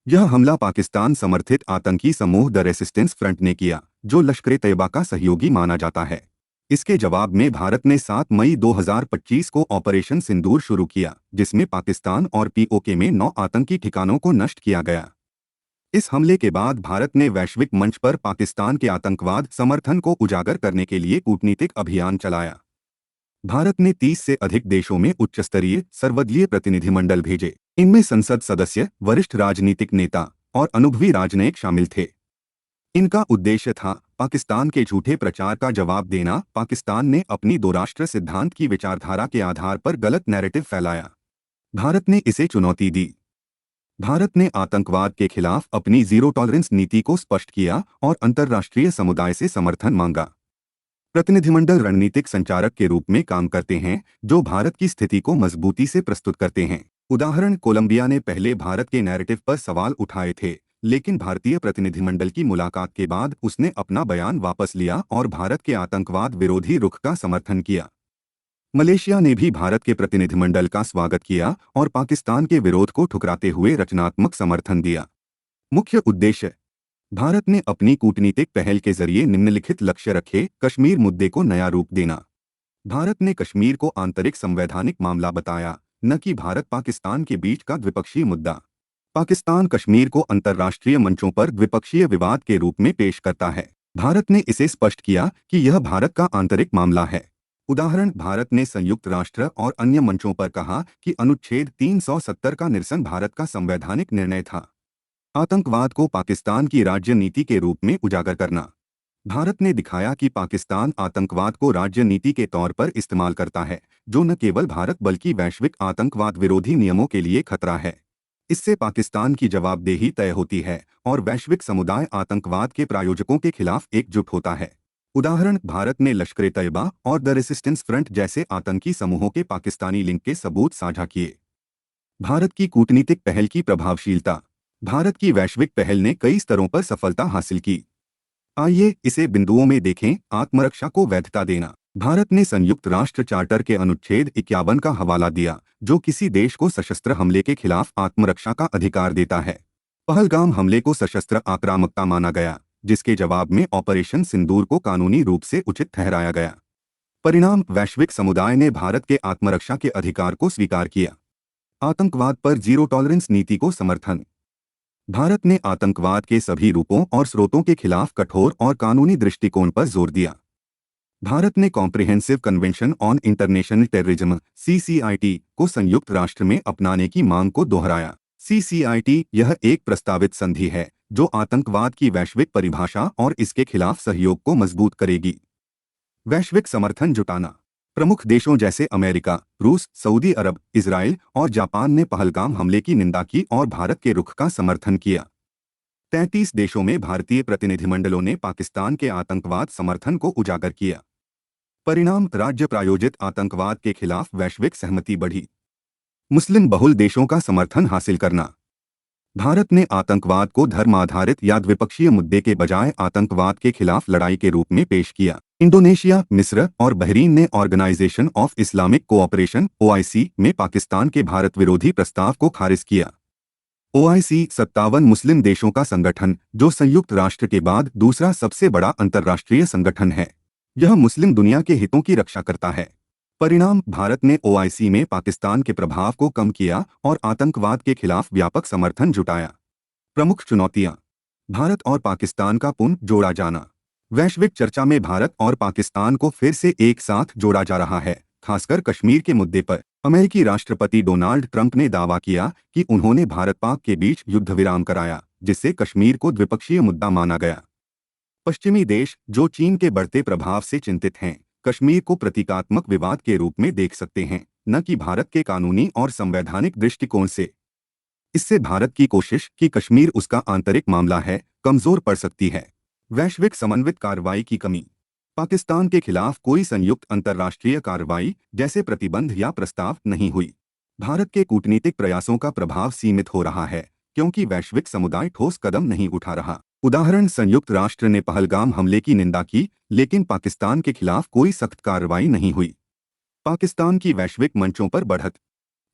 यह हमला पाकिस्तान समर्थित आतंकी समूह द रेसिस्टेंस फ्रंट ने किया, जो लश्कर-ए-तैयबा का सहयोगी माना जाता है। इसके जवाब में भारत ने 7 मई 2025 को ऑपरेशन सिंदूर शुरू किया, जिसमें पाकिस्तान और पीओके में 9 आतंकी ठिकानों को नष्ट किया गया। इस हमले के बाद भारत ने वैश्विक मंच पर पाकिस्तान के आतंकवाद समर्थन को उजागर करने के लिए कूटनीतिक अभियान चलाया। भारत ने 30 से अधिक देशों में उच्चस्तरीय सर्वदलीय प्रतिनिधिमंडल भेजे। इनमें संसद सदस्य, वरिष्ठ राजनीतिक नेता और अनुभवी राजनयिक शामिल थे। इनका उद्देश्य था पाकिस्तान के झूठे प्रचार का जवाब देना। पाकिस्तान ने अपनी दो राष्ट्र सिद्धांत की विचारधारा के आधार पर गलत नैरेटिव फैलाया। भारत ने इसे चुनौती दी। भारत ने आतंकवाद के खिलाफ अपनी जीरो टॉलरेंस नीति को स्पष्ट किया और अंतर्राष्ट्रीय समुदाय से समर्थन मांगा। प्रतिनिधिमंडल रणनीतिक संचारक के रूप में काम करते हैं, जो भारत की स्थिति को मजबूती से प्रस्तुत करते हैं। उदाहरण, कोलंबिया ने पहले भारत के नैरेटिव पर सवाल उठाए थे, लेकिन भारतीय प्रतिनिधिमंडल की मुलाकात के बाद उसने अपना बयान वापस लिया और भारत के आतंकवाद विरोधी रुख का समर्थन किया। मलेशिया ने भी भारत के प्रतिनिधिमंडल का स्वागत किया और पाकिस्तान के विरोध को ठुकराते हुए रचनात्मक समर्थन दिया। मुख्य उद्देश्य, भारत ने अपनी कूटनीतिक पहल के जरिए निम्नलिखित लक्ष्य रखे। कश्मीर मुद्दे को नया रूप देना। भारत ने कश्मीर को आंतरिक संवैधानिक मामला बताया, न कि भारत पाकिस्तान के बीच का द्विपक्षीय मुद्दा। पाकिस्तान कश्मीर को अंतर्राष्ट्रीय मंचों पर द्विपक्षीय विवाद के रूप में पेश करता है। भारत ने इसे स्पष्ट किया कि यह भारत का आंतरिक मामला है। उदाहरण, भारत ने संयुक्त राष्ट्र और अन्य मंचों पर कहा कि अनुच्छेद 370 का निरसन भारत का संवैधानिक निर्णय था। आतंकवाद को पाकिस्तान की राज्य नीति के रूप में उजागर करना। भारत ने दिखाया कि पाकिस्तान आतंकवाद को राज्य नीति के तौर पर इस्तेमाल करता है, जो न केवल भारत बल्कि वैश्विक आतंकवाद विरोधी नियमों के लिए खतरा है। इससे पाकिस्तान की जवाबदेही तय होती है और वैश्विक समुदाय आतंकवाद के प्रायोजकों के खिलाफ एकजुट होता है। उदाहरण, भारत ने लश्कर-ए-तैयबा और द रेसिस्टेंस फ्रंट जैसे आतंकी समूहों के पाकिस्तानी लिंक के सबूत साझा किए। भारत की कूटनीतिक पहल की प्रभावशीलता। भारत की वैश्विक पहल ने कई स्तरों पर सफलता हासिल की। आइए इसे बिंदुओं में देखें। आत्मरक्षा को वैधता देना। भारत ने संयुक्त राष्ट्र चार्टर के अनुच्छेद 51 का हवाला दिया, जो किसी देश को सशस्त्र हमले के खिलाफ आत्मरक्षा का अधिकार देता है। पहलगाम हमले को सशस्त्र आक्रामकता माना गया, जिसके जवाब में ऑपरेशन सिंदूर को कानूनी रूप से उचित ठहराया गया। परिणाम, वैश्विक समुदाय ने भारत के आत्मरक्षा के अधिकार को स्वीकार किया। आतंकवाद पर जीरो टॉलरेंस नीति को समर्थन। भारत ने आतंकवाद के सभी रूपों और स्रोतों के खिलाफ कठोर और कानूनी दृष्टिकोण पर जोर दिया। भारत ने comprehensive convention on international terrorism (CCIT) को संयुक्त राष्ट्र में अपनाने की मांग को दोहराया। CCIT यह एक प्रस्तावित संधि है जो आतंकवाद की वैश्विक परिभाषा और इसके खिलाफ सहयोग को मजबूत करेगी। वैश्विक समर्थन जुटाना। प्रमुख देशों जैसे अमेरिका, रूस, सऊदी अरब, इजराइल और जापान ने पहलगाम हमले की निंदा की और भारत के रुख का समर्थन किया। 33 देशों में भारतीय प्रतिनिधिमंडलों ने पाकिस्तान के आतंकवाद समर्थन को उजागर किया। परिणाम, राज्य प्रायोजित आतंकवाद के खिलाफ वैश्विक सहमति बढ़ी। मुस्लिम बहुल देशों का समर्थन हासिल करना। भारत ने आतंकवाद को धर्म आधारित या द्विपक्षीय मुद्दे के बजाय आतंकवाद के खिलाफ लड़ाई के रूप में पेश किया। इंडोनेशिया, मिस्र और बहरीन ने organisation of Islamic cooperation (OIC) में पाकिस्तान के भारत विरोधी प्रस्ताव को खारिज किया। OIC 57 मुस्लिम देशों का संगठन, जो संयुक्त राष्ट्र के बाद दूसरा सबसे बड़ा अंतर्राष्ट्रीय संगठन है। यह मुस्लिम दुनिया के हितों की रक्षा करता है। परिणाम, भारत ने OIC में पाकिस्तान के प्रभाव को कम किया और आतंकवाद के खिलाफ व्यापक समर्थन जुटाया। प्रमुख चुनौतियां। भारत और पाकिस्तान का पुनः जोड़ा जाना। वैश्विक चर्चा में भारत और पाकिस्तान को फिर से एक साथ जोड़ा जा रहा है, खासकर कश्मीर के मुद्दे पर। अमेरिकी राष्ट्रपति डोनाल्ड ट्रंप ने दावा किया कि उन्होंने भारत-पाक के बीच युद्ध विराम कराया, जिससे कश्मीर को द्विपक्षीय मुद्दा माना गया। पश्चिमी देश, जो चीन के बढ़ते प्रभाव से चिंतित हैं, कश्मीर को प्रतीकात्मक विवाद के रूप में देख सकते हैं, न कि भारत के कानूनी और संवैधानिक दृष्टिकोण से। इससे भारत की कोशिश कि कश्मीर उसका आंतरिक मामला है, कमजोर पड़ सकती है। वैश्विक समन्वित कार्रवाई की कमी। पाकिस्तान के खिलाफ कोई संयुक्त अंतर्राष्ट्रीय कार्रवाई जैसे प्रतिबंध या प्रस्ताव नहीं हुई। भारत के कूटनीतिक प्रयासों का प्रभाव सीमित हो रहा है, क्योंकि वैश्विक समुदाय ठोस कदम नहीं उठा रहा। उदाहरण, संयुक्त राष्ट्र ने पहलगाम हमले की निंदा की, लेकिन पाकिस्तान के खिलाफ कोई सख्त कार्रवाई नहीं हुई। पाकिस्तान की वैश्विक मंचों पर बढ़त।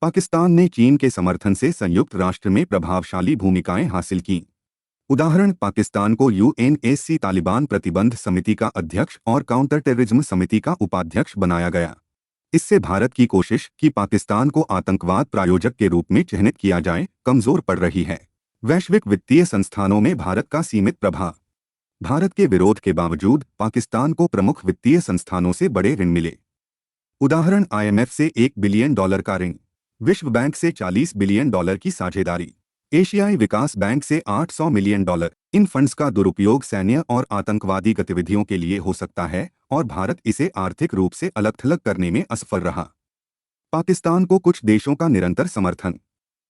पाकिस्तान ने चीन के समर्थन से संयुक्त राष्ट्र में प्रभावशाली भूमिकाएं हासिल की। उदाहरण, पाकिस्तान को UNSC तालिबान प्रतिबंध समिति का अध्यक्ष और काउंटर टेररिज्म समिति का उपाध्यक्ष बनाया गया। इससे भारत की कोशिश कि पाकिस्तान को आतंकवाद प्रायोजक के रूप में चिह्नित किया जाए, कमजोर पड़ रही है। वैश्विक वित्तीय संस्थानों में भारत का सीमित प्रभाव। भारत के विरोध के बावजूद पाकिस्तान को प्रमुख वित्तीय संस्थानों से बड़े ऋण मिले। उदाहरण, IMF से $1 बिलियन का ऋण, विश्व बैंक से $40 बिलियन की साझेदारी, एशियाई विकास बैंक से $800 मिलियन। इन फंड्स का दुरुपयोग सैन्य और आतंकवादी गतिविधियों के लिए हो सकता है और भारत इसे आर्थिक रूप से अलग-थलग करने में असफल रहा। पाकिस्तान को कुछ देशों का निरंतर समर्थन।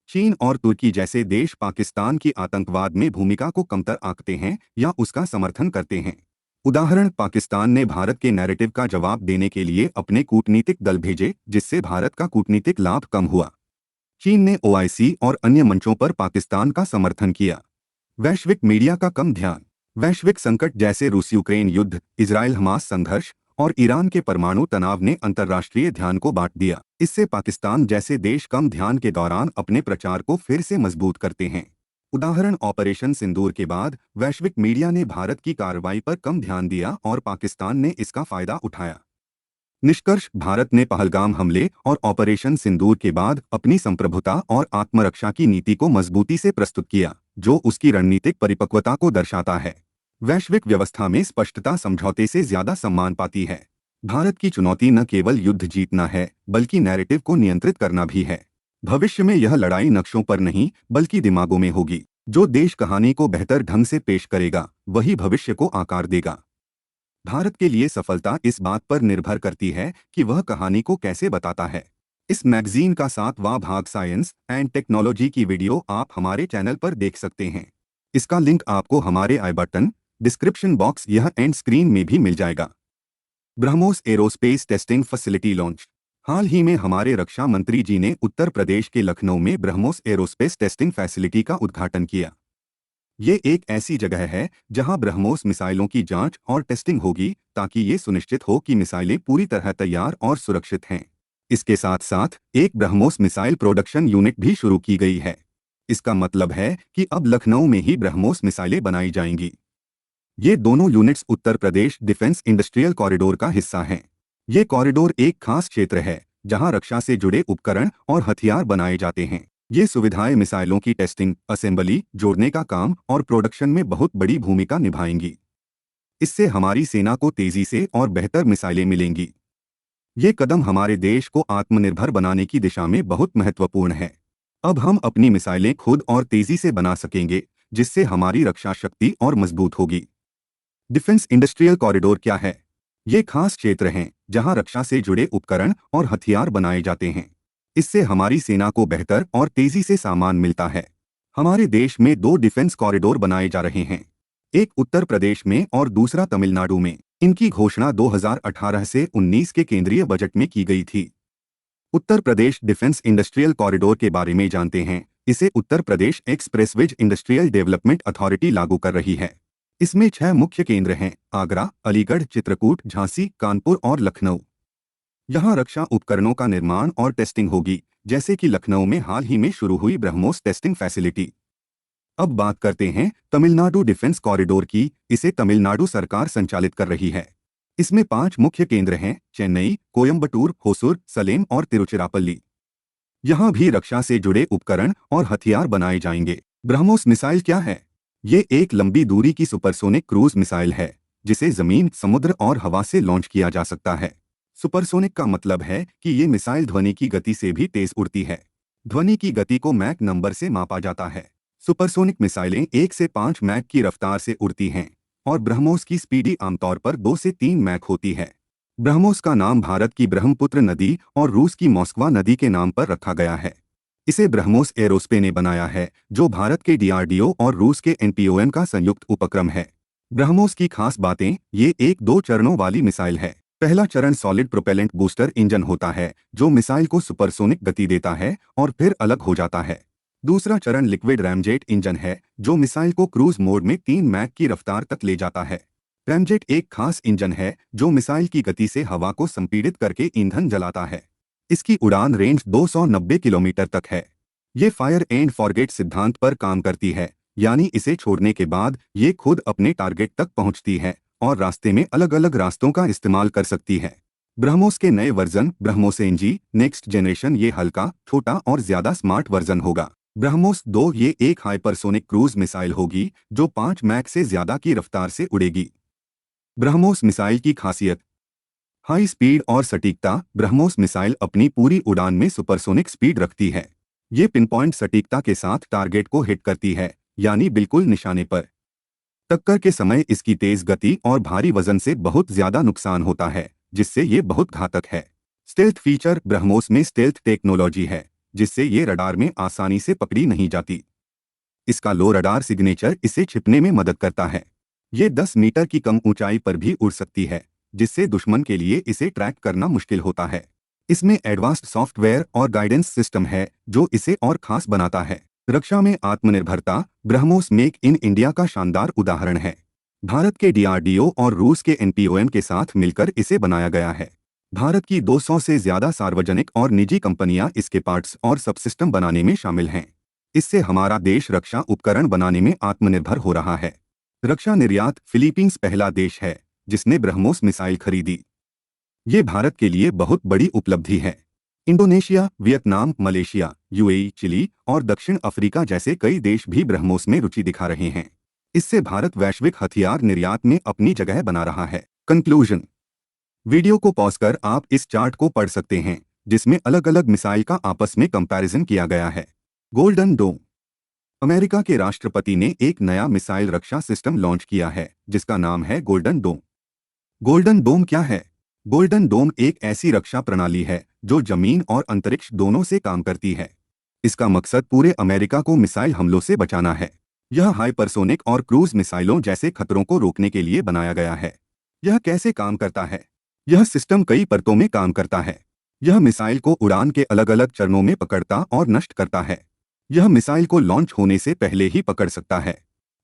चीन और तुर्की जैसे देश पाकिस्तान की आतंकवाद में भूमिका को कमतर आंकते हैं या उसका समर्थन करते हैं। उदाहरण, पाकिस्तान ने भारत के नैरेटिव का जवाब देने के लिए अपने कूटनीतिक दल भेजे, जिससे भारत का कूटनीतिक लाभ कम हुआ। चीन ने OIC और अन्य मंचों पर पाकिस्तान का समर्थन किया। वैश्विक मीडिया का कम ध्यान। वैश्विक संकट जैसे रूस-यूक्रेन युद्ध, इजराइल-हमास संघर्ष और ईरान के परमाणु तनाव ने अंतर्राष्ट्रीय ध्यान को बांट दिया। इससे पाकिस्तान जैसे देश कम ध्यान के दौरान अपने प्रचार को फिर से मजबूत करते हैं। उदाहरण, ऑपरेशन सिंदूर के बाद वैश्विक मीडिया ने भारत की कार्रवाई पर कम ध्यान दिया और पाकिस्तान ने इसका फायदा उठाया। निष्कर्ष, भारत ने पहलगाम हमले और ऑपरेशन सिंदूर के बाद अपनी संप्रभुता और आत्मरक्षा की नीति को मजबूती से प्रस्तुत किया, जो उसकी रणनीतिक परिपक्वता को दर्शाता है। वैश्विक व्यवस्था में स्पष्टता समझौते से ज्यादा सम्मान पाती है। भारत की चुनौती न केवल युद्ध जीतना है, बल्कि नैरेटिव को नियंत्रित करना भी है। भविष्य में यह लड़ाई नक्शों पर नहीं, बल्कि दिमागों में होगी। जो देश कहानी को बेहतर ढंग से पेश करेगा, वही भविष्य को आकार देगा। भारत के लिए सफलता इस बात पर निर्भर करती है कि वह कहानी को कैसे बताता है। इस मैगजीन का 7वां भाग साइंस एंड टेक्नोलॉजी की वीडियो आप हमारे चैनल पर देख सकते हैं। इसका लिंक आपको हमारे आई बटन, डिस्क्रिप्शन बॉक्स या एंड स्क्रीन में भी मिल जाएगा। BrahMos aerospace testing facility launch. हाल ही में हमारे रक्षा मंत्री जी ने उत्तर प्रदेश के लखनऊ में ब्रह्मोस एरोस्पेस टेस्टिंग फैसिलिटी का उद्घाटन किया। ये एक ऐसी जगह है जहां ब्रह्मोस मिसाइलों की जांच और टेस्टिंग होगी, ताकि ये सुनिश्चित हो कि मिसाइलें पूरी तरह तैयार और सुरक्षित हैं। इसके साथ साथ एक ब्रह्मोस मिसाइल प्रोडक्शन यूनिट भी शुरू की गई है। इसका मतलब है कि अब लखनऊ में ही ब्रह्मोस मिसाइलें बनाई जाएंगी। ये दोनों units Uttar Pradesh defence industrial corridor का हिस्सा हैं। ये कॉरिडोर एक खास क्षेत्र है जहां रक्षा से जुड़े उपकरण और हथियार बनाए जाते हैं। ये सुविधाएं मिसाइलों की टेस्टिंग, असेंबली, जोड़ने का काम और प्रोडक्शन में बहुत बड़ी भूमिका निभाएंगी। इससे हमारी सेना को तेजी से और बेहतर मिसाइलें मिलेंगी। ये कदम हमारे देश को आत्मनिर्भर बनाने की दिशा में बहुत महत्वपूर्ण है। अब हम अपनी मिसाइलें खुद और तेजी से बना सकेंगे, जिससे हमारी रक्षा शक्ति और मजबूत होगी। डिफेंस इंडस्ट्रियल कॉरिडोर क्या है? ये खास क्षेत्र हैं जहां रक्षा से जुड़े उपकरण और हथियार बनाए जाते हैं। इससे हमारी सेना को बेहतर और तेजी से सामान मिलता है। हमारे देश में दो डिफेंस कॉरिडोर बनाए जा रहे हैं, एक उत्तर प्रदेश में और दूसरा तमिलनाडु में। इनकी घोषणा 2018 से 19 के केंद्रीय बजट में की गई थी। Uttar Pradesh defence industrial corridor के बारे में जानते हैं। इसे Uttar Pradesh expressways industrial development authority लागू कर रही है। इसमें 6 मुख्य केंद्र हैं: आगरा, अलीगढ़, चित्रकूट, झांसी, कानपुर और लखनऊ। यहाँ रक्षा उपकरणों का निर्माण और टेस्टिंग होगी, जैसे कि लखनऊ में हाल ही में शुरू हुई ब्रह्मोस टेस्टिंग फैसिलिटी। अब बात करते हैं तमिलनाडु डिफेंस कॉरिडोर की। इसे तमिलनाडु सरकार संचालित कर रही है। इसमें 5 मुख्य केंद्र हैं: चेन्नई, कोयम्बटूर, होसुर, सलेम और तिरुचिरापल्ली। यहाँ भी रक्षा से जुड़े उपकरण और हथियार बनाए जाएंगे। ब्रह्मोस मिसाइल क्या है? ये एक लंबी दूरी की सुपरसोनिक क्रूज मिसाइल है, जिसे जमीन, समुद्र और हवा से लॉन्च किया जा सकता है। सुपरसोनिक का मतलब है कि ये मिसाइल ध्वनि की गति से भी तेज उड़ती है। ध्वनि की गति को मैक नंबर से मापा जाता है। सुपरसोनिक मिसाइलें 1 से 5 मैक की रफ्तार से उड़ती हैं और ब्रह्मोस की स्पीडी आमतौर पर 2 से 3 मैक होती है। ब्रह्मोस का नाम भारत की ब्रह्मपुत्र नदी और रूस की मॉस्कवा नदी के नाम पर रखा गया है। इसे ब्रह्मोस एरोस्पेस ने बनाया है, जो भारत के डीआरडीओ और रूस के एनपीओएम का संयुक्त उपक्रम है। ब्रह्मोस की खास बातें: ये एक 2 चरणों वाली मिसाइल है। पहला चरण सॉलिड प्रोपेलेंट बूस्टर इंजन होता है, जो मिसाइल को सुपरसोनिक गति देता है और फिर अलग हो जाता है। दूसरा चरण लिक्विड रैमजेट इंजन है, जो मिसाइल को क्रूज मोड में 3 मैक की रफ्तार तक ले जाता है। रैमजेट एक खास इंजन है जो मिसाइल की गति से हवा को संपीड़ित करके ईंधन जलाता है। इसकी उड़ान रेंज 290 किलोमीटर तक है। ये फायर एंड फॉरगेट सिद्धांत पर काम करती है, यानी इसे छोड़ने के बाद ये खुद अपने टारगेट तक पहुंचती है और रास्ते में अलग अलग रास्तों का इस्तेमाल कर सकती है। ब्रह्मोस के नए version BrahMos NG next generation ये हल्का, छोटा और ज्यादा स्मार्ट वर्जन होगा। ब्रह्मोस 2 ये एक हाइपरसोनिक क्रूज मिसाइल होगी जो 5 मैक से ज्यादा की रफ्तार से उड़ेगी। ब्रह्मोस मिसाइल की खासियत: हाई स्पीड और सटीकता। ब्रह्मोस मिसाइल अपनी पूरी उड़ान में सुपरसोनिक स्पीड रखती है। ये पिनपॉइंट सटीकता के साथ टारगेट को हिट करती है, यानी बिल्कुल निशाने पर। टक्कर के समय इसकी तेज गति और भारी वजन से बहुत ज्यादा नुकसान होता है, जिससे ये बहुत घातक है। स्टेल्थ फीचर: ब्रह्मोस में स्टेल्थ टेक्नोलॉजी है, जिससे ये रडार में आसानी से पकड़ी नहीं जाती। इसका लो रडार सिग्नेचर इसे छिपने में मदद करता है। ये 10 मीटर की कम ऊंचाई पर भी उड़ सकती है, जिससे दुश्मन के लिए इसे ट्रैक करना मुश्किल होता है। इसमें एडवांस्ड सॉफ्टवेयर और गाइडेंस सिस्टम है, जो इसे और खास बनाता है। रक्षा में आत्मनिर्भरता: ब्रह्मोस मेक इन इंडिया का शानदार उदाहरण है। भारत के डीआरडीओ और रूस के एनपीओएम के साथ मिलकर इसे बनाया गया है। भारत की 200 से ज्यादा सार्वजनिक और निजी कंपनियां इसके पार्ट्स और सबसिस्टम बनाने में शामिल हैं। इससे हमारा देश रक्षा उपकरण बनाने में आत्मनिर्भर हो रहा है। रक्षा निर्यात: फिलीपींस पहला देश है जिसने ब्रह्मोस मिसाइल खरीदी। ये भारत के लिए बहुत बड़ी उपलब्धि है। Indonesia, Vietnam, Malaysia, UAE, Chile और दक्षिण अफ्रीका जैसे कई देश भी ब्रह्मोस में रुचि दिखा रहे हैं। इससे भारत वैश्विक हथियार निर्यात में अपनी जगह बना रहा है। कंक्लूजन: वीडियो को पॉज कर आप इस चार्ट को पढ़ सकते हैं, जिसमें अलग अलग मिसाइल का आपस में कंपैरिजन किया गया है। गोल्डन डोम: अमेरिका के राष्ट्रपति ने एक नया मिसाइल रक्षा सिस्टम लॉन्च किया है, जिसका नाम है गोल्डन डोम। गोल्डन डोम क्या है? गोल्डन डोम एक ऐसी रक्षा प्रणाली है जो जमीन और अंतरिक्ष दोनों से काम करती है। इसका मकसद पूरे अमेरिका को मिसाइल हमलों से बचाना है। यह हाइपरसोनिक और क्रूज मिसाइलों जैसे खतरों को रोकने के लिए बनाया गया है। यह कैसे काम करता है? यह सिस्टम कई परतों में काम करता है। यह मिसाइल को उड़ान के अलग अलग चरणों में पकड़ता और नष्ट करता है। यह मिसाइल को लॉन्च होने से पहले ही पकड़ सकता है।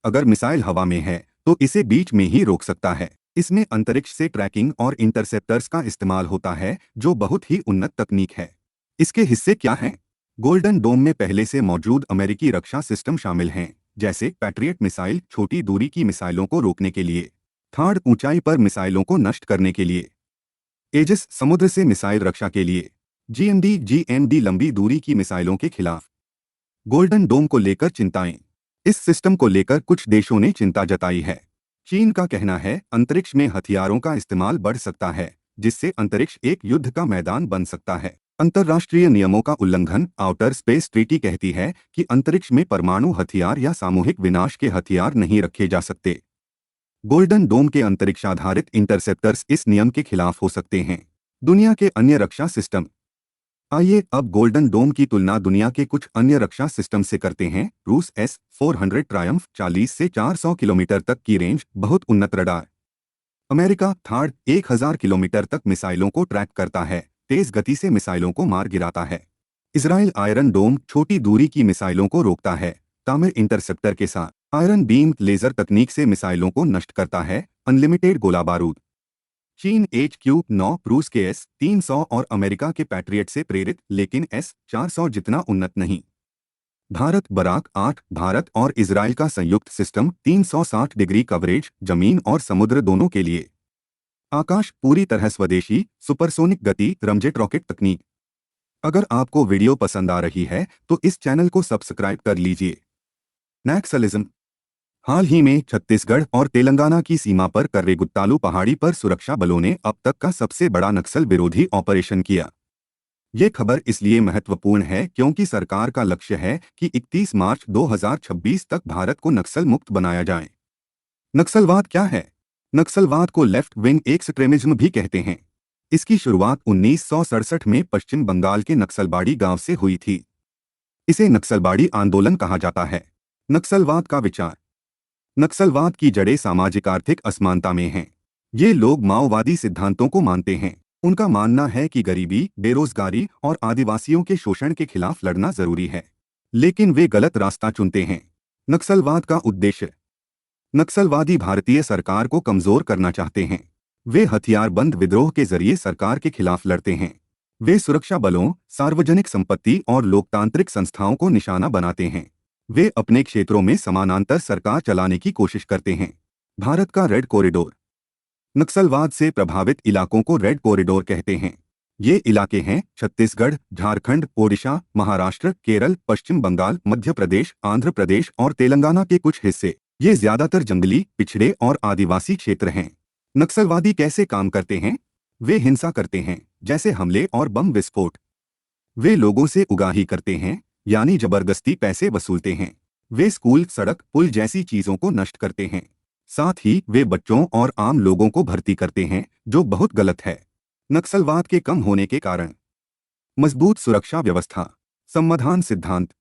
अगर मिसाइल हवा में है तो इसे बीच में ही रोक सकता है। इसमें अंतरिक्ष से ट्रैकिंग और इंटरसेप्टर्स का इस्तेमाल होता है, जो बहुत ही उन्नत तकनीक है। इसके हिस्से क्या हैं? गोल्डन डोम में पहले से मौजूद अमेरिकी रक्षा सिस्टम शामिल हैं, जैसे पैट्रियट मिसाइल छोटी दूरी की मिसाइलों को रोकने के लिए, थर्ड ऊंचाई पर मिसाइलों को नष्ट करने के लिए, एजिस समुद्र से मिसाइल रक्षा के लिए, जीएमडी लंबी दूरी की मिसाइलों के खिलाफ। गोल्डन डोम को लेकर चिंताएं। इस सिस्टम को लेकर कुछ देशों ने चिंता जताई है। चीन का कहना है अंतरिक्ष में हथियारों का इस्तेमाल बढ़ सकता है, जिससे अंतरिक्ष एक युद्ध का मैदान बन सकता है। अंतर्राष्ट्रीय नियमों का उल्लंघन। आउटर स्पेस ट्रीटी कहती है कि अंतरिक्ष में परमाणु हथियार या सामूहिक विनाश के हथियार नहीं रखे जा सकते। गोल्डन डोम के अंतरिक्ष आधारित इंटरसेप्टर्स इस नियम के खिलाफ हो सकते हैं। दुनिया के अन्य रक्षा सिस्टम। आइए अब गोल्डन डोम की तुलना दुनिया के कुछ अन्य रक्षा सिस्टम से करते हैं। रूस S-400 ट्रायम्फ 40 से 400 किलोमीटर तक की रेंज, बहुत उन्नत रडार। अमेरिका थार्ड 1000 किलोमीटर तक मिसाइलों को ट्रैक करता है, तेज गति से मिसाइलों को मार गिराता है। इजराइल आयरन डोम छोटी दूरी की मिसाइलों को रोकता है, तामिर इंटरसेप्टर के साथ। आयरन बीम लेजर तकनीक से मिसाइलों को नष्ट करता है, अनलिमिटेड गोला बारूद। चीन HQ-9 रूस के S-300 और अमेरिका के पैट्रियट से प्रेरित, लेकिन S-400 जितना उन्नत नहीं। भारत बराक 8 भारत और इजराइल का संयुक्त सिस्टम 360 डिग्री कवरेज, जमीन और समुद्र दोनों के लिए। आकाश पूरी तरह स्वदेशी, सुपरसोनिक गति, रमजेट रॉकेट तकनीक। अगर आपको वीडियो पसंद आ रही है तो इस चैनल को सब्सक्राइब कर लीजिए। नक्सलिज्म। हाल ही में छत्तीसगढ़ और तेलंगाना की सीमा पर कर्रेगुत्तालू पहाड़ी पर सुरक्षा बलों ने अब तक का सबसे बड़ा नक्सल विरोधी ऑपरेशन किया। ये खबर इसलिए महत्वपूर्ण है क्योंकि सरकार का लक्ष्य है कि 31 मार्च 2026 तक भारत को नक्सल मुक्त बनाया जाए। नक्सलवाद क्या है? नक्सलवाद को लेफ्ट विंग एक्सट्रीमिज्म भी कहते हैं। इसकी शुरुआत 1967 में पश्चिम बंगाल के नक्सलबाड़ी गांव से हुई थी। इसे नक्सलबाड़ी आंदोलन कहा जाता है। नक्सलवाद का विचार। नक्सलवाद की जड़ें सामाजिक आर्थिक असमानता में हैं। ये लोग माओवादी सिद्धांतों को मानते हैं। उनका मानना है कि गरीबी, बेरोजगारी और आदिवासियों के शोषण के खिलाफ लड़ना जरूरी है, लेकिन वे गलत रास्ता चुनते हैं। नक्सलवाद का उद्देश्य। नक्सलवादी भारतीय सरकार को कमजोर करना चाहते हैं। वे हथियारबंद विद्रोह के जरिए सरकार के खिलाफ लड़ते हैं। वे सुरक्षा बलों, सार्वजनिक संपत्ति और लोकतांत्रिक संस्थाओं को निशाना बनाते हैं। वे अपने क्षेत्रों में समानांतर सरकार चलाने की कोशिश करते हैं। भारत का रेड कॉरिडोर। नक्सलवाद से प्रभावित इलाकों को रेड कॉरिडोर कहते हैं। ये इलाके हैं छत्तीसगढ़, झारखंड, ओडिशा, महाराष्ट्र, केरल, पश्चिम बंगाल, मध्य प्रदेश, आंध्र प्रदेश और तेलंगाना के कुछ हिस्से। ये ज्यादातर जंगली, पिछड़े और आदिवासी क्षेत्र हैं। नक्सलवादी कैसे काम करते हैं? वे हिंसा करते हैं, जैसे हमले और बम विस्फोट। वे लोगों से उगाही करते हैं, यानी जबरदस्ती पैसे वसूलते हैं। वे स्कूल, सड़क, पुल जैसी चीजों को नष्ट करते हैं। साथ ही वे बच्चों और आम लोगों को भर्ती करते हैं, जो बहुत गलत है। नक्सलवाद के कम होने के कारण। मजबूत सुरक्षा व्यवस्था। समाधान सिद्धांत।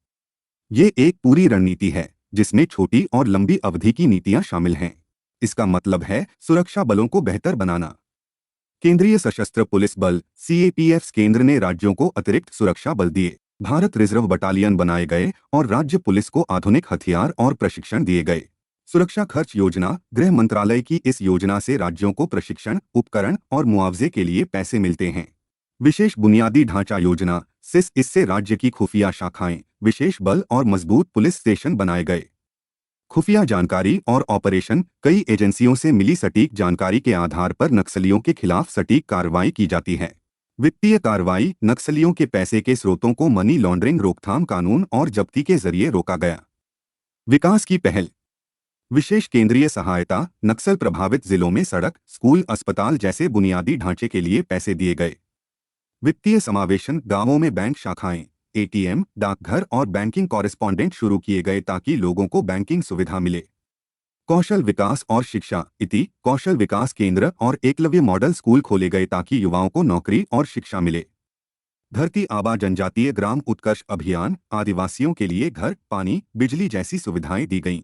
ये एक पूरी रणनीति है जिसमें छोटी और लंबी अवधि की नीतियां शामिल हैं। इसका मतलब है सुरक्षा बलों को बेहतर बनाना। केंद्रीय सशस्त्र पुलिस बल CAPF केंद्र ने राज्यों को अतिरिक्त सुरक्षा बल दिए। भारत रिजर्व बटालियन बनाए गए और राज्य पुलिस को आधुनिक हथियार और प्रशिक्षण दिए गए। सुरक्षा खर्च योजना। गृह मंत्रालय की इस योजना से राज्यों को प्रशिक्षण, उपकरण और मुआवजे के लिए पैसे मिलते हैं। विशेष बुनियादी ढांचा योजना SIS। इससे राज्य की खुफिया शाखाएं, विशेष बल और मजबूत पुलिस स्टेशन बनाए गए। खुफिया जानकारी और ऑपरेशन। कई एजेंसियों से मिली सटीक जानकारी के आधार पर नक्सलियों के खिलाफ सटीक कार्रवाई की जाती है। वित्तीय कार्रवाई। नक्सलियों के पैसे के स्रोतों को मनी लॉन्ड्रिंग रोकथाम कानून और जब्ती के जरिए रोका गया। विकास की पहल। विशेष केंद्रीय सहायता। नक्सल प्रभावित जिलों में सड़क, स्कूल, अस्पताल जैसे बुनियादी ढांचे के लिए पैसे दिए गए। वित्तीय समावेशन। गांवों में बैंक शाखाएं, ATM, डाकघर और बैंकिंग कॉरेस्पॉन्डेंट शुरू किए गए ताकि लोगों को बैंकिंग सुविधा मिले। कौशल विकास और शिक्षा। इति कौशल विकास केंद्र और एकलव्य मॉडल स्कूल खोले गए ताकि युवाओं को नौकरी और शिक्षा मिले। धरती आबा जनजातीय ग्राम उत्कर्ष अभियान। आदिवासियों के लिए घर, पानी, बिजली जैसी सुविधाएं दी गईं।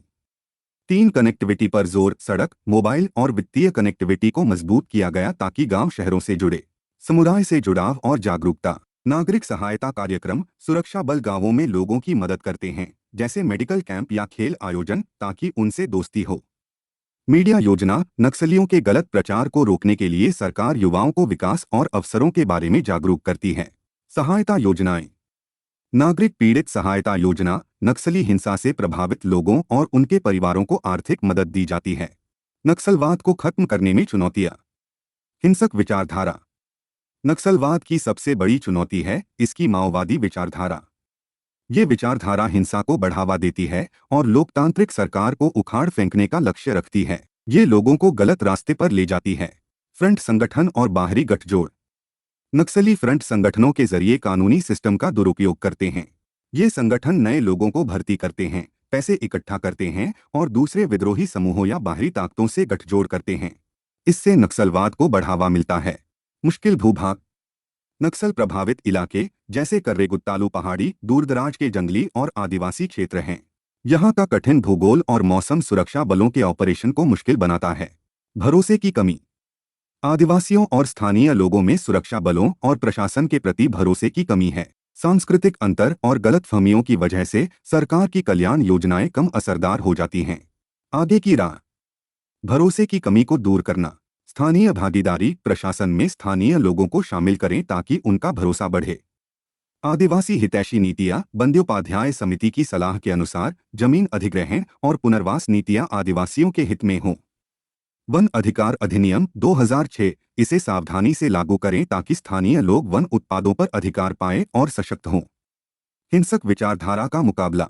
3 कनेक्टिविटी पर जोर। सड़क, मोबाइल और वित्तीय कनेक्टिविटी को मजबूत किया गया ताकि गांव शहरों से जुड़े। समुदाय से जुड़ाव और जागरूकता। नागरिक सहायता कार्यक्रम। सुरक्षा बल गांवों में लोगों की मदद करते हैं, जैसे मेडिकल कैंप या खेल आयोजन, ताकि उनसे दोस्ती हो। मीडिया योजना। नक्सलियों के गलत प्रचार को रोकने के लिए सरकार युवाओं को विकास और अवसरों के बारे में जागरूक करती है। सहायता योजनाएं। नागरिक पीड़ित सहायता योजना। नक्सली हिंसा से प्रभावित लोगों और उनके परिवारों को आर्थिक मदद दी जाती है। नक्सलवाद को खत्म करने में चुनौतियां। हिंसक विचारधारा। नक्सलवाद की सबसे बड़ी चुनौती है इसकी माओवादी विचारधारा। ये विचारधारा हिंसा को बढ़ावा देती है और लोकतांत्रिक सरकार को उखाड़ फेंकने का लक्ष्य रखती है। ये लोगों को गलत रास्ते पर ले जाती है। फ्रंट संगठन और बाहरी गठजोड़। नक्सली फ्रंट संगठनों के जरिए कानूनी सिस्टम का दुरुपयोग करते हैं। ये संगठन नए लोगों को भर्ती करते हैं, पैसे इकट्ठा करते हैं और दूसरे विद्रोही समूहों या बाहरी ताकतों से गठजोड़ करते हैं। इससे नक्सलवाद को बढ़ावा मिलता है। मुश्किल भूभाग। नक्सल प्रभावित इलाके जैसे कर्रेगुत्तालू पहाड़ी, दूरदराज के जंगली और आदिवासी क्षेत्र हैं। यहाँ का कठिन भूगोल और मौसम सुरक्षा बलों के ऑपरेशन को मुश्किल बनाता है। भरोसे की कमी। आदिवासियों और स्थानीय लोगों में सुरक्षा बलों और प्रशासन के प्रति भरोसे की कमी है। सांस्कृतिक अंतर और गलतफहमियों की वजह से सरकार की कल्याण योजनाएं कम असरदार हो जाती हैं। आगे की राह। भरोसे की कमी को दूर करना। स्थानीय भागीदारी। प्रशासन में स्थानीय लोगों को शामिल करें ताकि उनका भरोसा बढ़े। आदिवासी हितैषी नीतियां। बंदोपाध्याय समिति की सलाह के अनुसार जमीन अधिग्रहण और पुनर्वास नीतियां आदिवासियों के हित में हों। वन अधिकार अधिनियम 2006। इसे सावधानी से लागू करें ताकि स्थानीय लोग वन उत्पादों पर अधिकार पाएं और सशक्त हों। हिंसक विचारधारा का मुकाबला।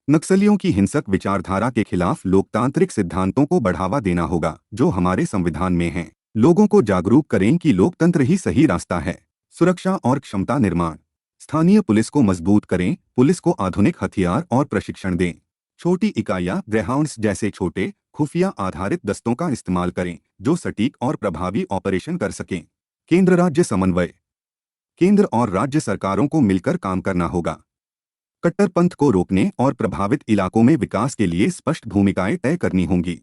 नक्सलियों की हिंसक विचारधारा के खिलाफ लोकतांत्रिक सिद्धांतों को बढ़ावा देना होगा जो हमारे संविधान में हैं। लोगों को जागरूक करें कि लोकतंत्र ही सही रास्ता है। सुरक्षा और क्षमता निर्माण। स्थानीय पुलिस को मजबूत करें। पुलिस को आधुनिक हथियार और प्रशिक्षण दें। छोटी इकाइयां ग्रेहाउंड्स जैसे छोटे खुफिया आधारित दस्तों का इस्तेमाल करें जो सटीक और प्रभावी ऑपरेशन कर सकें। केंद्र राज्य समन्वय। केंद्र और राज्य सरकारों को मिलकर काम करना होगा। कट्टरपंथ को रोकने और प्रभावित इलाकों में विकास के लिए स्पष्ट भूमिकाएं तय करनी होंगी।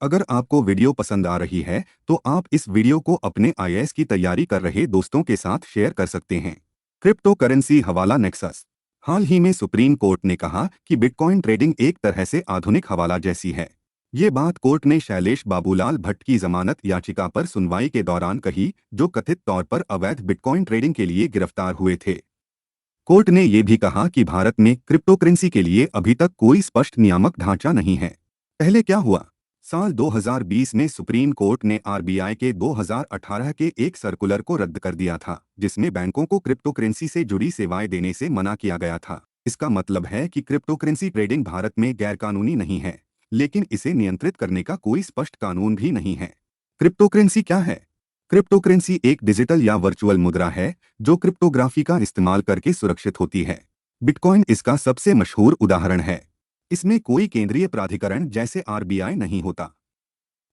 अगर आपको वीडियो पसंद आ रही है तो आप इस वीडियो को अपने आईएएस की तैयारी कर रहे दोस्तों के साथ शेयर कर सकते हैं। क्रिप्टो करेंसी हवाला नेक्सस। हाल ही में सुप्रीम कोर्ट ने कहा कि बिटकॉइन ट्रेडिंग एक तरह से आधुनिक हवाला जैसी है। ये बात कोर्ट ने शैलेश बाबूलाल भट्ट की जमानत याचिका पर सुनवाई के दौरान कही, जो कथित तौर पर अवैध बिटकॉइन ट्रेडिंग के लिए गिरफ्तार हुए थे। कोर्ट ने यह भी कहा कि भारत में क्रिप्टोकरेंसी के लिए अभी तक कोई स्पष्ट नियामक ढांचा नहीं है। पहले क्या हुआ? साल 2020 में सुप्रीम कोर्ट ने आरबीआई के 2018 के एक सर्कुलर को रद्द कर दिया था जिसमें बैंकों को क्रिप्टोकरेंसी से जुड़ी सेवाएं देने से मना किया गया था। इसका मतलब है कि क्रिप्टोकरेंसी ट्रेडिंग भारत में गैरकानूनी नहीं है, लेकिन इसे नियंत्रित करने का कोई स्पष्ट कानून भी नहीं है। क्रिप्टोकरेंसी क्या है? क्रिप्टोकरेंसी एक डिजिटल या वर्चुअल मुद्रा है जो क्रिप्टोग्राफी का इस्तेमाल करके सुरक्षित होती है। बिटकॉइन इसका सबसे मशहूर उदाहरण है। इसमें कोई केंद्रीय प्राधिकरण जैसे आरबीआई नहीं होता।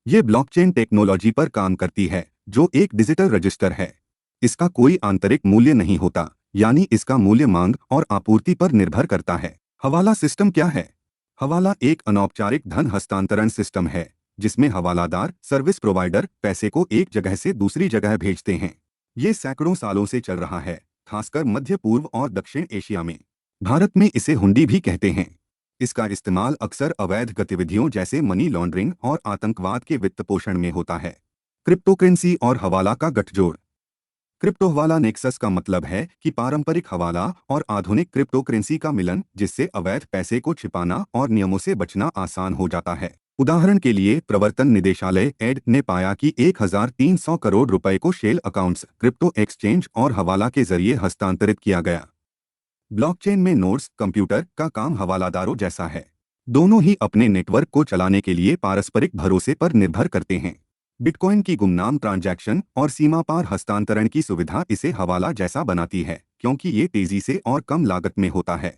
ये ब्लॉकचेन टेक्नोलॉजी पर काम करती है जो एक डिजिटल रजिस्टर है। इसका कोई आंतरिक मूल्य नहीं होता, यानी इसका मूल्य मांग और आपूर्ति पर निर्भर करता है। हवाला सिस्टम क्या है? हवाला एक अनौपचारिक धन हस्तांतरण सिस्टम है जिसमें हवालादार सर्विस प्रोवाइडर पैसे को एक जगह से दूसरी जगह भेजते हैं। ये सैकड़ों सालों से चल रहा है, खासकर मध्य पूर्व और दक्षिण एशिया में। भारत में इसे हुंडी भी कहते हैं। इसका इस्तेमाल अक्सर अवैध गतिविधियों जैसे मनी लॉन्ड्रिंग और आतंकवाद के वित्त पोषण में होता है। क्रिप्टोकरेंसी और हवाला का गठजोड़। क्रिप्टो हवाला नेक्सस का मतलब है कि पारंपरिक हवाला और आधुनिक क्रिप्टोकरेंसी का मिलन, जिससे अवैध पैसे को छिपाना और नियमों से बचना आसान हो जाता है। उदाहरण के लिए प्रवर्तन निदेशालय एड ने पाया कि 1300 करोड़ रुपए को शेल अकाउंट्स, क्रिप्टो एक्सचेंज और हवाला के जरिए हस्तांतरित किया गया। ब्लॉकचेन में नोड्स कंप्यूटर का काम हवालादारों जैसा है। दोनों ही अपने नेटवर्क को चलाने के लिए पारस्परिक भरोसे पर निर्भर करते हैं। बिटकॉइन की गुमनाम ट्रांजैक्शन और सीमा पार हस्तांतरण की सुविधा इसे हवाला जैसा बनाती है क्योंकि ये तेजी से और कम लागत में होता है।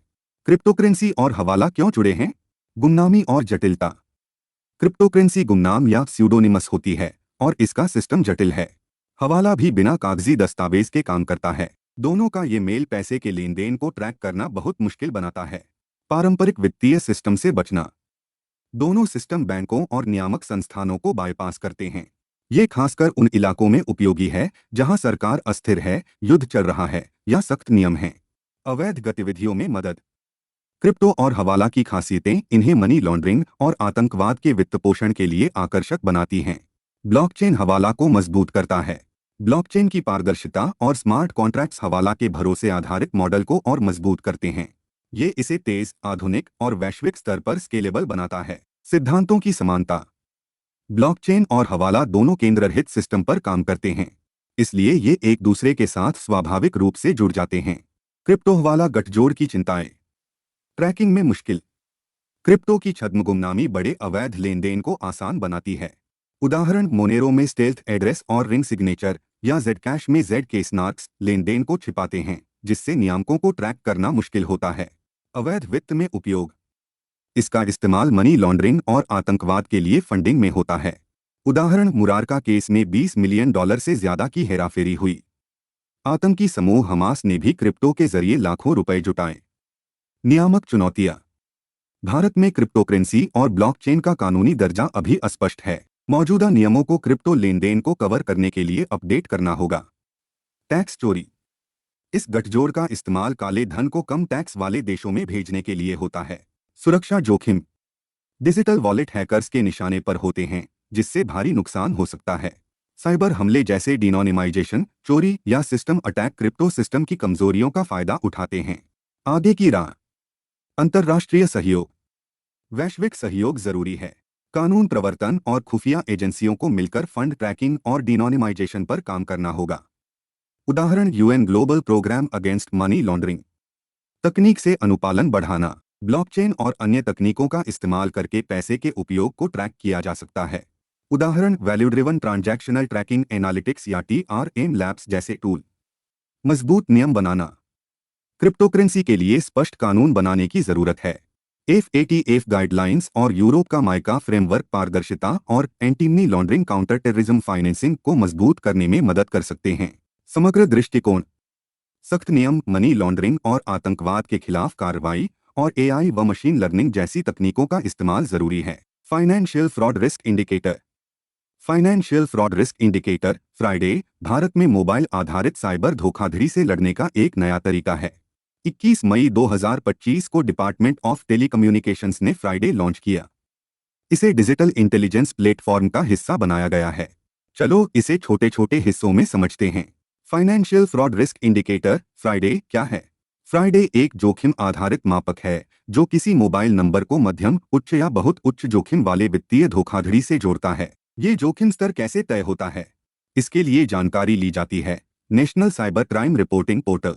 क्रिप्टोकरेंसी और हवाला क्यों जुड़े हैं? गुमनामी और जटिलता। क्रिप्टोकरेंसी गुमनाम या स्यूडोनिमस होती है और इसका सिस्टम जटिल है। हवाला भी बिना कागजी दस्तावेज के काम करता है। दोनों का ये मेल पैसे के लेन देन को ट्रैक करना बहुत मुश्किल बनाता है। पारंपरिक वित्तीय सिस्टम से बचना। दोनों सिस्टम बैंकों और नियामक संस्थानों को बाईपास करते हैं। ये खासकर उन इलाकों में उपयोगी है जहां सरकार अस्थिर है, युद्ध चल रहा है या सख्त नियम हैं। अवैध गतिविधियों में मदद। क्रिप्टो और हवाला की खासियतें इन्हें मनी लॉन्ड्रिंग और आतंकवाद के वित्त पोषण के लिए आकर्षक बनाती हैं। ब्लॉकचेन हवाला को मजबूत करता है। ब्लॉकचेन की पारदर्शिता और स्मार्ट कॉन्ट्रैक्ट्स हवाला के भरोसे आधारित मॉडल को और मजबूत करते हैं। ये इसे तेज, आधुनिक और वैश्विक स्तर पर स्केलेबल बनाता है। सिद्धांतों की समानता। ब्लॉकचेन और हवाला दोनों केंद्र रहित सिस्टम पर काम करते हैं, इसलिए ये एक दूसरे के साथ स्वाभाविक रूप से जुड़ जाते हैं। क्रिप्टो वाला गठजोड़ की चिंताएं। ट्रैकिंग में मुश्किल। क्रिप्टो की छद्म गुमनामी बड़े अवैध लेन देन को आसान बनाती है। उदाहरण मोनेरो में स्टेल्थ एड्रेस और रिंग सिग्नेचर या जेडकैश में जेड के स्नार्क्स लेन देन को छिपाते हैं, जिससे नियामकों को ट्रैक करना मुश्किल होता है। अवैध वित्त में उपयोग। इसका इस्तेमाल मनी लॉन्ड्रिंग और आतंकवाद के लिए फंडिंग में होता है। उदाहरण मुरारका केस में $20 मिलियन से ज्यादा की हेराफेरी हुई। आतंकी समूह हमास ने भी क्रिप्टो के जरिए लाखों रुपए जुटाए। नियामक चुनौतियां। भारत में क्रिप्टोकरेंसी और ब्लॉकचेन का कानूनी दर्जा अभी अस्पष्ट है। मौजूदा नियमों को क्रिप्टो लेन देन को कवर करने के लिए अपडेट करना होगा। टैक्स चोरी। इस गठजोड़ का इस्तेमाल काले धन को कम टैक्स वाले देशों में भेजने के लिए होता है। सुरक्षा जोखिम। डिजिटल वॉलेट हैकर्स के निशाने पर होते हैं, जिससे भारी नुकसान हो सकता है। साइबर हमले जैसे डिनोनिमाइजेशन, चोरी या सिस्टम अटैक क्रिप्टो सिस्टम की कमजोरियों का फायदा उठाते हैं। आगे की राह। अंतर्राष्ट्रीय सहयोग। वैश्विक सहयोग जरूरी है। कानून प्रवर्तन और खुफिया एजेंसियों को मिलकर फंड ट्रैकिंग और डिनोनिमाइजेशन पर काम करना होगा। उदाहरण UN global programme against money laundering. तकनीक से अनुपालन बढ़ाना। ब्लॉकचेन और अन्य तकनीकों का इस्तेमाल करके पैसे के उपयोग को ट्रैक किया जा सकता है। उदाहरण value driven transactional tracking analytics या TRM लैब्स जैसे टूल। मजबूत नियम बनाना। क्रिप्टोकरेंसी के लिए स्पष्ट कानून बनाने की जरूरत है। FATF गाइडलाइंस और यूरोप का माइका फ्रेमवर्क पारदर्शिता और anti money laundering counter terrorism financing को मजबूत करने में मदद कर सकते हैं। समग्र दृष्टिकोण। सख्त नियम, मनी लॉन्ड्रिंग और आतंकवाद के खिलाफ कार्रवाई और AI व मशीन लर्निंग जैसी तकनीकों का इस्तेमाल जरूरी है। Financial fraud risk indicator. Financial fraud risk indicator Friday Bharat में मोबाइल आधारित साइबर धोखाधड़ी से लड़ने का एक नया तरीका है। 21 मई 2025 को डिपार्टमेंट ऑफ टेलीकम्युनिकेशंस ने फ्राइडे लॉन्च किया। इसे डिजिटल इंटेलिजेंस प्लेटफॉर्म का हिस्सा बनाया गया है। चलो इसे छोटे छोटे हिस्सों में समझते हैं। Financial fraud risk indicator Friday क्या है? फ्राइडे एक जोखिम आधारित मापक है जो किसी मोबाइल नंबर को मध्यम, उच्च या बहुत उच्च जोखिम वाले वित्तीय धोखाधड़ी से जोड़ता है। ये जोखिम स्तर कैसे तय होता है? इसके लिए जानकारी ली जाती है। National cyber crime reporting portal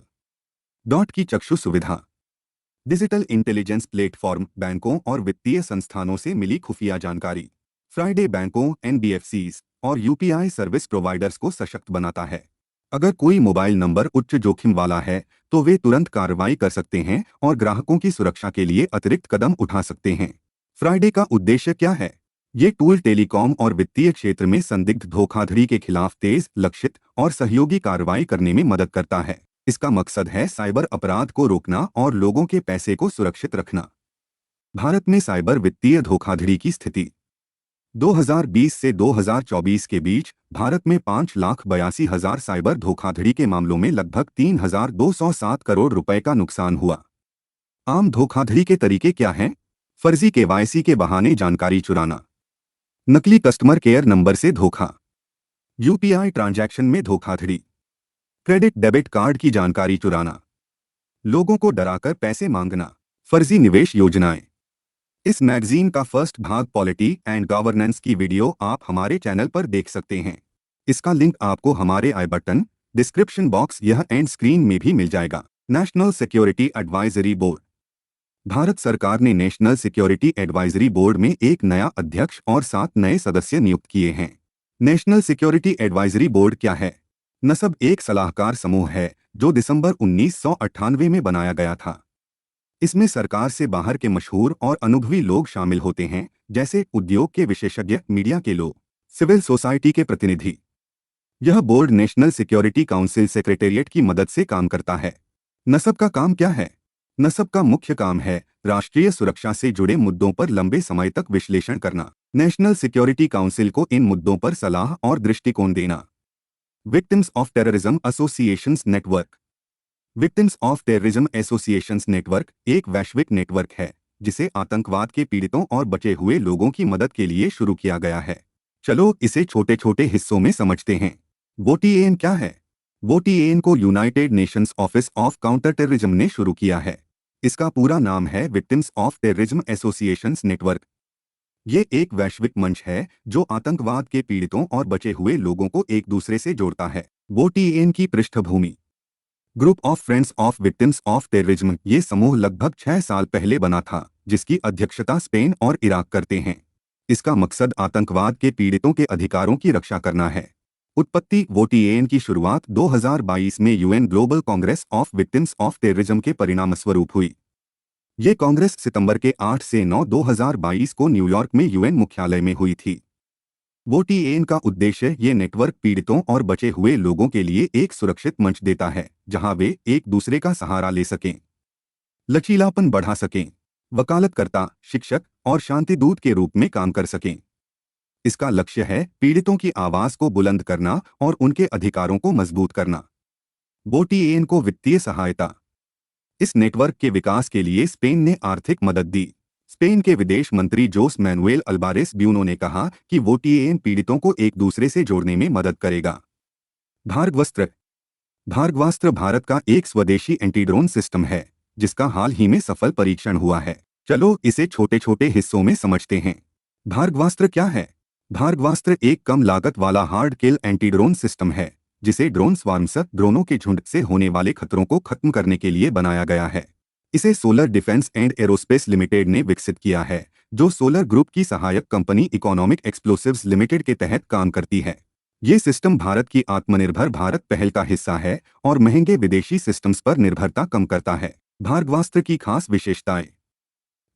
dot की चक्षु सुविधा। डिजिटल इंटेलिजेंस प्लेटफॉर्म बैंकों और वित्तीय संस्थानों से मिली खुफिया जानकारी। फ्राइडे बैंकों, NBFCs और UPI सर्विस प्रोवाइडर्स को सशक्त बनाता है। अगर कोई मोबाइल नंबर उच्च जोखिम वाला है तो वे तुरंत कार्रवाई कर सकते हैं और ग्राहकों की सुरक्षा के लिए अतिरिक्त कदम उठा सकते हैं। फ्राइडे का उद्देश्य क्या है? ये टूल टेलीकॉम और वित्तीय क्षेत्र में संदिग्ध धोखाधड़ी के खिलाफ तेज, लक्षित और सहयोगी कार्रवाई करने में मदद करता है। इसका मकसद है साइबर अपराध को रोकना और लोगों के पैसे को सुरक्षित रखना। भारत में साइबर वित्तीय धोखाधड़ी की स्थिति। 2020 से 2024 के बीच भारत में 5,82,000 साइबर धोखाधड़ी के मामलों में लगभग 3,207 करोड़ रुपए का नुकसान हुआ। आम धोखाधड़ी के तरीके क्या हैं? फर्जी KYC के बहाने जानकारी चुराना, नकली कस्टमर केयर नंबर से धोखा, UPI ट्रांजैक्शन में धोखाधड़ी, क्रेडिट डेबिट कार्ड की जानकारी चुराना, लोगों को डराकर पैसे मांगना, फर्जी निवेश योजनाएं। इस मैगजीन का फर्स्ट भाग पॉलिटी एंड गवर्नेंस की वीडियो आप हमारे चैनल पर देख सकते हैं। इसका लिंक आपको हमारे आई बटन, डिस्क्रिप्शन बॉक्स यह एंड स्क्रीन में भी मिल जाएगा। National security advisory board. Bharat सरकार ने नेशनल सिक्योरिटी एडवाइजरी बोर्ड में एक नया अध्यक्ष और 7 नए सदस्य नियुक्त किए हैं। नेशनल सिक्योरिटी एडवाइजरी बोर्ड क्या है? नसब एक सलाहकार समूह है जो दिसंबर 1998 में बनाया गया था। इसमें सरकार से बाहर के मशहूर और अनुभवी लोग शामिल होते हैं, जैसे उद्योग के विशेषज्ञ, मीडिया के लोग, सिविल सोसाइटी के प्रतिनिधि। यह board national security council secretariat की मदद से काम करता है। नसब का काम क्या है? नसब का मुख्य काम है राष्ट्रीय सुरक्षा से जुड़े मुद्दों पर लंबे समय तक विश्लेषण करना। नेशनल सिक्योरिटी काउंसिल को इन मुद्दों पर सलाह और दृष्टिकोण देना। Victims of terrorism associations network. Victims of terrorism associations network एक वैश्विक नेटवर्क है जिसे आतंकवाद के पीड़ितों और बचे हुए लोगों की मदद के लिए शुरू किया गया है। चलो इसे छोटे छोटे हिस्सों में समझते हैं। WOTAN क्या है? WOTAN को United Nations office of counter terrorism ने शुरू किया है। इसका पूरा नाम है victims of terrorism associations network. ये एक वैश्विक मंच है जो आतंकवाद के पीड़ितों और बचे हुए लोगों को एक दूसरे से जोड़ता है। WOTAN की पृष्ठभूमि। Group of friends of victims of terrorism ये समूह लगभग 6 साल पहले बना था, जिसकी अध्यक्षता स्पेन और इराक करते हैं। इसका मकसद आतंकवाद के पीड़ितों के अधिकारों की रक्षा करना है। उत्पत्ति वोटीएन की शुरुआत 2022 में UN global Congress of victims of terrorism के परिणामस्वरूप हुई। ये कांग्रेस सितंबर के 8 से 9 2022 को न्यूयॉर्क में यूएन मुख्यालय में हुई थी। वोटीएन का उद्देश्य ये नेटवर्क पीड़ितों और बचे हुए लोगों के लिए एक सुरक्षित मंच देता है, जहां वे एक दूसरे का सहारा ले सकें, लचीलापन बढ़ा सकें, वकालतकर्ता, शिक्षक और शांतिदूत के रूप में काम कर सकें। इसका लक्ष्य है पीड़ितों की आवाज को बुलंद करना और उनके अधिकारों को मजबूत करना। वोटीएन को वित्तीय सहायता। इस नेटवर्क के विकास के लिए स्पेन ने आर्थिक मदद दी। स्पेन के विदेश मंत्री जोस मैनुएल अल्बारेस ब्यूनो ने कहा कि वोटीएन पीड़ितों को एक दूसरे से जोड़ने में मदद करेगा। भार्गवास्त्र। भार्गवास्त्र भारत का एक स्वदेशी एंटीड्रोन सिस्टम है, जिसका हाल ही में सफल परीक्षण हुआ है। चलो इसे छोटे छोटे हिस्सों में समझते हैं। भार्गवास्त्र क्या है? भार्गवास्त्र एक कम लागत वाला हार्ड किल एंटीड्रोन सिस्टम है, जिसे ड्रोन स्वार्म्स ड्रोनों के झुंड से होने वाले खतरों को खत्म करने के लिए बनाया गया है। इसे solar defence and aerospace limited ने विकसित किया है, जो सोलर ग्रुप की सहायक कंपनी इकोनॉमिक एक्सप्लोसिव्स लिमिटेड के तहत काम करती है। ये सिस्टम भारत की आत्मनिर्भर भारत पहल का हिस्सा है और महंगे विदेशी सिस्टम्स पर निर्भरता कम करता है। भार्गवास्त्र की खास विशेषताएं।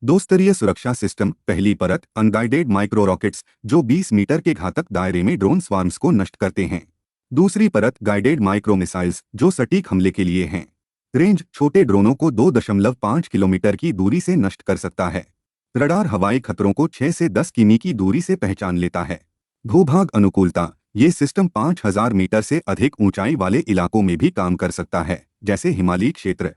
दो स्तरीय सुरक्षा सिस्टम। पहली परत अनगाइडेड माइक्रो रॉकेट्स, जो 20 मीटर के घातक दायरे में ड्रोन स्वार्म्स को नष्ट करते हैं। दूसरी परत गाइडेड माइक्रो मिसाइल्स, जो सटीक हमले के लिए हैं। रेंज छोटे ड्रोनों को 2.5 किलोमीटर की दूरी से नष्ट कर सकता है। रडार हवाई खतरों को 6 से 10 किमी की दूरी से पहचान लेता है। भूभाग अनुकूलता। ये सिस्टम 5000 मीटर से अधिक ऊंचाई वाले इलाकों में भी काम कर सकता है, जैसे हिमालयी क्षेत्र।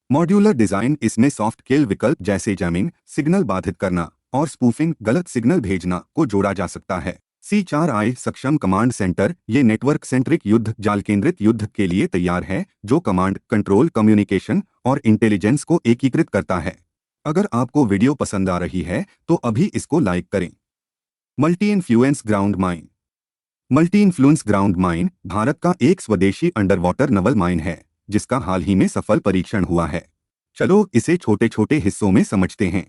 Modular design. इसमें सॉफ्ट किल विकल्प जैसे जैमिंग, सिग्नल बाधित करना और स्पूफिंग, गलत सिग्नल भेजना को जोड़ा जा सकता है। C4I सक्षम कमांड सेंटर। ये नेटवर्क सेंट्रिक युद्ध जाल केंद्रित युद्ध के लिए तैयार है, जो कमांड, कंट्रोल, कम्युनिकेशन और इंटेलिजेंस को एकीकृत करता है। अगर आपको वीडियो पसंद आ रही है तो अभी इसको लाइक करें। Multi influence ground mine. Multi influence ground mine Bharat का एक स्वदेशी अंडर वाटर नवल माइन है, जिसका हाल ही में सफल परीक्षण हुआ है। चलो इसे छोटे छोटे हिस्सों में समझते हैं।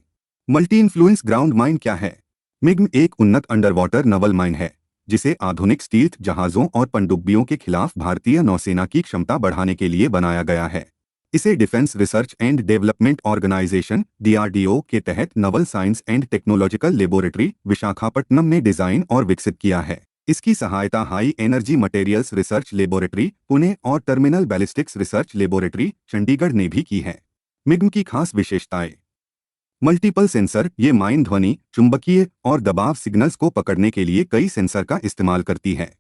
मल्टी इन्फ्लुएंस ग्राउंड माइन क्या है? मिग्म एक उन्नत अंडर वाटर नवल माइन है, जिसे आधुनिक स्टील्थ जहाजों और पनडुब्बियों के खिलाफ भारतीय नौसेना की क्षमता बढ़ाने के लिए बनाया गया है। इसे defence research and development organisation DRDO के तहत naval science and technological laboratory Visakhapatnam ने डिजाइन और विकसित किया है। इसकी सहायता high energy materials research laboratory Pune और terminal ballistics research laboratory Chandigarh ने भी की है। मिग्म की खास विशेषताएं। Multiple sensor. ये माइन ध्वनि, चुंबकीय और दबाव सिग्नल्स को पकड़ने के लिए कई सेंसर का इस्तेमाल करती है।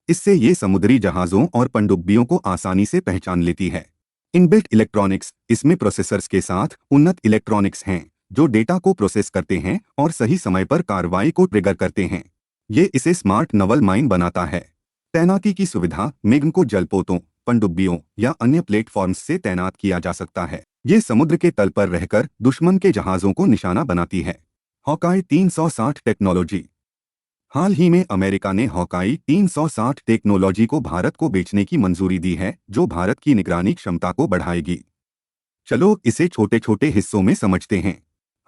इससे ये समुद्री जहाजों और पनडुब्बियों को आसानी से पहचान लेती है। Inbuilt electronics. इसमें प्रोसेसर्स के साथ उन्नत इलेक्ट्रॉनिक्स हैं, जो डेटा को प्रोसेस करते हैं और सही समय पर कार्रवाई को ट्रिगर करते हैं। ये इसे स्मार्ट नवल माइन बनाता है। तैनाती की सुविधा। मिग्म को जलपोतों, पनडुब्बियों या अन्य प्लेटफॉर्म्स से तैनात किया जा सकता है। ये समुद्र के तल पर रहकर दुश्मन के जहाजों को निशाना बनाती है। Hawkeye 360 technology. हाल ही में अमेरिका ने हॉकाई 360 टेक्नोलॉजी को भारत को बेचने की मंजूरी दी है, जो भारत की निगरानी क्षमता को बढ़ाएगी। चलो इसे छोटे छोटे हिस्सों में समझते हैं।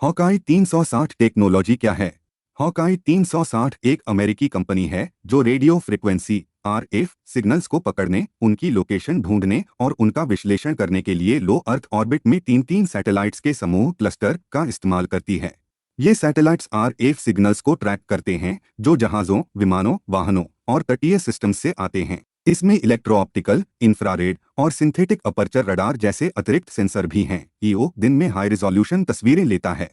हॉकाई 360 टेक्नोलॉजी क्या है? हॉकाई 360 एक अमेरिकी कंपनी है, जो रेडियो फ्रिक्वेंसी RF सिग्नल्स को पकड़ने, उनकी लोकेशन ढूंढने और उनका विश्लेषण करने के लिए लो अर्थ ऑर्बिट में 3 सैटेलाइट्स के समूह क्लस्टर का इस्तेमाल करती है। ये सैटेलाइट्स RF सिग्नल्स को ट्रैक करते हैं, जो जहाजों, विमानों, वाहनों और तटीय सिस्टम से आते हैं। इसमें इलेक्ट्रो ऑप्टिकल, इंफ्रारेड और सिंथेटिक अपर्चर रडार जैसे अतिरिक्त सेंसर भी हैं। EO दिन में हाई रिजोल्यूशन तस्वीरें लेता है।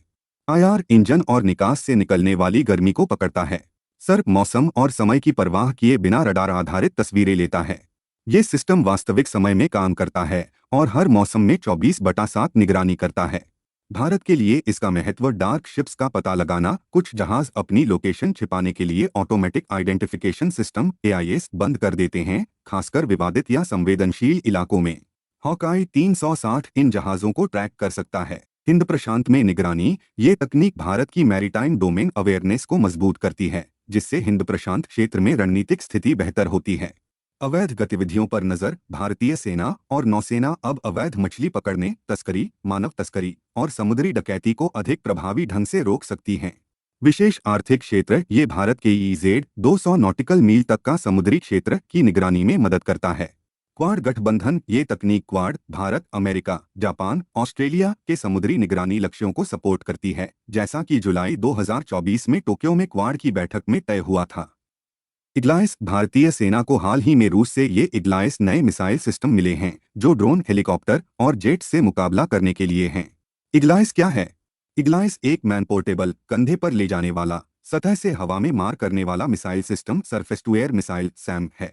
IR इंजन और निकास से निकलने वाली गर्मी को पकड़ता है। सर मौसम और समय की परवाह किए बिना रडार आधारित तस्वीरें लेता है। ये सिस्टम वास्तविक समय में काम करता है और हर मौसम में 24/7 निगरानी करता है। भारत के लिए इसका महत्व डार्क शिप्स का पता लगाना। कुछ जहाज अपनी लोकेशन छिपाने के लिए ऑटोमेटिक आइडेंटिफिकेशन सिस्टम AIS बंद कर देते हैं, खासकर विवादित या संवेदनशील इलाकों में। हॉकाई 360 इन जहाजों को ट्रैक कर सकता है। हिंद प्रशांत में निगरानी। ये तकनीक भारत की मैरीटाइम डोमेन अवेयरनेस को मजबूत करती है, जिससे हिंद प्रशांत क्षेत्र में रणनीतिक स्थिति बेहतर होती है। अवैध गतिविधियों पर नजर। भारतीय सेना और नौसेना अब अवैध मछली पकड़ने, तस्करी, मानव तस्करी और समुद्री डकैती को अधिक प्रभावी ढंग से रोक सकती हैं। विशेष आर्थिक क्षेत्र ये भारत के EEZ 200 नॉटिकल मील तक का समुद्री क्षेत्र की निगरानी में मदद करता है। क्वाड गठबंधन ये तकनीक quad Bharat, America, Japan, Australia के समुद्री निगरानी लक्ष्यों को सपोर्ट करती है, जैसा कि जुलाई 2024 में टोक्यो में क्वाड की बैठक में तय हुआ था। इग्लाइस। भारतीय सेना को हाल ही में रूस से ये इग्लाइस नए मिसाइल सिस्टम मिले हैं, जो ड्रोन, हेलीकॉप्टर और जेट से मुकाबला करने के लिए हैं। इग्लाइस क्या है? इग्लाइस एक मैन पोर्टेबल, कंधे पर ले जाने वाला, सतह से हवा में मार करने वाला missile system, surface to air missile SAM है।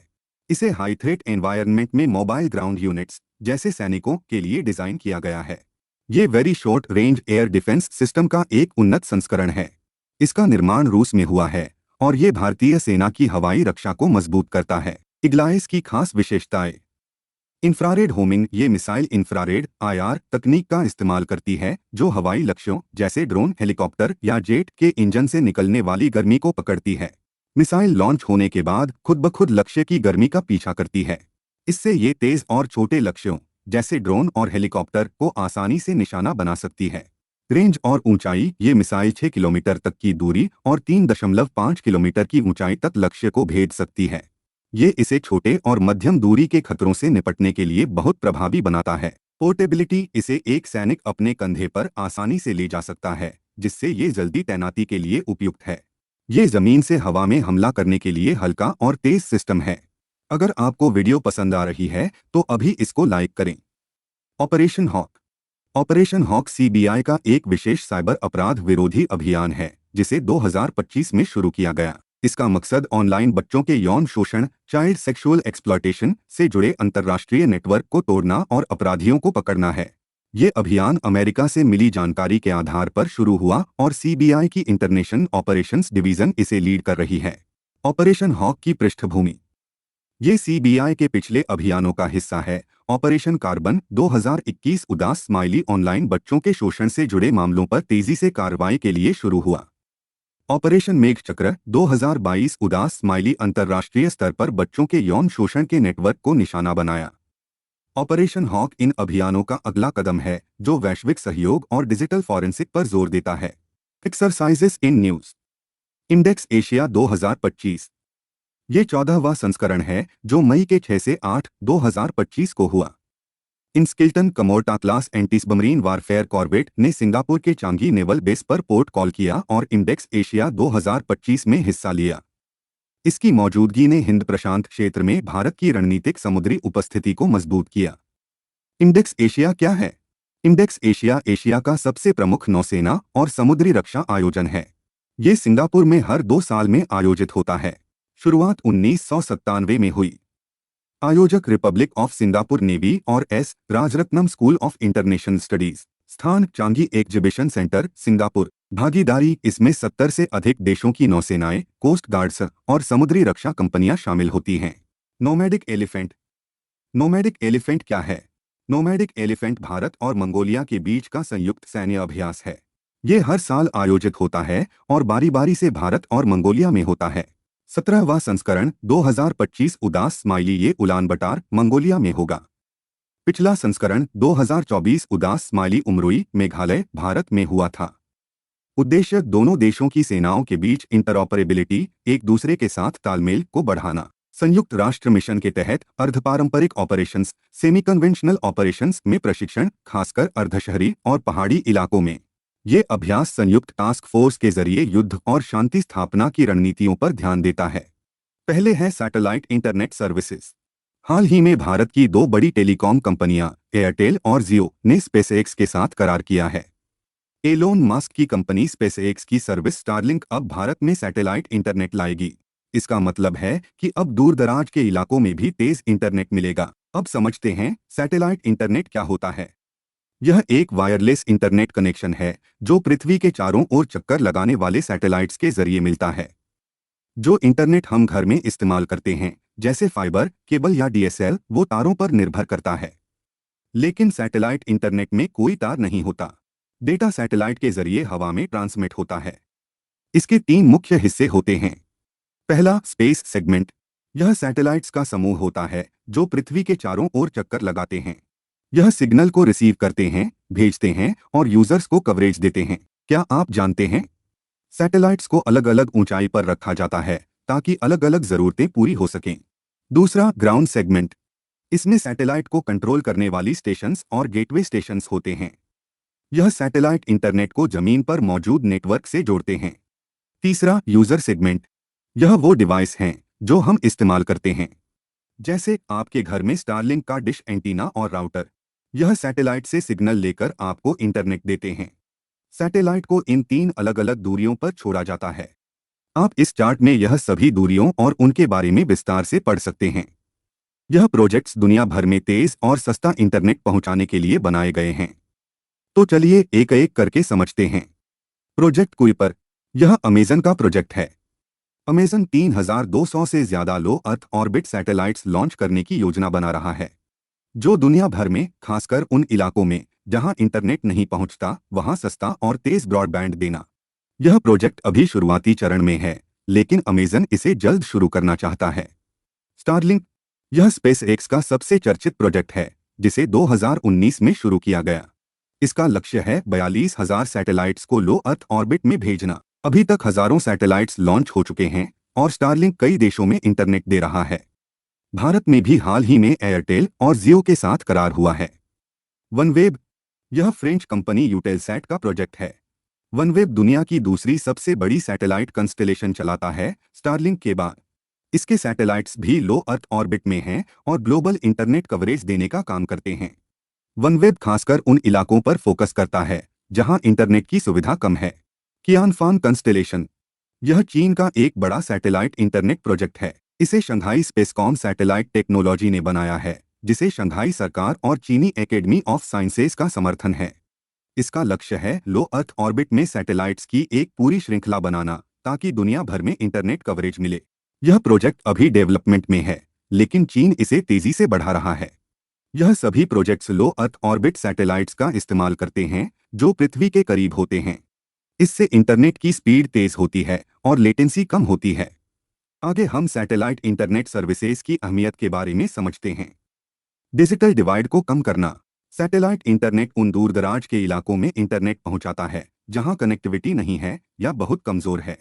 इसे हाई थ्रेट एनवायरनमेंट में मोबाइल ग्राउंड यूनिट्स जैसे सैनिकों के लिए डिजाइन किया गया है। ये very short range air defence system का एक उन्नत संस्करण है। इसका निर्माण रूस में हुआ है और ये भारतीय सेना की हवाई रक्षा को मजबूत करता है। इग्लाइस की खास विशेषताएं। Infrared homing. ये मिसाइल इंफ्रारेड IR तकनीक का इस्तेमाल करती है, जो हवाई लक्ष्यों जैसे ड्रोन, हेलीकॉप्टर या जेट के इंजन से निकलने वाली गर्मी को पकड़ती है। मिसाइल लॉन्च होने के बाद खुद ब खुद लक्ष्य की गर्मी का पीछा करती है। इससे ये तेज और छोटे लक्ष्यों जैसे ड्रोन और हेलीकॉप्टर को आसानी से निशाना बना सकती है। रेंज और ऊंचाई। ये मिसाइल 6 किलोमीटर तक की दूरी और 3.5 किलोमीटर की ऊंचाई तक लक्ष्य को भेज सकती है। ये इसे छोटे और मध्यम दूरी के खतरों से निपटने के लिए बहुत प्रभावी बनाता है। पोर्टेबिलिटी। इसे एक सैनिक अपने कंधे पर आसानी से ले जा सकता है, जिससे ये जल्दी तैनाती के लिए उपयुक्त है। ये जमीन से हवा में हमला करने के लिए हल्का और तेज सिस्टम है। अगर आपको वीडियो पसंद आ रही है तो अभी इसको लाइक करें। Operation hawk. Operation hawk CBI का एक विशेष साइबर अपराध विरोधी अभियान है, जिसे 2025 में शुरू किया गया। इसका मकसद ऑनलाइन बच्चों के यौन शोषण, चाइल्ड सेक्सुअल एक्सप्लॉयटेशन से जुड़े अंतर्राष्ट्रीय नेटवर्क को तोड़ना और अपराधियों को पकड़ना है। ये अभियान अमेरिका से मिली जानकारी के आधार पर शुरू हुआ और CBI की इंटरनेशनल ऑपरेशंस डिवीजन इसे लीड कर रही है। ऑपरेशन हॉक की पृष्ठभूमि। ये CBI के पिछले अभियानों का हिस्सा है। ऑपरेशन कार्बन 2021 उदास स्माइली ऑनलाइन बच्चों के शोषण से जुड़े मामलों पर तेजी से कार्रवाई के लिए शुरू हुआ। ऑपरेशन मेघ चक्र 2022 उदास स्माइली अंतर्राष्ट्रीय स्तर पर बच्चों के यौन शोषण के नेटवर्क को निशाना बनाया। ऑपरेशन हॉक इन अभियानों का अगला कदम है, जो वैश्विक सहयोग और डिजिटल फॉरेंसिक पर जोर देता है। Exercises in news. Index Asia 2025। ये 14वां संस्करण है, जो मई के 6 से 8, 2025 को हुआ। इन स्किल्टन कमोर्टा क्लास एंटीसबमरीन वारफेयर कॉर्वेट ने सिंगापुर के चांगी नेवल बेस पर पोर्ट कॉल किया और इंडेक्स एशिया 2025 में हिस्सा लिया। इसकी मौजूदगी ने हिंद प्रशांत क्षेत्र में भारत की रणनीतिक समुद्री उपस्थिति को मजबूत किया। इंडेक्स एशिया क्या है? इंडेक्स एशिया एशिया का सबसे प्रमुख नौसेना और समुद्री रक्षा आयोजन है। ये सिंगापुर में हर 2 साल में आयोजित होता है। शुरुआत 1997 में हुई। आयोजक रिपब्लिक ऑफ सिंगापुर नेवी और Rajaratnam school of international studies. स्थान चांगी एग्जिबिशन सेंटर, सिंगापुर। भागीदारी। इसमें 70 से अधिक देशों की नौसेनाएं, कोस्ट गार्ड्स और समुद्री रक्षा कंपनियां शामिल होती हैं। Nomadic elephant. नोमैडिक एलिफेंट क्या है? नोमैडिक एलिफेंट भारत और मंगोलिया के बीच का संयुक्त सैन्य अभ्यास है। ये हर साल आयोजित होता है और बारी बारी से भारत और मंगोलिया में होता है। 17वां संस्करण 2025 उदास स्माइली ये उलान बटार, मंगोलिया में होगा। पिछला संस्करण 2024 उदास स्माइली उमरोई, मेघालय, भारत में हुआ था। उद्देश्य दोनों देशों की सेनाओं के बीच इंटरऑपरेबिलिटी, एक दूसरे के साथ तालमेल को बढ़ाना। संयुक्त राष्ट्र मिशन के तहत अर्धपारंपरिक ऑपरेशंस, सेमी कन्वेंशनल ऑपरेशंस में प्रशिक्षण, खासकर अर्धशहरी और पहाड़ी इलाकों में। ये अभ्यास संयुक्त टास्क फोर्स के जरिए युद्ध और शांति स्थापना की रणनीतियों पर ध्यान देता है। पहले है सैटेलाइट इंटरनेट सर्विसेज। हाल ही में भारत की 2 बड़ी टेलीकॉम कंपनियां एयरटेल और जियो ने स्पेसएक्स के साथ करार किया है। एलोन मस्क की कंपनी स्पेसएक्स की सर्विस स्टारलिंक अब भारत में सैटेलाइट इंटरनेट लाएगी। इसका मतलब है कि अब दूर दराज के इलाकों में भी तेज इंटरनेट मिलेगा। अब समझते हैं सैटेलाइट इंटरनेट क्या होता है। यह एक वायरलेस इंटरनेट कनेक्शन है, जो पृथ्वी के चारों ओर चक्कर लगाने वाले सैटेलाइट्स के जरिए मिलता है। जो इंटरनेट हम घर में इस्तेमाल करते हैं, जैसे फाइबर, केबल या DSL, वो तारों पर निर्भर करता है। लेकिन सैटेलाइट इंटरनेट में कोई तार नहीं होता। डेटा सैटेलाइट के जरिए हवा में ट्रांसमिट होता है। इसके 3 मुख्य हिस्से होते हैं। पहला, स्पेस सेगमेंट। यह सैटेलाइट्स का समूह होता है जो पृथ्वी के चारों ओर चक्कर लगाते हैं। यह सिग्नल को रिसीव करते हैं, भेजते हैं और यूजर्स को कवरेज देते हैं। क्या आप जानते हैं, सैटेलाइट्स को अलग अलग ऊंचाई पर रखा जाता है ताकि अलग अलग जरूरतें पूरी हो सकें। दूसरा, ग्राउंड सेगमेंट। इसमें सैटेलाइट को कंट्रोल करने वाली स्टेशंस और गेटवे स्टेशंस होते हैं। यह सैटेलाइट इंटरनेट को जमीन पर मौजूद नेटवर्क से जोड़ते हैं। तीसरा, यूजर सेगमेंट। यह वो डिवाइस हैं जो हम इस्तेमाल करते हैं, जैसे आपके घर में स्टारलिंक का डिश एंटीना और राउटर। यह सैटेलाइट से सिग्नल लेकर आपको इंटरनेट देते हैं। सैटेलाइट को इन 3 अलग अलग दूरियों पर छोड़ा जाता है। आप इस चार्ट में यह सभी दूरियों और उनके बारे में विस्तार से पढ़ सकते हैं। यह प्रोजेक्ट्स दुनिया भर में तेज और सस्ता इंटरनेट पहुंचाने के लिए बनाए गए हैं। तो चलिए एक एक करके समझते हैं। Project Kuiper. यह अमेजन का प्रोजेक्ट है। अमेजन 3200 से ज्यादा लो अर्थ ऑर्बिट सैटेलाइट्स लॉन्च करने की योजना बना रहा है, जो दुनिया भर में, खासकर उन इलाकों में जहां इंटरनेट नहीं पहुंचता, वहां सस्ता और तेज ब्रॉडबैंड देना। यह प्रोजेक्ट अभी शुरुआती चरण में है, लेकिन अमेजन इसे जल्द शुरू करना चाहता है। स्टारलिंक। यह स्पेस एक्स का सबसे चर्चित प्रोजेक्ट है, जिसे 2019 में शुरू किया गया। इसका लक्ष्य है 42,000 सैटेलाइट्स को लो अर्थ ऑर्बिट में भेजना। अभी तक हजारों सैटेलाइट्स लॉन्च हो चुके हैं और स्टारलिंक कई देशों में इंटरनेट दे रहा है। भारत में भी हाल ही में एयरटेल और जियो के साथ करार हुआ है। वनवेब। यह फ्रेंच कंपनी यूटेलसैट का प्रोजेक्ट है। वनवेब दुनिया की दूसरी सबसे बड़ी सैटेलाइट कंस्टेलेशन चलाता है, स्टारलिंक के बाद। इसके सैटेलाइट्स भी लो अर्थ ऑर्बिट में हैं और ग्लोबल इंटरनेट कवरेज देने का काम करते हैं। वनवेब खासकर उन इलाकों पर फोकस करता है जहां इंटरनेट की सुविधा कम है। कियानफान कंस्टेलेशन। यह चीन का एक बड़ा सैटेलाइट इंटरनेट प्रोजेक्ट है। इसे शंघाई स्पेसकॉम सैटेलाइट टेक्नोलॉजी ने बनाया है, जिसे शंघाई सरकार और चीनी एकेडमी ऑफ साइंसेज का समर्थन है। इसका लक्ष्य है लो अर्थ ऑर्बिट में सैटेलाइट्स की एक पूरी श्रृंखला बनाना, ताकि दुनिया भर में इंटरनेट कवरेज मिले। यह प्रोजेक्ट अभी डेवलपमेंट में है, लेकिन चीन इसे तेजी से बढ़ा रहा है। यह सभी प्रोजेक्ट्स लो अर्थ ऑर्बिट सैटेलाइट्स का इस्तेमाल करते हैं जो पृथ्वी के करीब होते हैं। इससे इंटरनेट की स्पीड तेज होती है और लेटेंसी कम होती है। आगे हम सैटेलाइट इंटरनेट सर्विसेज की अहमियत के बारे में समझते हैं। डिजिटल डिवाइड को कम करना। सैटेलाइट इंटरनेट उन दूरदराज के इलाकों में इंटरनेट पहुंचाता है जहां कनेक्टिविटी नहीं है या बहुत कमजोर है।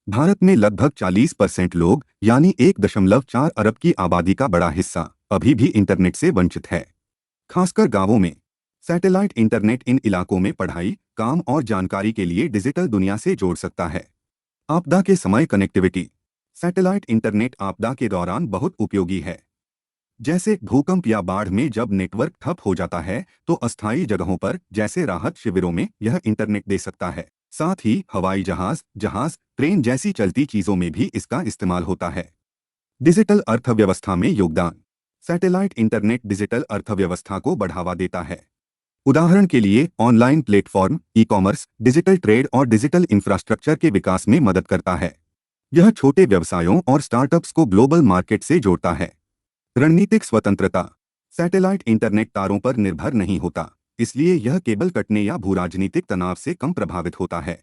भारत में लगभग 40% लोग, यानी 1.4 अरब की आबादी का बड़ा हिस्सा, अभी भी इंटरनेट से वंचित है, खासकर गांवों में। सैटेलाइट इंटरनेट इन इलाकों में पढ़ाई, काम और जानकारी के लिए डिजिटल दुनिया से जोड़ सकता है। आपदा के समय कनेक्टिविटी। सैटेलाइट इंटरनेट आपदा के दौरान बहुत उपयोगी है। जैसे भूकंप या बाढ़ में जब नेटवर्क ठप हो जाता है, तो अस्थायी जगहों पर, जैसे राहत शिविरों में, यह इंटरनेट दे सकता है। साथ ही हवाई जहाज, ट्रेन जैसी चलती चीजों में भी इसका इस्तेमाल होता है। डिजिटल अर्थव्यवस्था में योगदान। सैटेलाइट इंटरनेट डिजिटल अर्थव्यवस्था को बढ़ावा देता है। उदाहरण के लिए online platform, e commerce, digital trade और डिजिटल इंफ्रास्ट्रक्चर के विकास में मदद करता है। यह छोटे व्यवसायों और स्टार्टअप्स को ग्लोबल मार्केट से जोड़ता है। रणनीतिक स्वतंत्रता। सैटेलाइट इंटरनेट तारों पर निर्भर नहीं होता, इसलिए यह केबल कटने या भूराजनीतिक तनाव से कम प्रभावित होता है।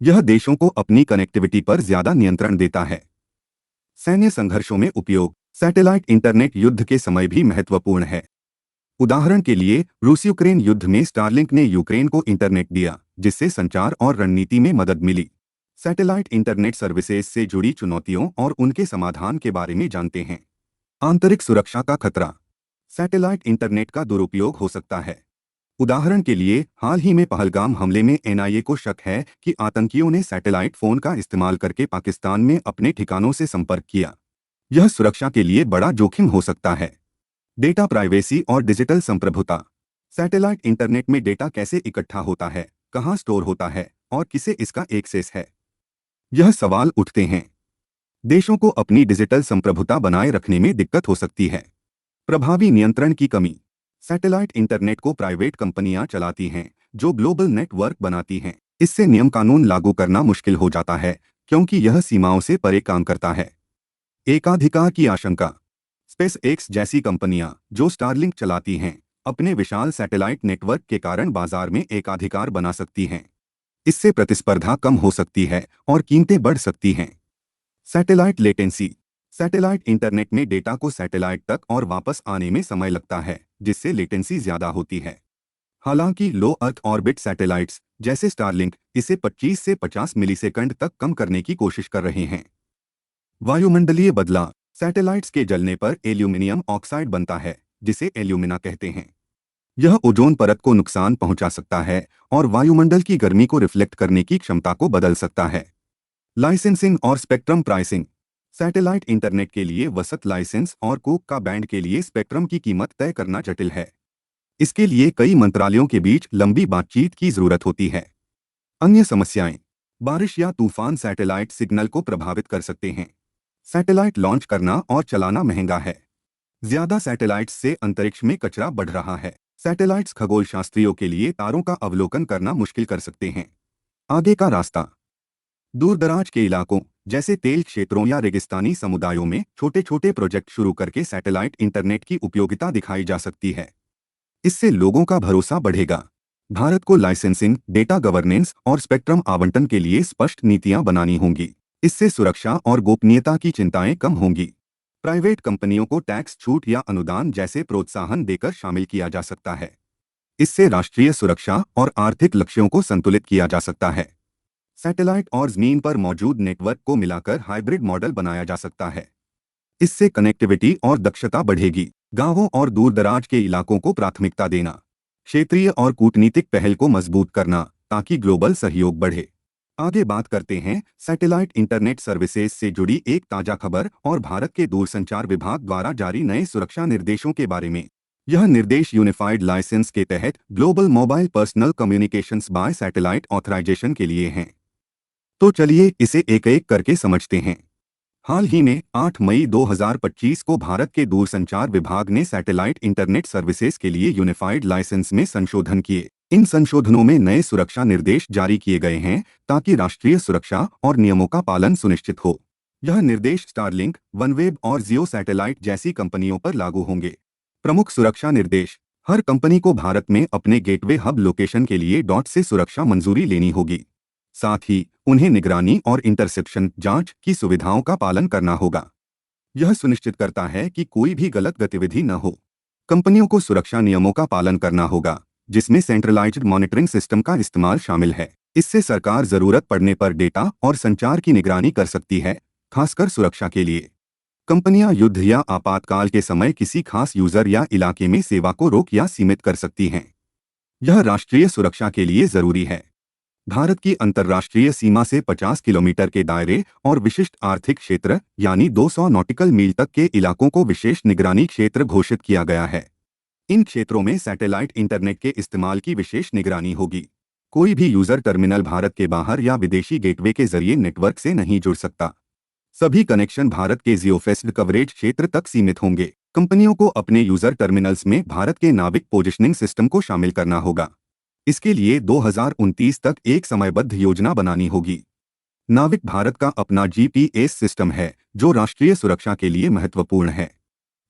यह देशों को अपनी कनेक्टिविटी पर ज्यादा नियंत्रण देता है। सैन्य संघर्षों में उपयोग। सैटेलाइट इंटरनेट युद्ध के समय भी महत्वपूर्ण है। उदाहरण के लिए रूस यूक्रेन युद्ध में स्टारलिंक ने यूक्रेन को इंटरनेट दिया, जिससे संचार और रणनीति में मदद मिली। सैटेलाइट इंटरनेट सर्विसेज से जुड़ी चुनौतियों और उनके समाधान के बारे में जानते हैं। आंतरिक सुरक्षा का खतरा। सैटेलाइट इंटरनेट का दुरुपयोग हो सकता है। उदाहरण के लिए हाल ही में पहलगाम हमले में एनआईए को शक है कि आतंकियों ने सैटेलाइट फोन का इस्तेमाल करके पाकिस्तान में अपने ठिकानों से संपर्क किया। यह सुरक्षा के लिए बड़ा जोखिम हो सकता है। डेटा प्राइवेसी और डिजिटल संप्रभुता। सैटेलाइट इंटरनेट में डेटा कैसे इकट्ठा होता है, कहां स्टोर होता है और किसे इसका एक्सेस है, यह सवाल उठते हैं। देशों को अपनी डिजिटल संप्रभुता बनाए रखने में दिक्कत हो सकती है। प्रभावी नियंत्रण की कमी। सैटेलाइट इंटरनेट को प्राइवेट कंपनियां चलाती हैं जो ग्लोबल नेटवर्क बनाती हैं। इससे नियम कानून लागू करना मुश्किल हो जाता है, क्योंकि यह सीमाओं से परे काम करता है। एकाधिकार की आशंका। स्पेस एक्स जैसी कंपनियां जो स्टारलिंक चलाती हैं, अपने विशाल सैटेलाइट नेटवर्क के कारण बाजार में एकाधिकार बना सकती हैं। इससे प्रतिस्पर्धा कम हो सकती है और कीमतें बढ़ सकती हैं। Satellite latency. सैटेलाइट इंटरनेट में डेटा को सैटेलाइट तक और वापस आने में समय लगता है, जिससे लेटेंसी ज्यादा होती है। हालांकि लो अर्थ ऑर्बिट सैटेलाइट्स जैसे स्टारलिंक इसे 25 से 50 मिलीसेकंड तक कम करने की कोशिश कर रहे हैं। वायुमंडलीय बदलाव। सैटेलाइट्स के जलने पर एल्यूमिनियम ऑक्साइड बनता है, जिसे एल्यूमिना कहते हैं। यह ओजोन परत को नुकसान पहुंचा सकता है और वायुमंडल की गर्मी को रिफ्लेक्ट करने की क्षमता को बदल सकता है। लाइसेंसिंग और स्पेक्ट्रम प्राइसिंग। सैटेलाइट इंटरनेट के लिए वसत लाइसेंस और कोक का बैंड के लिए स्पेक्ट्रम की कीमत तय करना जटिल है। इसके लिए कई मंत्रालयों के बीच लंबी बातचीत की जरूरत होती है। अन्य समस्याएं। बारिश या तूफान सैटेलाइट सिग्नल को प्रभावित कर सकते हैं। सैटेलाइट लॉन्च करना और चलाना महंगा है। ज्यादा सैटेलाइट्स से अंतरिक्ष में कचरा बढ़ रहा है। सैटेलाइट्स खगोलशास्त्रियों के लिए तारों का अवलोकन करना मुश्किल कर सकते हैं। आगे का रास्ता। दूरदराज के इलाकों जैसे तेल क्षेत्रों या रेगिस्तानी समुदायों में छोटे छोटे प्रोजेक्ट शुरू करके सैटेलाइट इंटरनेट की उपयोगिता दिखाई जा सकती है। इससे लोगों का भरोसा बढ़ेगा। भारत को लाइसेंसिंग, डेटा गवर्नेंस और स्पेक्ट्रम आवंटन के लिए स्पष्ट नीतियां बनानी होंगी। इससे सुरक्षा और गोपनीयता की चिंताएं कम होंगी। प्राइवेट कंपनियों को टैक्स छूट या अनुदान जैसे प्रोत्साहन देकर शामिल किया जा सकता है। इससे राष्ट्रीय सुरक्षा और आर्थिक लक्ष्यों को संतुलित किया जा सकता है। सैटेलाइट और जमीन पर मौजूद नेटवर्क को मिलाकर हाइब्रिड मॉडल बनाया जा सकता है। इससे कनेक्टिविटी और दक्षता बढ़ेगी। गांवों और दूरदराज के इलाकों को प्राथमिकता देना। क्षेत्रीय और कूटनीतिक पहल को मजबूत करना ताकि ग्लोबल सहयोग बढ़े। आगे बात करते हैं सैटेलाइट इंटरनेट सर्विसेज से जुड़ी एक ताजा खबर और भारत के दूरसंचार विभाग द्वारा जारी नए सुरक्षा निर्देशों के बारे में। यह निर्देश यूनिफाइड लाइसेंस के तहत global mobile personal communications by satellite authorisation के लिए हैं। तो चलिए इसे एक एक करके समझते हैं। हाल ही में 8 मई 2025 को भारत के दूरसंचार विभाग ने सैटेलाइट इंटरनेट सर्विसेज के लिए यूनिफाइड लाइसेंस में संशोधन किए। इन संशोधनों में नए सुरक्षा निर्देश जारी किए गए हैं ताकि राष्ट्रीय सुरक्षा और नियमों का पालन सुनिश्चित हो। यह निर्देश स्टारलिंक, वनवेब और जियो सैटेलाइट जैसी कंपनियों पर लागू होंगे। प्रमुख सुरक्षा निर्देश। हर कंपनी को भारत में अपने गेटवे हब लोकेशन के लिए डॉट से सुरक्षा मंजूरी लेनी होगी। साथ ही उन्हें निगरानी और इंटरसेप्शन जांच की सुविधाओं का पालन करना होगा। यह सुनिश्चित करता है कि कोई भी गलत गतिविधि न हो। कंपनियों को सुरक्षा नियमों का पालन करना होगा, जिसमें सेंट्रलाइज्ड मॉनिटरिंग सिस्टम का इस्तेमाल शामिल है। इससे सरकार जरूरत पड़ने पर डेटा और संचार की निगरानी कर सकती है, खासकर सुरक्षा के लिए। कंपनियां युद्ध या आपातकाल के समय किसी खास यूजर या इलाके में सेवा को रोक या सीमित कर सकती हैं। यह राष्ट्रीय सुरक्षा के लिए जरूरी है। भारत की अंतर्राष्ट्रीय सीमा से 50 किलोमीटर के दायरे और विशिष्ट आर्थिक क्षेत्र यानी 200 नॉटिकल मील तक के इलाकों को विशेष निगरानी क्षेत्र घोषित किया गया है। इन क्षेत्रों में सैटेलाइट इंटरनेट के इस्तेमाल की विशेष निगरानी होगी। कोई भी यूजर टर्मिनल भारत के बाहर या विदेशी गेटवे के जरिए नेटवर्क से नहीं जुड़ सकता। सभी कनेक्शन भारत के जियोफेस्ड कवरेज क्षेत्र तक सीमित होंगे। कंपनियों को अपने यूजर टर्मिनल्स में भारत के नाविक पोजिशनिंग सिस्टम को शामिल करना होगा। इसके लिए 2029 तक एक समयबद्ध योजना बनानी होगी। नाविक भारत का अपना जीपीएस सिस्टम है, जो राष्ट्रीय सुरक्षा के लिए महत्वपूर्ण है।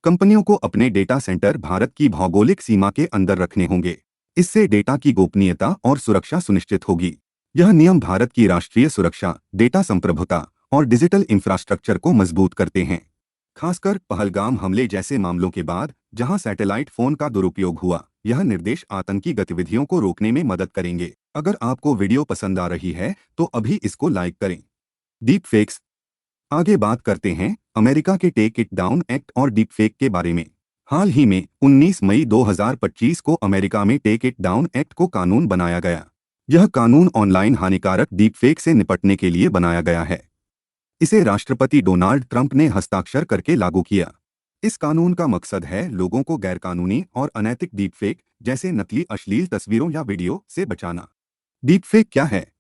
कंपनियों को अपने डेटा सेंटर भारत की भौगोलिक सीमा के अंदर रखने होंगे। इससे डेटा की गोपनीयता और सुरक्षा सुनिश्चित होगी। यह नियम भारत की राष्ट्रीय सुरक्षा, डेटा संप्रभुता और डिजिटल इंफ्रास्ट्रक्चर को मजबूत करते हैं। खासकर पहलगाम हमले जैसे मामलों के बाद, जहां सैटेलाइट फोन का दुरुपयोग हुआ, यह निर्देश आतंकी गतिविधियों को रोकने में मदद करेंगे। अगर आपको वीडियो पसंद आ रही है तो अभी इसको लाइक करें। Deep fakes. आगे बात करते हैं अमेरिका के टेक इट डाउन एक्ट और डीप फेक के बारे में। हाल ही में 19 मई 2025 को अमेरिका में टेक इट डाउन एक्ट को कानून बनाया गया। यह कानून ऑनलाइन हानिकारक डीप फेक से निपटने के लिए बनाया गया है। इसे राष्ट्रपति डोनाल्ड ट्रंप ने हस्ताक्षर करके लागू किया। इस कानून का मकसद है लोगों को गैरकानूनी और अनैतिक डीपफेक जैसे नकली अश्लील तस्वीरों या वीडियो से बचाना। डीपफेक क्या है?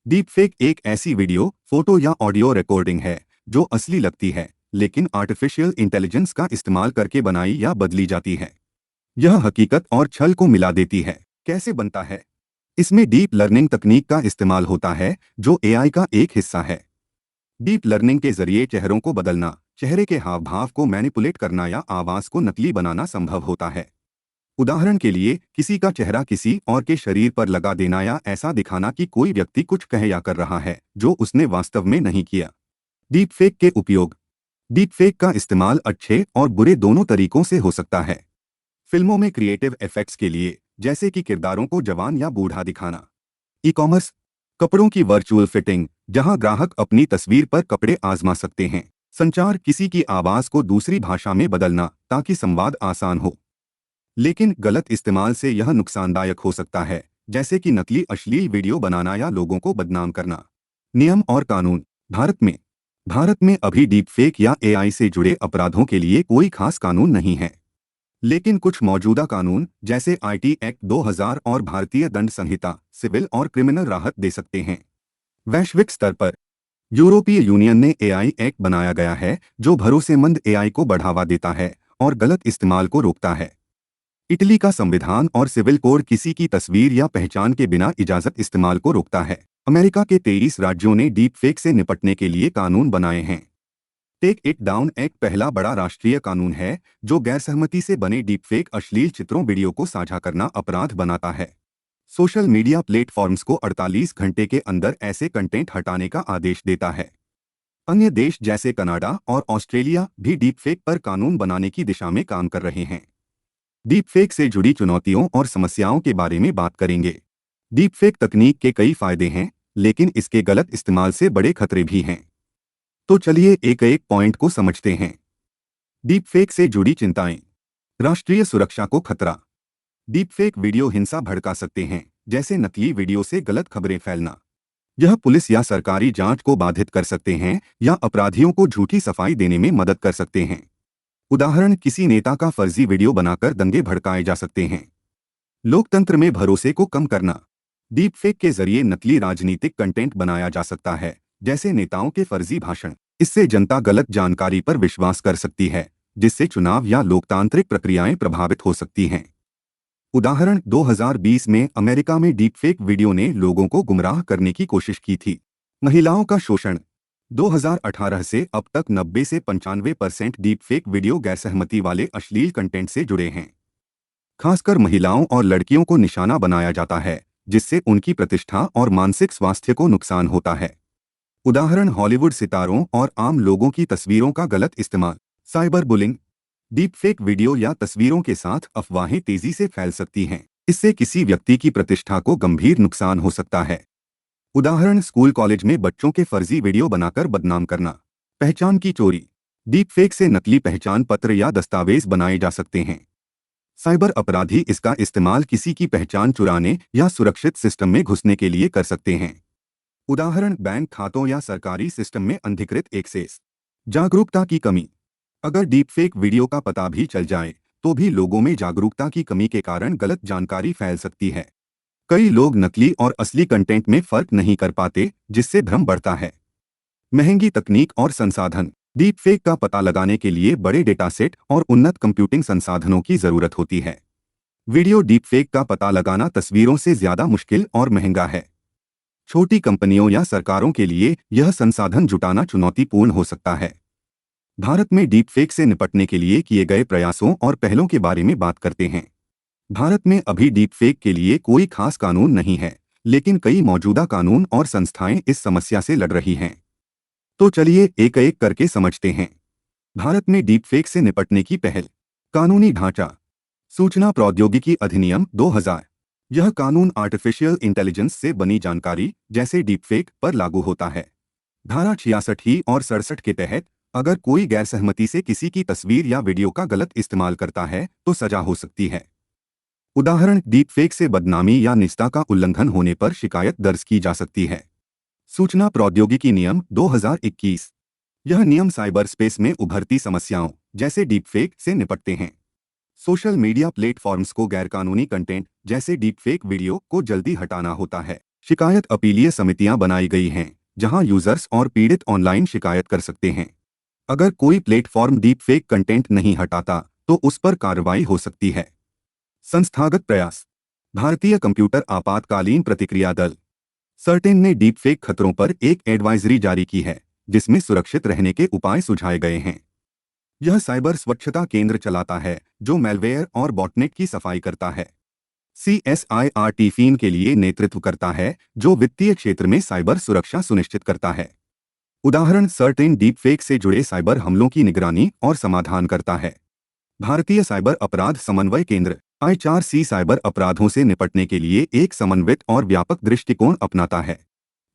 डीपफेक एक ऐसी वीडियो, फोटो या ऑडियो रिकॉर्डिंग है जो असली लगती है, लेकिन आर्टिफिशियल इंटेलिजेंस का इस्तेमाल करके बनाई या बदली जाती है। यह हकीकत और छल को मिला देती है। कैसे बनता है? इसमें डीप लर्निंग तकनीक का इस्तेमाल होता है, जो एआई का एक हिस्सा है। डीप लर्निंग के जरिए चेहरों को बदलना, चेहरे के हाव भाव को मैनिपुलेट करना या आवाज को नकली बनाना संभव होता है। उदाहरण के लिए, किसी का चेहरा किसी और के शरीर पर लगा देना या ऐसा दिखाना कि कोई व्यक्ति कुछ कह या कर रहा है जो उसने वास्तव में नहीं किया। डीप फेक के उपयोग। डीपफेक का इस्तेमाल अच्छे और बुरे दोनों तरीकों से हो सकता है। फिल्मों में क्रिएटिव इफेक्ट्स के लिए, जैसे कि किरदारों को जवान या बूढ़ा दिखाना। ई कॉमर्स, कपड़ों की वर्चुअल फिटिंग, जहां ग्राहक अपनी तस्वीर पर कपड़े आजमा सकते हैं। संचार, किसी की आवाज को दूसरी भाषा में बदलना ताकि संवाद आसान हो। लेकिन गलत इस्तेमाल से यह नुकसानदायक हो सकता है, जैसे कि नकली अश्लील वीडियो बनाना या लोगों को बदनाम करना। नियम और कानून। भारत में अभी डीपफेक या एआई से जुड़े अपराधों के लिए कोई खास कानून नहीं है। लेकिन कुछ मौजूदा कानून, जैसे आईटी एक्ट 2000 और भारतीय दंड संहिता, सिविल और क्रिमिनल राहत दे सकते हैं। वैश्विक स्तर पर यूरोपीय यूनियन ने एआई एक्ट बनाया गया है, जो भरोसेमंद एआई को बढ़ावा देता है और गलत इस्तेमाल को रोकता है। इटली का संविधान और सिविल कोड किसी की तस्वीर या पहचान के बिना इजाजत इस्तेमाल को रोकता है। अमेरिका के 23 राज्यों ने डीप फेक से निपटने के लिए कानून बनाए हैं। टेक इट डाउन एक्ट पहला बड़ा राष्ट्रीय कानून है, जो गैरसहमति से बने डीपफेक अश्लील चित्रों वीडियो को साझा करना अपराध बनाता है। सोशल मीडिया प्लेटफॉर्म्स को 48 घंटे के अंदर ऐसे कंटेंट हटाने का आदेश देता है। अन्य देश जैसे कनाडा और ऑस्ट्रेलिया भी डीपफेक पर कानून बनाने की दिशा में काम कर रहे हैं। डीपफेक से जुड़ी चुनौतियों और समस्याओं के बारे में बात करेंगे। डीपफेक तकनीक के कई फायदे हैं, लेकिन इसके गलत इस्तेमाल से बड़े खतरे भी हैं। तो चलिए एक एक पॉइंट को समझते हैं। डीपफेक से जुड़ी चिंताएं। राष्ट्रीय सुरक्षा को खतरा। डीपफेक वीडियो हिंसा भड़का सकते हैं, जैसे नकली वीडियो से गलत खबरें फैलना। यह पुलिस या सरकारी जांच को बाधित कर सकते हैं या अपराधियों को झूठी सफाई देने में मदद कर सकते हैं। उदाहरण, किसी नेता का फर्जी वीडियो बनाकर दंगे भड़काए जा सकते हैं। लोकतंत्र में भरोसे को कम करना। डीपफेक के जरिए नकली राजनीतिक कंटेंट बनाया जा सकता है, जैसे नेताओं के फर्जी भाषण। इससे जनता गलत जानकारी पर विश्वास कर सकती है, जिससे चुनाव या लोकतांत्रिक प्रक्रियाएं प्रभावित हो सकती हैं। उदाहरण, 2020 में अमेरिका में डीपफेक वीडियो ने लोगों को गुमराह करने की कोशिश की थी। महिलाओं का शोषण। 2018 से अब तक 90 से 95% डीपफेक वीडियो गैरसहमति वाले अश्लील कंटेंट से जुड़े हैं। खासकर महिलाओं और लड़कियों को निशाना बनाया जाता है, जिससे उनकी प्रतिष्ठा और मानसिक स्वास्थ्य को नुकसान होता है। उदाहरण, हॉलीवुड सितारों और आम लोगों की तस्वीरों का गलत इस्तेमाल। Cyber bullying. डीपफेक वीडियो या तस्वीरों के साथ अफवाहें तेजी से फैल सकती हैं। इससे किसी व्यक्ति की प्रतिष्ठा को गंभीर नुकसान हो सकता है। उदाहरण, स्कूल कॉलेज में बच्चों के फर्जी वीडियो बनाकर बदनाम करना। पहचान की चोरी। डीपफेक से नकली पहचान पत्र या दस्तावेज बनाए जा सकते हैं। साइबर अपराधी इसका इस्तेमाल किसी की पहचान चुराने या सुरक्षित सिस्टम में घुसने के लिए कर सकते हैं। उदाहरण, बैंक खातों या सरकारी सिस्टम में अनधिकृत एक्सेस। जागरूकता की कमी। अगर डीपफेक वीडियो का पता भी चल जाए, तो भी लोगों में जागरूकता की कमी के कारण गलत जानकारी फैल सकती है। कई लोग नकली और असली कंटेंट में फर्क नहीं कर पाते, जिससे भ्रम बढ़ता है। महंगी तकनीक और संसाधन। डीपफेक का पता लगाने के लिए बड़े डेटासेट और उन्नत कंप्यूटिंग संसाधनों की जरूरत होती है। वीडियो डीपफेक का पता लगाना तस्वीरों से ज्यादा मुश्किल और महंगा है। छोटी कंपनियों या सरकारों के लिए यह संसाधन जुटाना चुनौतीपूर्ण हो सकता है। भारत में डीपफेक से निपटने के लिए किए गए प्रयासों और पहलों के बारे में बात करते हैं। भारत में अभी डीपफेक के लिए कोई खास कानून नहीं है, लेकिन कई मौजूदा कानून और संस्थाएं इस समस्या से लड़ रही हैं। तो चलिए एक एक करके समझते हैं। भारत में डीपफेक से निपटने की पहल। कानूनी ढांचा। सूचना प्रौद्योगिकी अधिनियम 2000। यह कानून आर्टिफिशियल इंटेलिजेंस से बनी जानकारी, जैसे डीपफेक, पर लागू होता है। धारा 66 और 67 के तहत अगर कोई गैरसहमति से किसी की तस्वीर या वीडियो का गलत इस्तेमाल करता है, तो सजा हो सकती है। उदाहरण, डीपफेक से बदनामी या निजता का उल्लंघन होने पर शिकायत दर्ज की जा सकती है। सूचना प्रौद्योगिकी नियम 2021। यह नियम साइबर स्पेस में उभरती समस्याओं, जैसे डीपफेक, से निपटते हैं। सोशल मीडिया प्लेटफॉर्म्स को गैरकानूनी कंटेंट, जैसे डीपफेक वीडियो, को जल्दी हटाना होता है। शिकायत अपीलीय समितियां बनाई गई हैं, जहां यूजर्स और पीड़ित ऑनलाइन शिकायत कर सकते हैं। अगर कोई प्लेटफॉर्म डीपफेक कंटेंट नहीं हटाता, तो उस पर कार्रवाई हो सकती है। संस्थागत प्रयास। भारतीय कंप्यूटर आपातकालीन प्रतिक्रिया दल सर्टेन ने डीपफेक खतरों पर एक एडवाइजरी जारी की है, जिसमें सुरक्षित रहने के उपाय सुझाए गए हैं। यह साइबर स्वच्छता केंद्र चलाता है, जो मैलवेयर और बॉटनेट की सफाई करता है। CSIR टीफीन के लिए नेतृत्व करता है, जो वित्तीय क्षेत्र में साइबर सुरक्षा सुनिश्चित करता है। उदाहरण सर्टेन डीप फेक से जुड़े साइबर हमलों की निगरानी और समाधान करता है। भारतीय साइबर अपराध समन्वय केंद्र ICRC साइबर अपराधों से निपटने के लिए एक समन्वित और व्यापक दृष्टिकोण अपनाता है।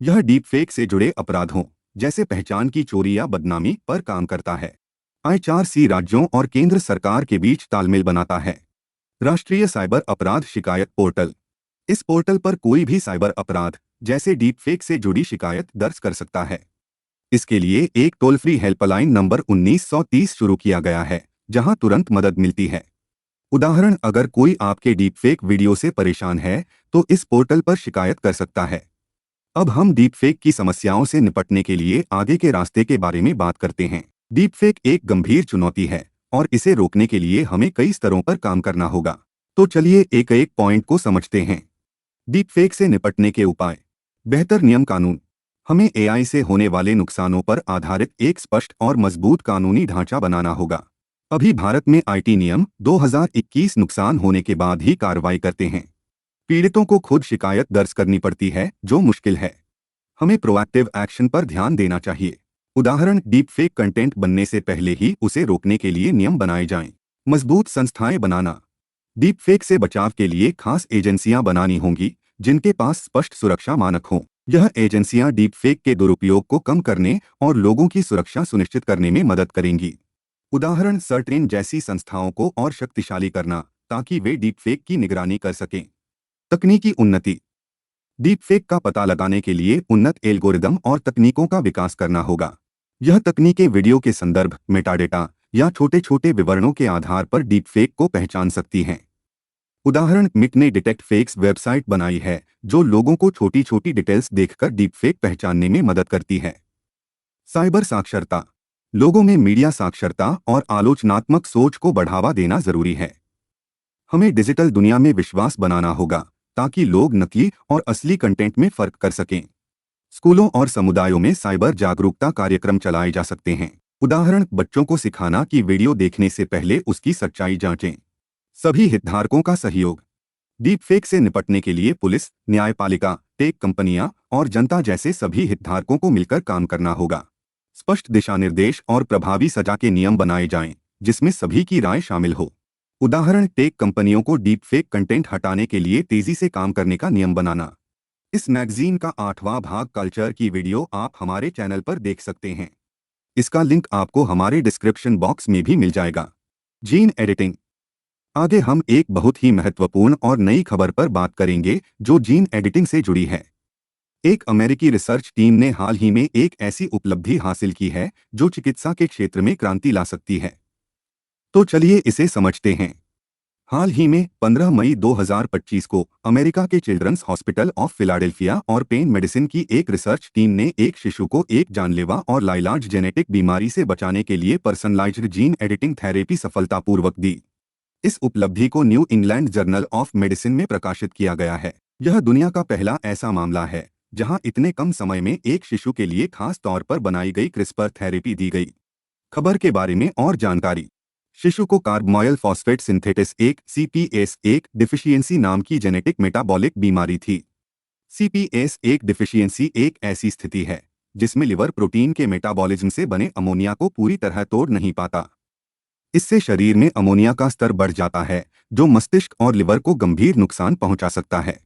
यह डीप फेक से जुड़े अपराधों जैसे पहचान की चोरी या बदनामी पर काम करता है। ICRC राज्यों और केंद्र सरकार के बीच तालमेल बनाता है। राष्ट्रीय साइबर अपराध शिकायत पोर्टल, इस पोर्टल पर कोई भी साइबर अपराध जैसे डीप फेक से जुड़ी शिकायत दर्ज कर सकता है। इसके लिए एक टोल फ्री हेल्पलाइन नंबर 1930 शुरू किया गया है, जहां तुरंत मदद मिलती है। उदाहरण, अगर कोई आपके डीप फेक वीडियो से परेशान है तो इस पोर्टल पर शिकायत कर सकता है। अब हम डीप फेक की समस्याओं से निपटने के लिए आगे के रास्ते के बारे में बात करते हैं। डीप फेक एक गंभीर चुनौती है और इसे रोकने के लिए हमें कई स्तरों पर काम करना होगा। तो चलिए एक एक पॉइंट को समझते हैं। डीप फेक से निपटने के उपाय। बेहतर नियम कानून, हमें AI से होने वाले नुकसानों पर आधारित एक स्पष्ट और मजबूत कानूनी ढांचा बनाना होगा। अभी भारत में IT नियम 2021 नुकसान होने के बाद ही कार्रवाई करते हैं। पीड़ितों को खुद शिकायत दर्ज करनी पड़ती है, जो मुश्किल है। हमें प्रोएक्टिव एक्शन पर ध्यान देना चाहिए। उदाहरण, डीप फेक कंटेंट बनने से पहले ही उसे रोकने के लिए नियम बनाए जाएं। मजबूत संस्थाएं बनाना, डीप फेक से बचाव के लिए खास एजेंसियां बनानी होंगी जिनके पास स्पष्ट सुरक्षा मानक हों। यह एजेंसियां डीप फेक के दुरुपयोग को कम करने और लोगों की सुरक्षा सुनिश्चित करने में मदद करेंगी। उदाहरण, सर्टेन जैसी संस्थाओं को और शक्तिशाली करना ताकि वे डीप फेक की निगरानी कर सकें। तकनीकी उन्नति, डीप फेक का पता लगाने के लिए उन्नत एल्गोरिदम और तकनीकों का विकास करना होगा। यह तकनीकें वीडियो के संदर्भ, मेटाडेटा या छोटे छोटे विवरणों के आधार पर डीप फेक को पहचान सकती हैं। उदाहरण, मिट ने डिटेक्ट फेक्स वेबसाइट बनाई है जो लोगों को छोटी छोटी डिटेल्स देखकर डीप फेक पहचानने में मदद करती है। साइबर साक्षरता, लोगों में मीडिया साक्षरता और आलोचनात्मक सोच को बढ़ावा देना जरूरी है। हमें डिजिटल दुनिया में विश्वास बनाना होगा ताकि लोग नकली और असली कंटेंट में फर्क कर सकें। स्कूलों और समुदायों में साइबर जागरूकता कार्यक्रम चलाए जा सकते हैं। उदाहरण, बच्चों को सिखाना कि वीडियो देखने से पहले उसकी सच्चाई जांचें। सभी हितधारकों का सहयोग, डीप फेक से निपटने के लिए पुलिस, न्यायपालिका, टेक कंपनियां और जनता जैसे सभी हितधारकों को मिलकर काम करना होगा। स्पष्ट दिशा निर्देश और प्रभावी सजा के नियम बनाए जाएं, जिसमें सभी की राय शामिल हो। उदाहरण, टेक कंपनियों को डीप फेक कंटेंट हटाने के लिए तेजी से काम करने का नियम बनाना। इस मैगजीन का 8वां भाग कल्चर की वीडियो आप हमारे चैनल पर देख सकते हैं। इसका लिंक आपको हमारे डिस्क्रिप्शन बॉक्स में भी मिल जाएगा। जीन एडिटिंग, आगे हम एक बहुत ही महत्वपूर्ण और नई खबर पर बात करेंगे जो जीन एडिटिंग से जुड़ी है। एक अमेरिकी रिसर्च टीम ने हाल ही में एक ऐसी उपलब्धि हासिल की है जो चिकित्सा के क्षेत्र में क्रांति ला सकती है। तो चलिए इसे समझते हैं। हाल ही में 15 मई 2025 को अमेरिका के चिल्ड्रंस हॉस्पिटल ऑफ फिलाडेल्फिया और पेन मेडिसिन की एक रिसर्च टीम ने एक शिशु को एक जानलेवा और लाइलाज जेनेटिक बीमारी से बचाने के लिए पर्सनलाइज्ड जीन एडिटिंग थेरेपी सफलतापूर्वक दी। इस उपलब्धि को new England journal of medicine में प्रकाशित किया गया है। यह दुनिया का पहला ऐसा मामला है जहां इतने कम समय में एक शिशु के लिए खास तौर पर बनाई गई क्रिस्पर थेरेपी दी गई। खबर के बारे में और जानकारी। शिशु को कार्बमॉयल फॉस्फेट सिंथेटिस 1 CPS1 डिफिशियंसी नाम की जेनेटिक मेटाबॉलिक बीमारी थी। CPS1 डिफिशियंसी एक ऐसी स्थिति है जिसमें लिवर प्रोटीन के मेटाबॉलिज्म से बने अमोनिया को पूरी तरह तोड़ नहीं पाता। इससे शरीर में अमोनिया का स्तर बढ़ जाता है जो मस्तिष्क और लिवर को गंभीर नुकसान पहुंचा सकता है।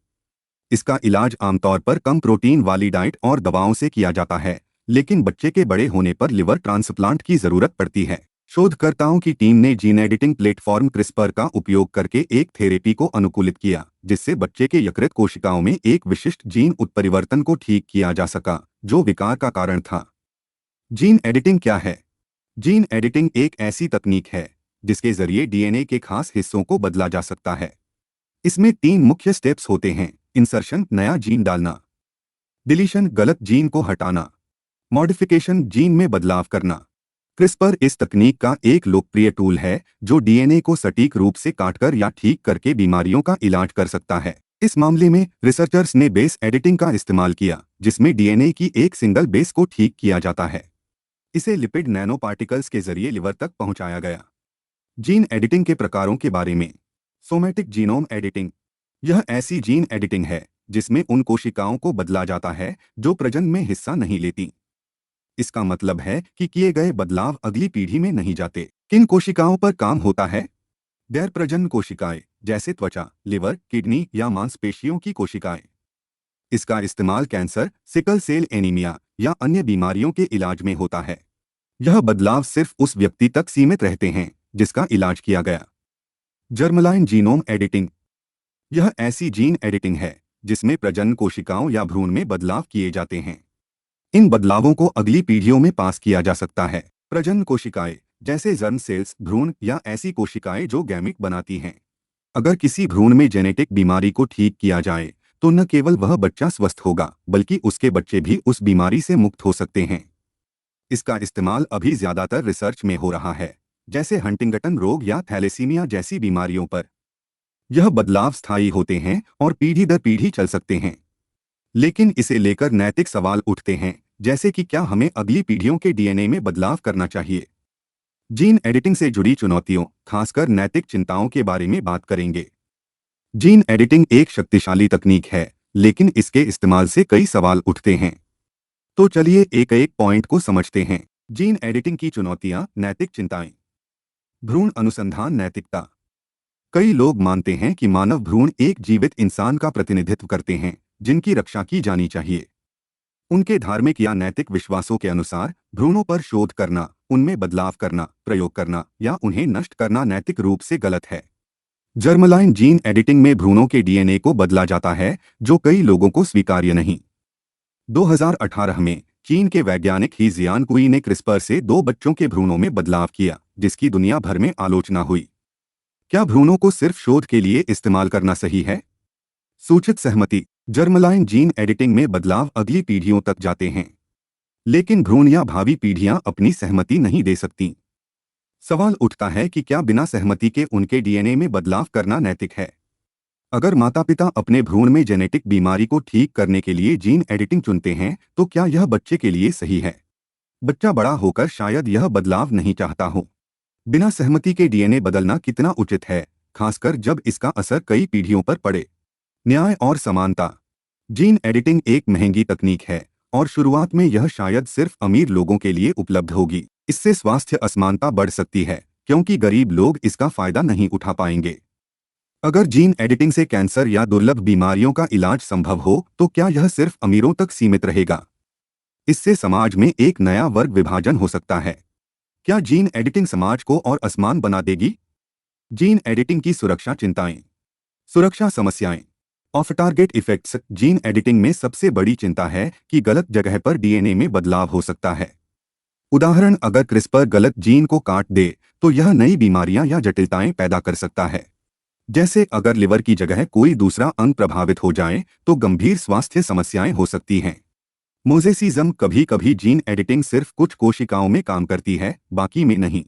इसका इलाज आमतौर पर कम प्रोटीन वाली डाइट और दवाओं से किया जाता है, लेकिन बच्चे के बड़े होने पर लिवर ट्रांसप्लांट की जरूरत पड़ती है। शोधकर्ताओं की टीम ने जीन एडिटिंग प्लेटफॉर्म क्रिस्पर का उपयोग करके एक थेरेपी को अनुकूलित किया जिससे बच्चे के यकृत कोशिकाओं में एक विशिष्ट जीन उत्परिवर्तन को ठीक किया जा सका जो विकार का कारण था। जीन एडिटिंग क्या है? जीन एडिटिंग एक ऐसी तकनीक है जिसके जरिए DNA के खास हिस्सों को बदला जा सकता है। इसमें 3 मुख्य स्टेप्स होते हैं: इंसर्शन, नया जीन डालना; डिलीशन, गलत जीन को हटाना; मॉडिफिकेशन, जीन में बदलाव करना। क्रिस्पर इस तकनीक का एक लोकप्रिय टूल है जो DNA को सटीक रूप से काटकर या ठीक करके बीमारियों का इलाज कर सकता है। इस मामले में रिसर्चर्स ने बेस एडिटिंग का इस्तेमाल किया जिसमें DNA की एक सिंगल बेस को ठीक किया जाता है। इसे लिपिड नैनो पार्टिकल्स के जरिए लिवर तक पहुंचाया गया। जीन एडिटिंग के प्रकारों के बारे में। सोमैटिक जीनोम एडिटिंग, यह ऐसी जीन एडिटिंग है जिसमें उन कोशिकाओं को बदला जाता है जो प्रजनन में हिस्सा नहीं लेती। इसका मतलब है कि किए गए बदलाव अगली पीढ़ी में नहीं जाते। किन कोशिकाओं पर काम होता है? गैर प्रजनन कोशिकाएं, जैसे त्वचा, लिवर, किडनी या मांसपेशियों की कोशिकाएं। इसका इस्तेमाल कैंसर, सिकल सेल एनीमिया या अन्य बीमारियों के इलाज में होता है। यह बदलाव सिर्फ उस व्यक्ति तक सीमित रहते हैं जिसका इलाज किया गया। जर्मलाइन जीनोम एडिटिंग, यह ऐसी जीन एडिटिंग है जिसमें प्रजनन कोशिकाओं या भ्रूण में बदलाव किए जाते हैं। इन बदलावों को अगली पीढ़ियों में पास किया जा सकता है। प्रजनन कोशिकाएं, जैसे जर्म सेल्स, भ्रूण या ऐसी कोशिकाएं जो गैमीट बनाती हैं। अगर किसी भ्रूण में जेनेटिक बीमारी को ठीक किया जाए तो न केवल वह बच्चा स्वस्थ होगा बल्कि उसके बच्चे भी उस बीमारी से मुक्त हो सकते हैं। इसका इस्तेमाल अभी ज्यादातर रिसर्च में हो रहा है, जैसे हंटिंगटन रोग या थैलेसीमिया जैसी बीमारियों पर। यह बदलाव स्थायी होते हैं और पीढ़ी दर पीढ़ी चल सकते हैं। लेकिन इसे लेकर नैतिक सवाल उठते हैं, जैसे कि क्या हमें अगली पीढ़ियों के डीएनए में बदलाव करना चाहिए। जीन एडिटिंग से जुड़ी चुनौतियों, खासकर नैतिक चिंताओं के बारे में बात करेंगे। जीन एडिटिंग एक शक्तिशाली तकनीक है, लेकिन इसके इस्तेमाल से कई सवाल उठते हैं। तो चलिए एक एक पॉइंट को समझते हैं। जीन एडिटिंग की चुनौतियां, नैतिक चिंताएं। भ्रूण अनुसंधान नैतिकता। कई लोग मानते हैं कि मानव भ्रूण एक जीवित इंसान का प्रतिनिधित्व करते हैं जिनकी रक्षा की जानी चाहिए। उनके धार्मिक या नैतिक विश्वासों के अनुसार भ्रूणों पर शोध करना, उनमें बदलाव करना, प्रयोग करना या उन्हें नष्ट करना नैतिक रूप से गलत है। जर्मलाइन जीन एडिटिंग में भ्रूणों के डीएनए को बदला जाता है, जो कई लोगों को स्वीकार्य नहीं। 2018 में चीन के वैज्ञानिक ही जियानकुई ने क्रिस्पर से 2 बच्चों के भ्रूणों में बदलाव किया, जिसकी दुनिया भर में आलोचना हुई। क्या भ्रूणों को सिर्फ शोध के लिए इस्तेमाल करना सही है? सूचित सहमति। जर्मलाइन जीन एडिटिंग में बदलाव अगली पीढ़ियों तक जाते हैं, लेकिन भ्रूण या भावी पीढ़ियां अपनी सहमति नहीं दे सकती। सवाल उठता है कि क्या बिना सहमति के उनके डीएनए में बदलाव करना नैतिक है? अगर माता पिता अपने भ्रूण में जेनेटिक बीमारी को ठीक करने के लिए जीन एडिटिंग चुनते हैं, तो क्या यह बच्चे के लिए सही है? बच्चा बड़ा होकर शायद यह बदलाव नहीं चाहता हो। बिना सहमति के डीएनए बदलना कितना उचित है, खासकर जब इसका असर कई पीढ़ियों पर पड़े? न्याय और समानता। जीन एडिटिंग एक महंगी तकनीक है और शुरुआत में यह शायद सिर्फ अमीर लोगों के लिए उपलब्ध होगी। इससे स्वास्थ्य असमानता बढ़ सकती है, क्योंकि गरीब लोग इसका फायदा नहीं उठा पाएंगे। अगर जीन एडिटिंग से कैंसर या दुर्लभ बीमारियों का इलाज संभव हो, तो क्या यह सिर्फ अमीरों तक सीमित रहेगा? इससे समाज में एक नया वर्ग विभाजन हो सकता है। क्या जीन एडिटिंग समाज को और असमान बना देगी? जीन एडिटिंग की सुरक्षा चिंताएं। सुरक्षा समस्याएं। Of target effects. Gene editing में सबसे बड़ी चिंता है कि गलत जगह पर डीएनए में बदलाव हो सकता है। उदाहरण, अगर क्रिस्पर गलत जीन को काट दे तो यह नई बीमारियां या जटिलताएं पैदा कर सकता है। जैसे अगर लिवर की जगह कोई दूसरा अंग प्रभावित हो जाए तो गंभीर स्वास्थ्य समस्याएं हो सकती हैं। मोजेसिज्म। कभी कभी जीन एडिटिंग सिर्फ कुछ कोशिकाओं में काम करती है, बाकी में नहीं।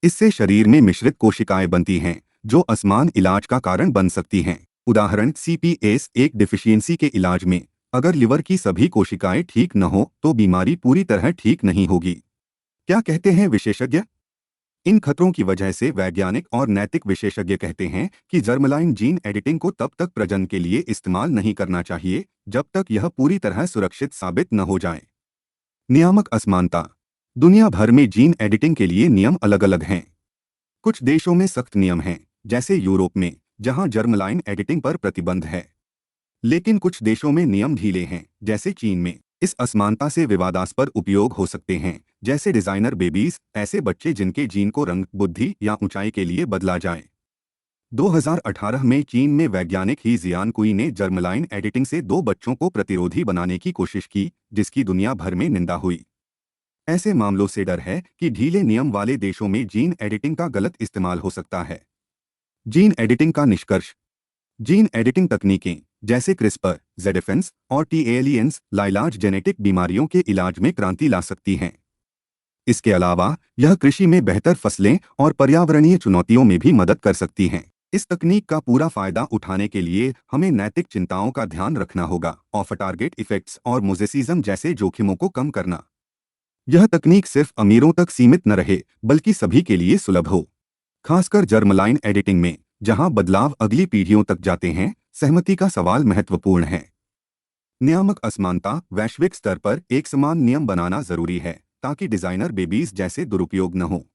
इससे शरीर में मिश्रित कोशिकाएं बनती हैं जो असमान इलाज का कारण बन सकती हैं। उदाहरण, CPS एक डिफिशियंसी के इलाज में अगर लिवर की सभी कोशिकाएं ठीक न हो तो बीमारी पूरी तरह ठीक नहीं होगी। क्या कहते हैं विशेषज्ञ? इन खतरों की वजह से वैज्ञानिक और नैतिक विशेषज्ञ कहते हैं कि जर्मलाइन जीन एडिटिंग को तब तक प्रजनन के लिए इस्तेमाल नहीं करना चाहिए जब तक यह पूरी तरह सुरक्षित साबित न हो जाए। नियामक असमानता। दुनिया भर में जीन एडिटिंग के लिए नियम अलग अलग हैं। कुछ देशों में सख्त नियम हैं, जैसे यूरोप में, जहां जर्मलाइन एडिटिंग पर प्रतिबंध है। लेकिन कुछ देशों में नियम ढीले हैं, जैसे चीन में। इस असमानता से विवादास्पद उपयोग हो सकते हैं, जैसे डिजाइनर बेबीज, ऐसे बच्चे जिनके जीन को रंग, बुद्धि या ऊंचाई के लिए बदला जाए। 2018 में चीन में वैज्ञानिक ही जियानकुई ने जर्मलाइन एडिटिंग से 2 बच्चों को प्रतिरोधी बनाने की कोशिश की, जिसकी दुनिया भर में निंदा हुई। ऐसे मामलों से डर है कि ढीले नियम वाले देशों में जीन एडिटिंग का गलत इस्तेमाल हो सकता है। जीन एडिटिंग का निष्कर्ष। जीन एडिटिंग तकनीकें जैसे क्रिस्पर, जेडेफेंस और टीएलियंस लाइलाज जेनेटिक बीमारियों के इलाज में क्रांति ला सकती हैं। इसके अलावा यह कृषि में बेहतर फसलें और पर्यावरणीय चुनौतियों में भी मदद कर सकती हैं। इस तकनीक का पूरा फायदा उठाने के लिए हमें नैतिक चिंताओं का ध्यान रखना होगा, ऑफ टारगेट इफेक्ट्स और मोजेसिज्म जैसे जोखिमों को कम करना। यह तकनीक सिर्फ अमीरों तक सीमित न रहे, बल्कि सभी के लिए सुलभ हो। खासकर जर्मलाइन एडिटिंग में, जहां बदलाव अगली पीढ़ियों तक जाते हैं, सहमति का सवाल महत्वपूर्ण है। नियामक असमानता वैश्विक स्तर पर एक समान नियम बनाना जरूरी है ताकि डिजाइनर बेबीज जैसे दुरुपयोग न हो।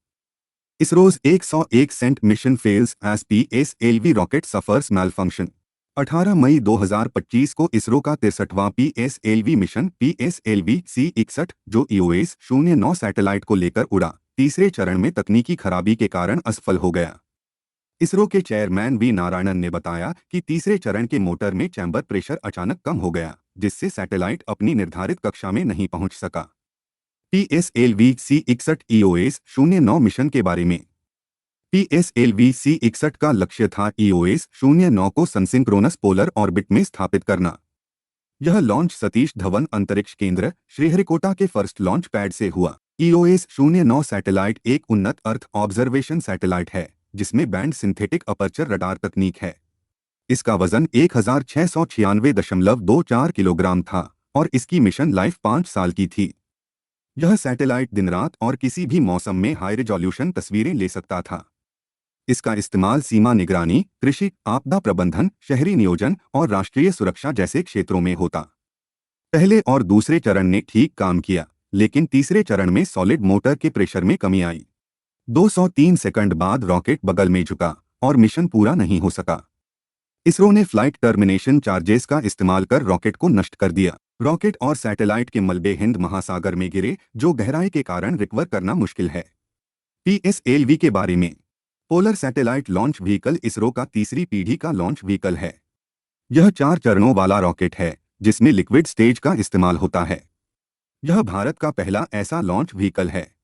इसरोज 101 सेंट mission fails as PSLV rocket suffers malfunction. 18 मई 2025 को इसरो का 63वां PSLV मिशन PSLV-C61 जो EOS-09 सैटेलाइट को लेकर उड़ा, तीसरे चरण में तकनीकी खराबी के कारण असफल हो गया। इसरो के चेयरमैन वी नारायणन ने बताया कि तीसरे चरण के मोटर में चैम्बर प्रेशर अचानक कम हो गया, जिससे सैटेलाइट अपनी निर्धारित कक्षा में नहीं पहुंच सका। PSLV-C61 EOS-09 मिशन के बारे में। PSLV-C61 का लक्ष्य था EOS-09 को सनसिंक्रोनस पोलर ऑर्बिट में स्थापित करना। यह लॉन्च सतीश धवन अंतरिक्ष केंद्र, श्रीहरिकोटा के फर्स्ट लॉन्च पैड से हुआ। EOS-09 सैटेलाइट एक उन्नत अर्थ ऑब्जर्वेशन सैटेलाइट है, जिसमें बैंड सिंथेटिक अपर्चर रडार तकनीक है। इसका वजन 1696.24 किलोग्राम था और इसकी मिशन लाइफ 5 साल की थी। यह सैटेलाइट दिन रात और किसी भी मौसम में हाई रिजोल्यूशन तस्वीरें ले सकता था। इसका इस्तेमाल सीमा निगरानी, कृषि, आपदा प्रबंधन, शहरी नियोजन और राष्ट्रीय सुरक्षा जैसे क्षेत्रों में होता। पहले और दूसरे चरण ने ठीक काम किया, लेकिन तीसरे चरण में सॉलिड मोटर के प्रेशर में कमी आई। 203 सेकंड बाद रॉकेट बगल में झुका और मिशन पूरा नहीं हो सका। इसरो ने फ्लाइट टर्मिनेशन चार्जेस का इस्तेमाल कर रॉकेट को नष्ट कर दिया। रॉकेट और सैटेलाइट के मलबे हिंद महासागर में गिरे, जो गहराई के कारण रिकवर करना मुश्किल है। PSLV के बारे में। Polar satellite launch vehicle ISRO का तीसरी पीढ़ी का लॉन्च व्हीकल है। यह 4 चरणों वाला रॉकेट है, जिसमें लिक्विड स्टेज का इस्तेमाल होता है। यह भारत का पहला ऐसा लॉन्च व्हीकल है।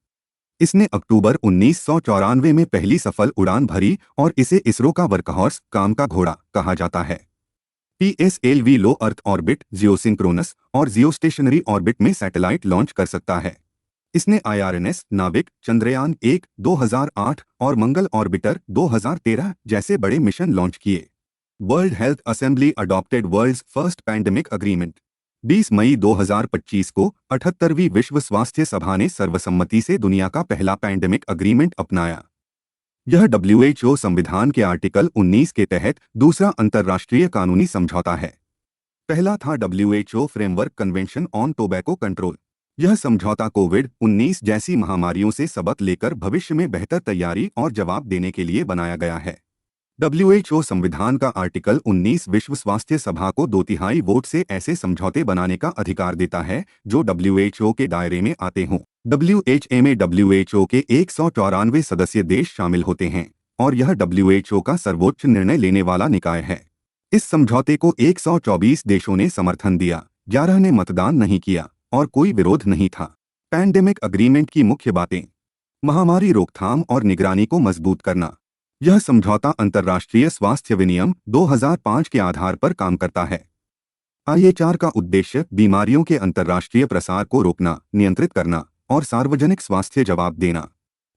इसने अक्टूबर 1994 में पहली सफल उड़ान भरी और इसे इसरो का वर्कहॉर्स, काम का घोड़ा, कहा जाता है। PSLV लो अर्थ ऑर्बिट, जियोसिंक्रोनस और जियोस्टेशनरी ऑर्बिट में सैटेलाइट लॉन्च कर सकता है। इसने IRNS, नाविक, चंद्रयान 1, 2008 और मंगल ऑर्बिटर 2013 जैसे बड़े मिशन लॉन्च किए। World health assembly adopted world's first pandemic agreement. 20 मई 2025 को 78वीं विश्व स्वास्थ्य सभा ने सर्वसम्मति से दुनिया का पहला पैंडेमिक अग्रीमेंट अपनाया। यह WHO संविधान के आर्टिकल 19 के तहत दूसरा अंतर्राष्ट्रीय कानूनी समझौता है। पहला था WHO framework convention on tobacco control. यह समझौता कोविड-19 जैसी महामारियों से सबक लेकर भविष्य में बेहतर तैयारी और जवाब देने के लिए बनाया गया है। WHO संविधान का आर्टिकल 19 विश्व स्वास्थ्य सभा को 2/3 वोट से ऐसे समझौते बनाने का अधिकार देता है जो WHO के दायरे में आते हों। WHA में WHO के 194 सदस्य देश शामिल होते हैं और यह WHO का सर्वोच्च निर्णय लेने वाला निकाय है। इस समझौते को 124 देशों ने समर्थन दिया, 11 ने मतदान नहीं किया और कोई विरोध नहीं था। पैंडेमिक अग्रीमेंट की मुख्य बातें। महामारी रोकथाम और निगरानी को मजबूत करना। यह समझौता अंतर्राष्ट्रीय स्वास्थ्य विनियम 2005 के आधार पर काम करता है। IHR का उद्देश्य बीमारियों के अंतर्राष्ट्रीय प्रसार को रोकना, नियंत्रित करना और सार्वजनिक स्वास्थ्य जवाब देना।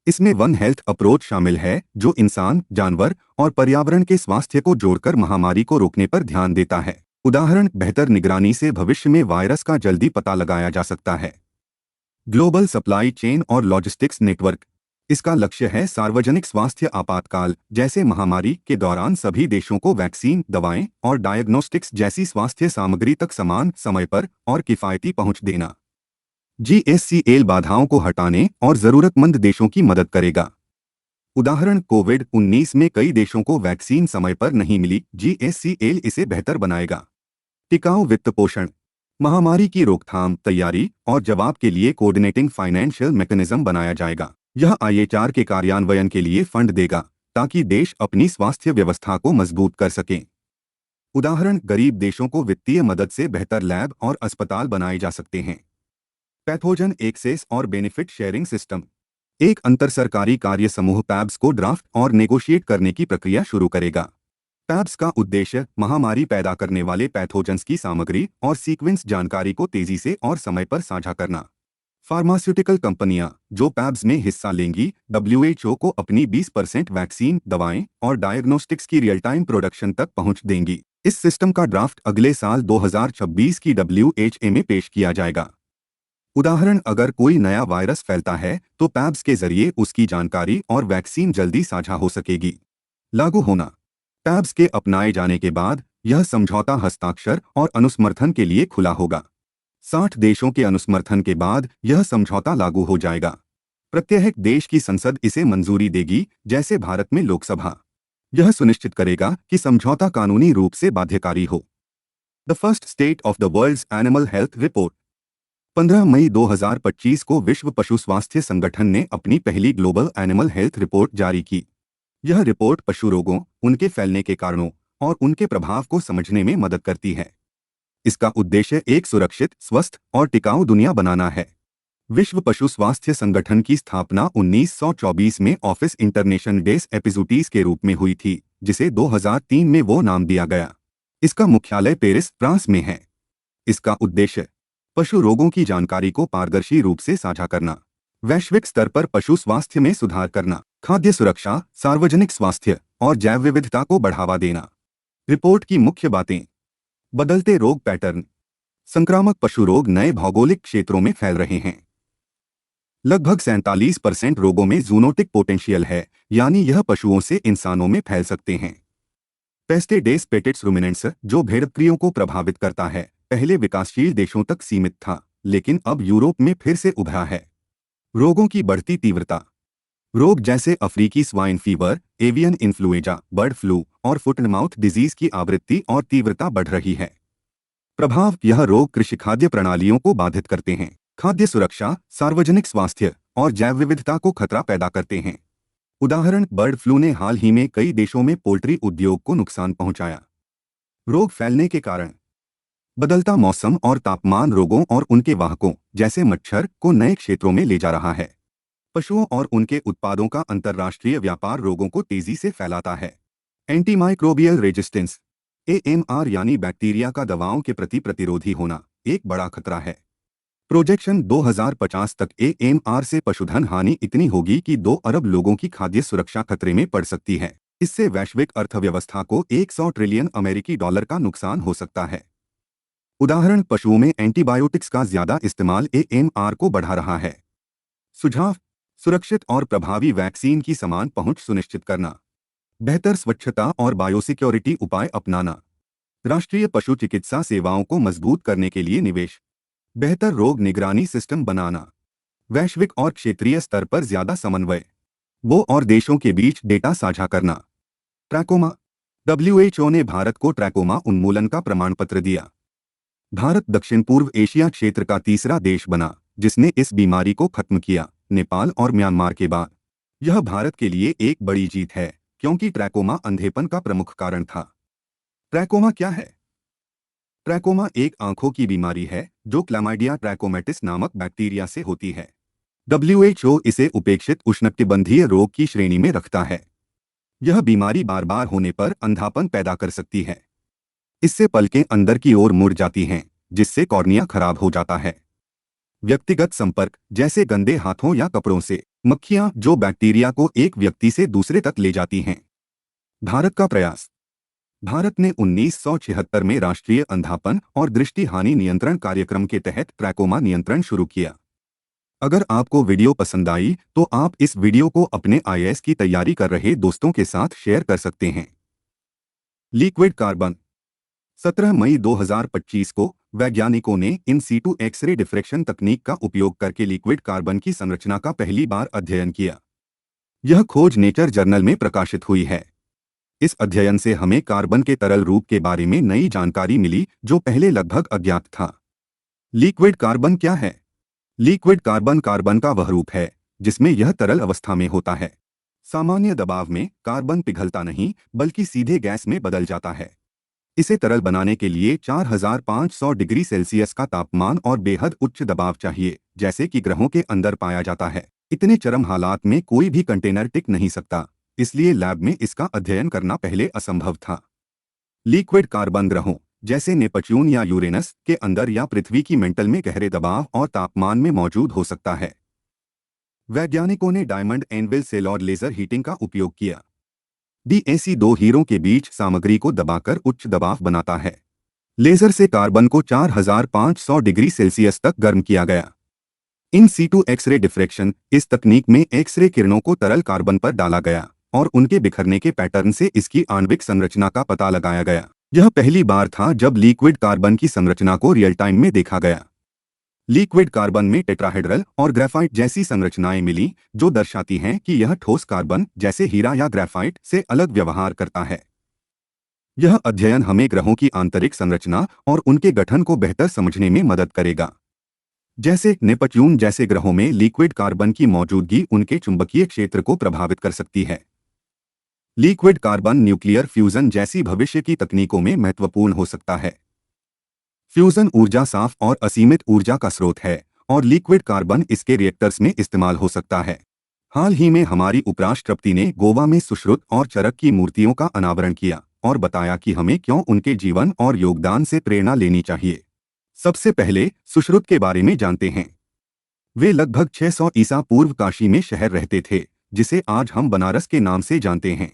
इसमें वन हेल्थ अप्रोच शामिल है, जो इंसान, जानवर और पर्यावरण के स्वास्थ्य को जोड़कर महामारी को रोकने पर ध्यान देता है। उदाहरण, बेहतर निगरानी से भविष्य में वायरस का जल्दी पता लगाया जा सकता है। ग्लोबल सप्लाई चेन और लॉजिस्टिक्स नेटवर्क। इसका लक्ष्य है सार्वजनिक स्वास्थ्य आपातकाल जैसे महामारी के दौरान सभी देशों को वैक्सीन, दवाएं और डायग्नोस्टिक्स जैसी स्वास्थ्य सामग्री तक समान समय पर और किफायती पहुंच देना। GSCL बाधाओं को हटाने और जरूरतमंद देशों की मदद करेगा। उदाहरण, कोविड-19 में कई देशों को वैक्सीन समय पर नहीं मिली, GSCL इसे बेहतर बनाएगा। टिकाऊ वित्त पोषण। महामारी की रोकथाम, तैयारी और जवाब के लिए कोऑर्डिनेटिंग फाइनेंशियल मैकेनिज्म बनाया जाएगा। यह IHR के कार्यान्वयन के लिए फंड देगा ताकि देश अपनी स्वास्थ्य व्यवस्था को मजबूत कर सकें। उदाहरण, गरीब देशों को वित्तीय मदद से बेहतर लैब और अस्पताल बनाए जा सकते हैं। पैथोजन एक्सेस और बेनिफिट शेयरिंग सिस्टम। एक अंतर सरकारी कार्य समूह पैब्स को ड्राफ्ट और नेगोशिएट करने की प्रक्रिया शुरू करेगा। पैब्स का उद्देश्य महामारी पैदा करने वाले पैथोजन्स की सामग्री और सीक्वेंस जानकारी को तेजी से और समय पर साझा करना। फार्मास्यूटिकल कंपनियां जो पैब्स में हिस्सा लेंगी, WHO को अपनी 20% वैक्सीन, दवाएं और डायग्नोस्टिक्स की रियल टाइम प्रोडक्शन तक पहुंच देंगी। इस सिस्टम का ड्राफ्ट अगले साल 2026 की WHA में पेश किया जाएगा। उदाहरण, अगर कोई नया वायरस फैलता है तो पैब्स के जरिए उसकी जानकारी और वैक्सीन जल्दी साझा हो सकेगी। लागू होना। पैब्स के अपनाए जाने के बाद यह समझौता हस्ताक्षर और अनुसमर्थन के लिए खुला होगा। 60 देशों के अनुसमर्थन के बाद यह समझौता लागू हो जाएगा। प्रत्येक देश की संसद इसे मंजूरी देगी, जैसे भारत में लोकसभा। यह सुनिश्चित करेगा कि समझौता कानूनी रूप से बाध्यकारी हो। The first state of the world's animal health report. 15 मई 2025 को विश्व पशु स्वास्थ्य संगठन ने अपनी पहली ग्लोबल एनिमल हेल्थ रिपोर्ट जारी की। यह रिपोर्ट पशु रोगों, उनके फैलने के कारणों और उनके प्रभाव को समझने में मदद करती है। इसका उद्देश्य एक सुरक्षित, स्वस्थ और टिकाऊ दुनिया बनाना है। विश्व पशु स्वास्थ्य संगठन की स्थापना 1924 में ऑफिस इंटरनेशनल डेस एपिजूटीज के रूप में हुई थी, जिसे 2003 में वो नाम दिया गया। इसका मुख्यालय पेरिस, फ्रांस में है। इसका उद्देश्य पशु रोगों की जानकारी को पारदर्शी रूप से साझा करना, वैश्विक स्तर पर पशु स्वास्थ्य में सुधार करना, खाद्य सुरक्षा, सार्वजनिक स्वास्थ्य और जैव विविधता को बढ़ावा देना। रिपोर्ट की मुख्य बातें। बदलते रोग पैटर्न। संक्रामक पशु रोग नए भौगोलिक क्षेत्रों में फैल रहे हैं। लगभग 47% रोगों में जूनोटिक पोटेंशियल है, यानी यह पशुओं से इंसानों में फैल सकते हैं। पेस्टे डेस पेटिट्स रुमिनेंट्स, जो भेड़क्रियों को प्रभावित करता है, पहले विकासशील देशों तक सीमित था, लेकिन अब यूरोप में फिर से उभरा है। रोगों की बढ़ती तीव्रता। रोग जैसे अफ्रीकी swine fever, avian influenza, bird flu और फुट एंड माउथ डिजीज की आवृत्ति और तीव्रता बढ़ रही है। प्रभाव। यह रोग कृषि खाद्य प्रणालियों को बाधित करते हैं, खाद्य सुरक्षा, सार्वजनिक स्वास्थ्य और जैव विविधता को खतरा पैदा करते हैं। उदाहरण, बर्ड फ्लू ने हाल ही में कई देशों में पोल्ट्री उद्योग को नुकसान पहुंचाया। रोग फैलने के कारण। बदलता मौसम और तापमान रोगों और उनके वाहकों, जैसे मच्छर, को नए क्षेत्रों में ले जा रहा है। पशुओं और उनके उत्पादों का अंतर्राष्ट्रीय व्यापार रोगों को तेजी से फैलाता है। एंटीमाइक्रोबियल रेजिस्टेंस, AMR यानी बैक्टीरिया का दवाओं के प्रति प्रतिरोधी होना, एक बड़ा खतरा है। प्रोजेक्शन 2050 तक AMR से पशुधन हानि इतनी होगी कि 2 अरब लोगों की खाद्य सुरक्षा खतरे में पड़ सकती है। इससे वैश्विक अर्थव्यवस्था को 100 ट्रिलियन अमेरिकी डॉलर का नुकसान हो सकता है। उदाहरण, पशुओं में एंटीबायोटिक्स का ज्यादा इस्तेमाल AMR को बढ़ा रहा है। सुझाव। सुरक्षित और प्रभावी वैक्सीन की समान पहुंच सुनिश्चित करना। बेहतर स्वच्छता और बायोसिक्योरिटी उपाय अपनाना। राष्ट्रीय पशु चिकित्सा सेवाओं को मजबूत करने के लिए निवेश। बेहतर रोग निगरानी सिस्टम बनाना। वैश्विक और क्षेत्रीय स्तर पर ज्यादा समन्वय। वो और देशों के बीच डेटा साझा करना। ट्रैकोमा। WHO ने भारत को ट्रैकोमा उन्मूलन का प्रमाण पत्र दिया। भारत दक्षिण पूर्व एशिया क्षेत्र का तीसरा देश बना जिसने इस बीमारी को खत्म किया, नेपाल और म्यांमार के बाद। यह भारत के लिए एक बड़ी जीत है, क्योंकि ट्रैकोमा अंधेपन का प्रमुख कारण था। ट्रैकोमा क्या है? ट्रैकोमा एक आंखों की बीमारी है जो क्लैमाइडिया ट्रैकोमैटिस नामक बैक्टीरिया से होती है। WHO इसे उपेक्षित उष्णकटिबंधीय रोग की श्रेणी में रखता है। यह बीमारी बार बार होने पर अंधापन पैदा कर सकती है। इससे पलकें अंदर की ओर मुड़ जाती हैं, जिससे कॉर्निया खराब हो जाता है। व्यक्तिगत संपर्क, जैसे गंदे हाथों या कपड़ों से, मक्खियां जो बैक्टीरिया को एक व्यक्ति से दूसरे तक ले जाती हैं। भारत का प्रयास। भारत ने 1976 में राष्ट्रीय अंधापन और दृष्टि हानि नियंत्रण कार्यक्रम के तहत ट्रैकोमा नियंत्रण शुरू किया। अगर आपको वीडियो पसंद आई तो आप इस वीडियो को अपने IAS की तैयारी कर रहे दोस्तों के साथ शेयर कर सकते हैं। Liquid carbon. 17 मई 2025 को वैज्ञानिकों ने इन सीटू एक्सरे डिफ्रैक्शन तकनीक का उपयोग करके लिक्विड कार्बन की संरचना का पहली बार अध्ययन किया। यह खोज नेचर जर्नल में प्रकाशित हुई है। इस अध्ययन से हमें कार्बन के तरल रूप के बारे में नई जानकारी मिली जो पहले लगभग अज्ञात था। लिक्विड कार्बन क्या है? लिक्विड कार्बन कार्बन का वह रूप है जिसमें यह तरल अवस्था में होता है। सामान्य दबाव में कार्बन पिघलता नहीं बल्कि सीधे गैस में बदल जाता है। इसे तरल बनाने के लिए 4500 डिग्री सेल्सियस का तापमान और बेहद उच्च दबाव चाहिए, जैसे कि ग्रहों के अंदर पाया जाता है। इतने चरम हालात में कोई भी कंटेनर टिक नहीं सकता, इसलिए लैब में इसका अध्ययन करना पहले असंभव था। लिक्विड कार्बन ग्रहों जैसे नेपच्यून या यूरेनस के अंदर या पृथ्वी की मेंटल में गहरे दबाव और तापमान में मौजूद हो सकता है। वैज्ञानिकों ने डायमंड एनविल सेल और लेजर हीटिंग का उपयोग किया। DAC 2 हीरों के बीच सामग्री को दबाकर उच्च दबाव बनाता है। लेजर से कार्बन को 4500 डिग्री सेल्सियस तक गर्म किया गया। इन सीटू एक्सरे डिफ्रैक्शन, इस तकनीक में एक्सरे किरणों को तरल कार्बन पर डाला गया और उनके बिखरने के पैटर्न से इसकी आणविक संरचना का पता लगाया गया। यह पहली बार था जब लिक्विड कार्बन की संरचना को रियल टाइम में देखा गया। लिक्विड कार्बन में टेट्राहेड्रल और ग्रेफाइट जैसी संरचनाएं मिली, जो दर्शाती हैं कि यह ठोस कार्बन जैसे हीरा या ग्रेफाइट से अलग व्यवहार करता है। यह अध्ययन हमें ग्रहों की आंतरिक संरचना और उनके गठन को बेहतर समझने में मदद करेगा। जैसे नेपच्यून जैसे ग्रहों में लिक्विड कार्बन की मौजूदगी उनके चुंबकीय क्षेत्र को प्रभावित कर सकती है। लिक्विड कार्बन न्यूक्लियर फ्यूजन जैसी भविष्य की तकनीकों में महत्वपूर्ण हो सकता है। फ्यूजन ऊर्जा साफ और असीमित ऊर्जा का स्रोत है और लिक्विड कार्बन इसके रिएक्टर्स में इस्तेमाल हो सकता है। हाल ही में हमारी उपराष्ट्रपति ने गोवा में सुश्रुत और चरक की मूर्तियों का अनावरण किया और बताया कि हमें क्यों उनके जीवन और योगदान से प्रेरणा लेनी चाहिए। सबसे पहले सुश्रुत के बारे में जानते हैं। वे लगभग 600 ईसा पूर्व काशी में शहर रहते थे, जिसे आज हम बनारस के नाम से जानते हैं।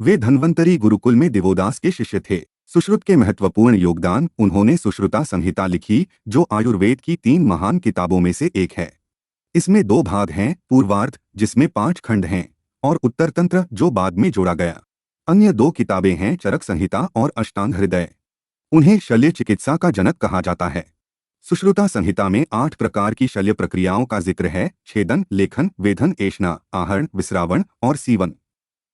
वे धन्वंतरी गुरुकुल में दिवोदास के शिष्य थे। सुश्रुत के महत्वपूर्ण योगदान: उन्होंने सुश्रुता संहिता लिखी, जो आयुर्वेद की 3 महान किताबों में से एक है। इसमें 2 भाग हैं, पूर्वार्ध जिसमें 5 खंड हैं और उत्तरतंत्र जो बाद में जोड़ा गया। अन्य 2 किताबें हैं, चरक संहिता और अष्टांग हृदय। उन्हें शल्य चिकित्सा का जनक कहा जाता है। सुश्रुता संहिता में 8 प्रकार की शल्य प्रक्रियाओं का जिक्र है: छेदन, लेखन, वेधन, ऐष्णा, आहरण, विस्रावण और सीवन।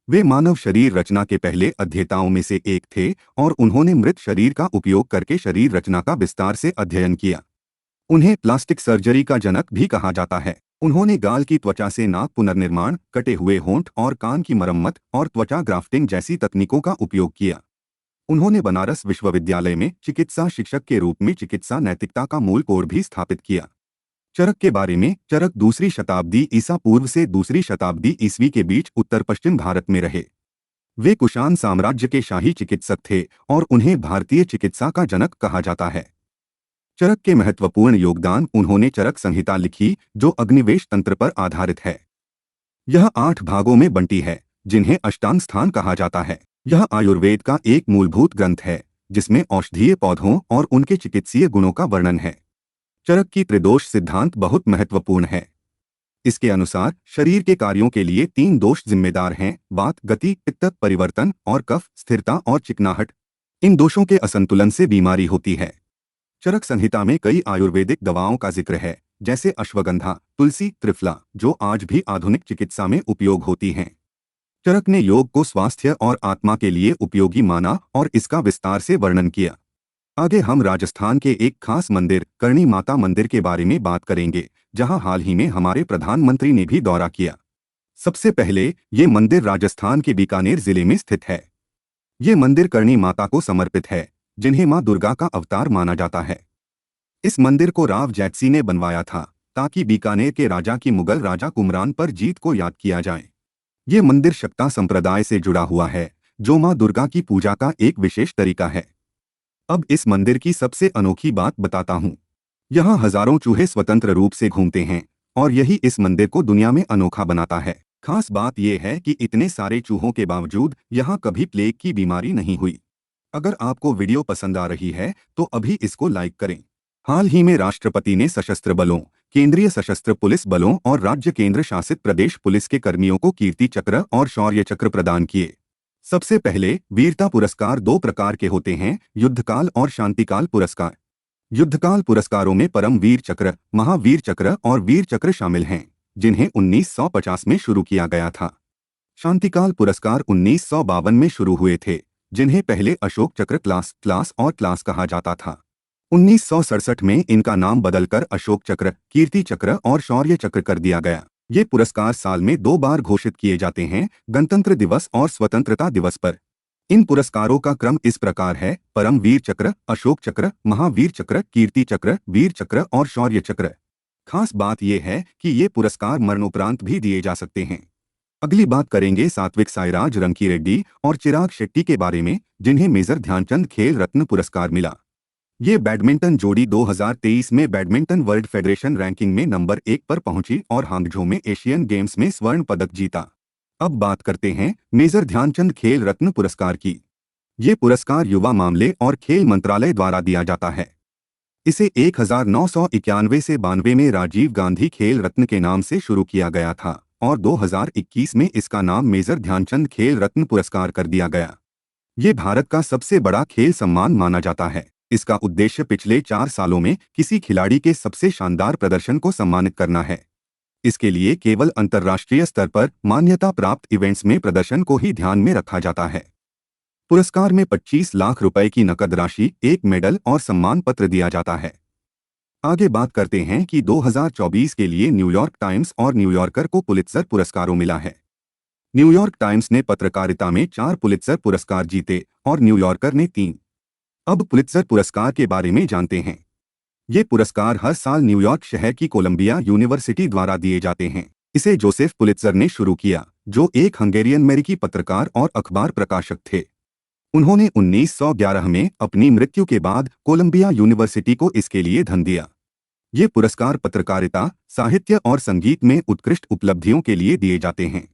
वे मानव शरीर रचना के पहले अध्येताओं में से एक थे और उन्होंने मृत शरीर का उपयोग करके शरीर रचना का विस्तार से अध्ययन किया। उन्हें प्लास्टिक सर्जरी का जनक भी कहा जाता है। उन्होंने गाल की त्वचा से नाक पुनर्निर्माण, कटे हुए होंठ और कान की मरम्मत और त्वचा ग्राफ्टिंग जैसी तकनीकों का उपयोग किया। उन्होंने बनारस विश्वविद्यालय में चिकित्सा शिक्षक के रूप में चिकित्सा नैतिकता का मूल कोड भी स्थापित किया। चरक के बारे में: चरक 2वीं शताब्दी ईसा पूर्व से 2वीं शताब्दी ईस्वी के बीच उत्तर पश्चिम भारत में रहे। वे कुषाण साम्राज्य के शाही चिकित्सक थे और उन्हें भारतीय चिकित्सा का जनक कहा जाता है। चरक के महत्वपूर्ण योगदान: उन्होंने चरक संहिता लिखी, जो अग्निवेश तंत्र पर आधारित है। यह 8 भागों में बंटी है, जिन्हें अष्टांग स्थान कहा जाता है। यह आयुर्वेद का एक मूलभूत ग्रंथ है, जिसमें औषधीय पौधों और उनके चिकित्सीय गुणों का वर्णन है। चरक की त्रिदोष सिद्धांत बहुत महत्वपूर्ण है। इसके अनुसार शरीर के कार्यों के लिए 3 दोष जिम्मेदार हैं: वात, गति, पित्त, परिवर्तन और कफ, स्थिरता और चिकनाहट। इन दोषों के असंतुलन से बीमारी होती है। चरक संहिता में कई आयुर्वेदिक दवाओं का जिक्र है, जैसे अश्वगंधा, तुलसी, त्रिफला, जो आज भी आधुनिक चिकित्सा में उपयोग होती हैं। चरक ने योग को स्वास्थ्य और आत्मा के लिए उपयोगी माना और इसका विस्तार से वर्णन किया। आगे हम राजस्थान के एक खास मंदिर, करणी माता मंदिर के बारे में बात करेंगे, जहां हाल ही में हमारे प्रधानमंत्री ने भी दौरा किया। सबसे पहले, ये मंदिर राजस्थान के बीकानेर जिले में स्थित है। ये मंदिर करणी माता को समर्पित है, जिन्हें मां दुर्गा का अवतार माना जाता है। इस मंदिर को राव जैतसी ने बनवाया था, ताकि बीकानेर के राजा की मुगल राजा कुमरान पर जीत को याद किया जाए। ये मंदिर शक्ता संप्रदाय से जुड़ा हुआ है, जो मां दुर्गा की पूजा का एक विशेष तरीका है। अब इस मंदिर की सबसे अनोखी बात बताता हूँ। यहाँ हजारों चूहे स्वतंत्र रूप से घूमते हैं और यही इस मंदिर को दुनिया में अनोखा बनाता है। खास बात यह है कि इतने सारे चूहों के बावजूद यहाँ कभी प्लेग की बीमारी नहीं हुई। अगर आपको वीडियो पसंद आ रही है तो अभी इसको लाइक करें। हाल ही में राष्ट्रपति ने सशस्त्र बलों, केंद्रीय सशस्त्र पुलिस बलों और राज्य केंद्र शासित प्रदेश पुलिस के कर्मियों को कीर्ति चक्र और शौर्य चक्र प्रदान किए। सबसे पहले, वीरता पुरस्कार 2 प्रकार के होते हैं: युद्धकाल और शांतिकाल पुरस्कार। युद्धकाल पुरस्कारों में परम वीर चक्र, महावीर चक्र और वीर चक्र शामिल हैं, जिन्हें 1950 में शुरू किया गया था। शांतिकाल पुरस्कार 1952 में शुरू हुए थे, जिन्हें पहले अशोक चक्र क्लास और क्लास कहा जाता था। 1967 में इनका नाम बदलकर अशोक चक्र, कीर्ति चक्र और शौर्य चक्र कर दिया गया। ये पुरस्कार साल में 2 बार घोषित किए जाते हैं, गणतंत्र दिवस और स्वतंत्रता दिवस पर। इन पुरस्कारों का क्रम इस प्रकार है: परम वीर चक्र, अशोक चक्र, महावीर चक्र, कीर्ति चक्र, वीर चक्र और शौर्य चक्र। खास बात यह है कि ये पुरस्कार मरणोपरांत भी दिए जा सकते हैं। अगली बात करेंगे सात्विक साईराज रंकीरेड्डी और चिराग शेट्टी के बारे में, जिन्हें मेजर ध्यानचंद खेल रत्न पुरस्कार मिला। ये बैडमिंटन जोड़ी 2023 में बैडमिंटन वर्ल्ड फेडरेशन रैंकिंग में नंबर 1 पर पहुंची और हांगझो में एशियन गेम्स में स्वर्ण पदक जीता। अब बात करते हैं मेजर ध्यानचंद खेल रत्न पुरस्कार की। ये पुरस्कार युवा मामले और खेल मंत्रालय द्वारा दिया जाता है। इसे 1991 से 92 में राजीव गांधी खेल रत्न के नाम से शुरू किया गया था और 2021 में इसका नाम मेजर ध्यानचंद खेल रत्न पुरस्कार कर दिया गया। ये भारत का सबसे बड़ा खेल सम्मान माना जाता है। इसका उद्देश्य पिछले 4 सालों में किसी खिलाड़ी के सबसे शानदार प्रदर्शन को सम्मानित करना है। इसके लिए केवल अंतर्राष्ट्रीय स्तर पर मान्यता प्राप्त इवेंट्स में प्रदर्शन को ही ध्यान में रखा जाता है। पुरस्कार में 25 लाख रुपए की नकद राशि, एक मेडल और सम्मान पत्र दिया जाता है। आगे बात करते हैं कि 2024 के लिए न्यूयॉर्क टाइम्स और न्यूयॉर्कर को पुलित्जर पुरस्कारों मिला है। न्यूयॉर्क टाइम्स ने पत्रकारिता में 4 पुलित्जर पुरस्कार जीते और न्यूयॉर्कर ने 3। अब पुलित्जर पुरस्कार के बारे में जानते हैं। ये पुरस्कार हर साल न्यूयॉर्क शहर की कोलंबिया यूनिवर्सिटी द्वारा दिए जाते हैं। इसे जोसेफ पुलित्जर ने शुरू किया, जो एक हंगेरियन अमेरिकी पत्रकार और अखबार प्रकाशक थे। उन्होंने 1911 में अपनी मृत्यु के बाद कोलंबिया यूनिवर्सिटी को इसके लिए धन दिया। ये पुरस्कार पत्रकारिता, साहित्य और संगीत में उत्कृष्ट उपलब्धियों के लिए दिए जाते हैं।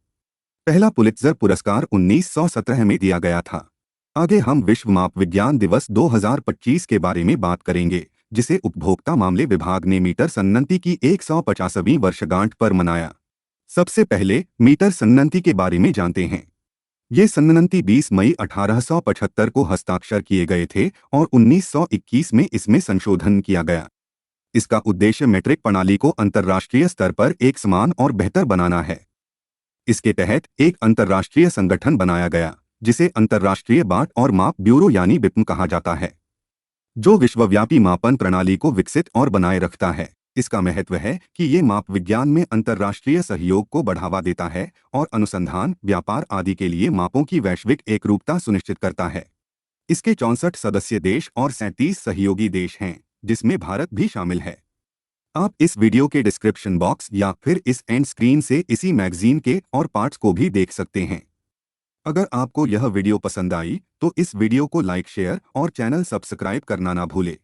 पहला पुलित्जर पुरस्कार 1917 में दिया गया था। आगे हम विश्व माप विज्ञान दिवस 2025 के बारे में बात करेंगे, जिसे उपभोक्ता मामले विभाग ने मीटर सन्नति की 150वीं वर्षगांठ पर मनाया। सबसे पहले मीटर सन्नति के बारे में जानते हैं। ये सन्नति 20 मई 1875 को हस्ताक्षर किए गए थे और 1921 में इसमें संशोधन किया गया। इसका उद्देश्य मीट्रिक प्रणाली को अंतर्राष्ट्रीय स्तर पर एक समान और बेहतर बनाना है। इसके तहत एक अंतर्राष्ट्रीय संगठन बनाया गया, जिसे अंतर्राष्ट्रीय बाट और माप ब्यूरो यानी बिप्म कहा जाता है, जो विश्वव्यापी मापन प्रणाली को विकसित और बनाए रखता है। इसका महत्व है कि ये माप विज्ञान में अंतर्राष्ट्रीय सहयोग को बढ़ावा देता है और अनुसंधान, व्यापार आदि के लिए मापों की वैश्विक एकरूपता सुनिश्चित करता है। इसके 64 सदस्य देश और 37 सहयोगी देश हैं, जिसमें भारत भी शामिल है। आप इस वीडियो के डिस्क्रिप्शन बॉक्स या फिर इस एंड स्क्रीन से इसी मैगजीन के और पार्ट्स को भी देख सकते हैं। अगर आपको यह वीडियो पसंद आई तो इस वीडियो को लाइक, शेयर और चैनल सब्सक्राइब करना ना भूले।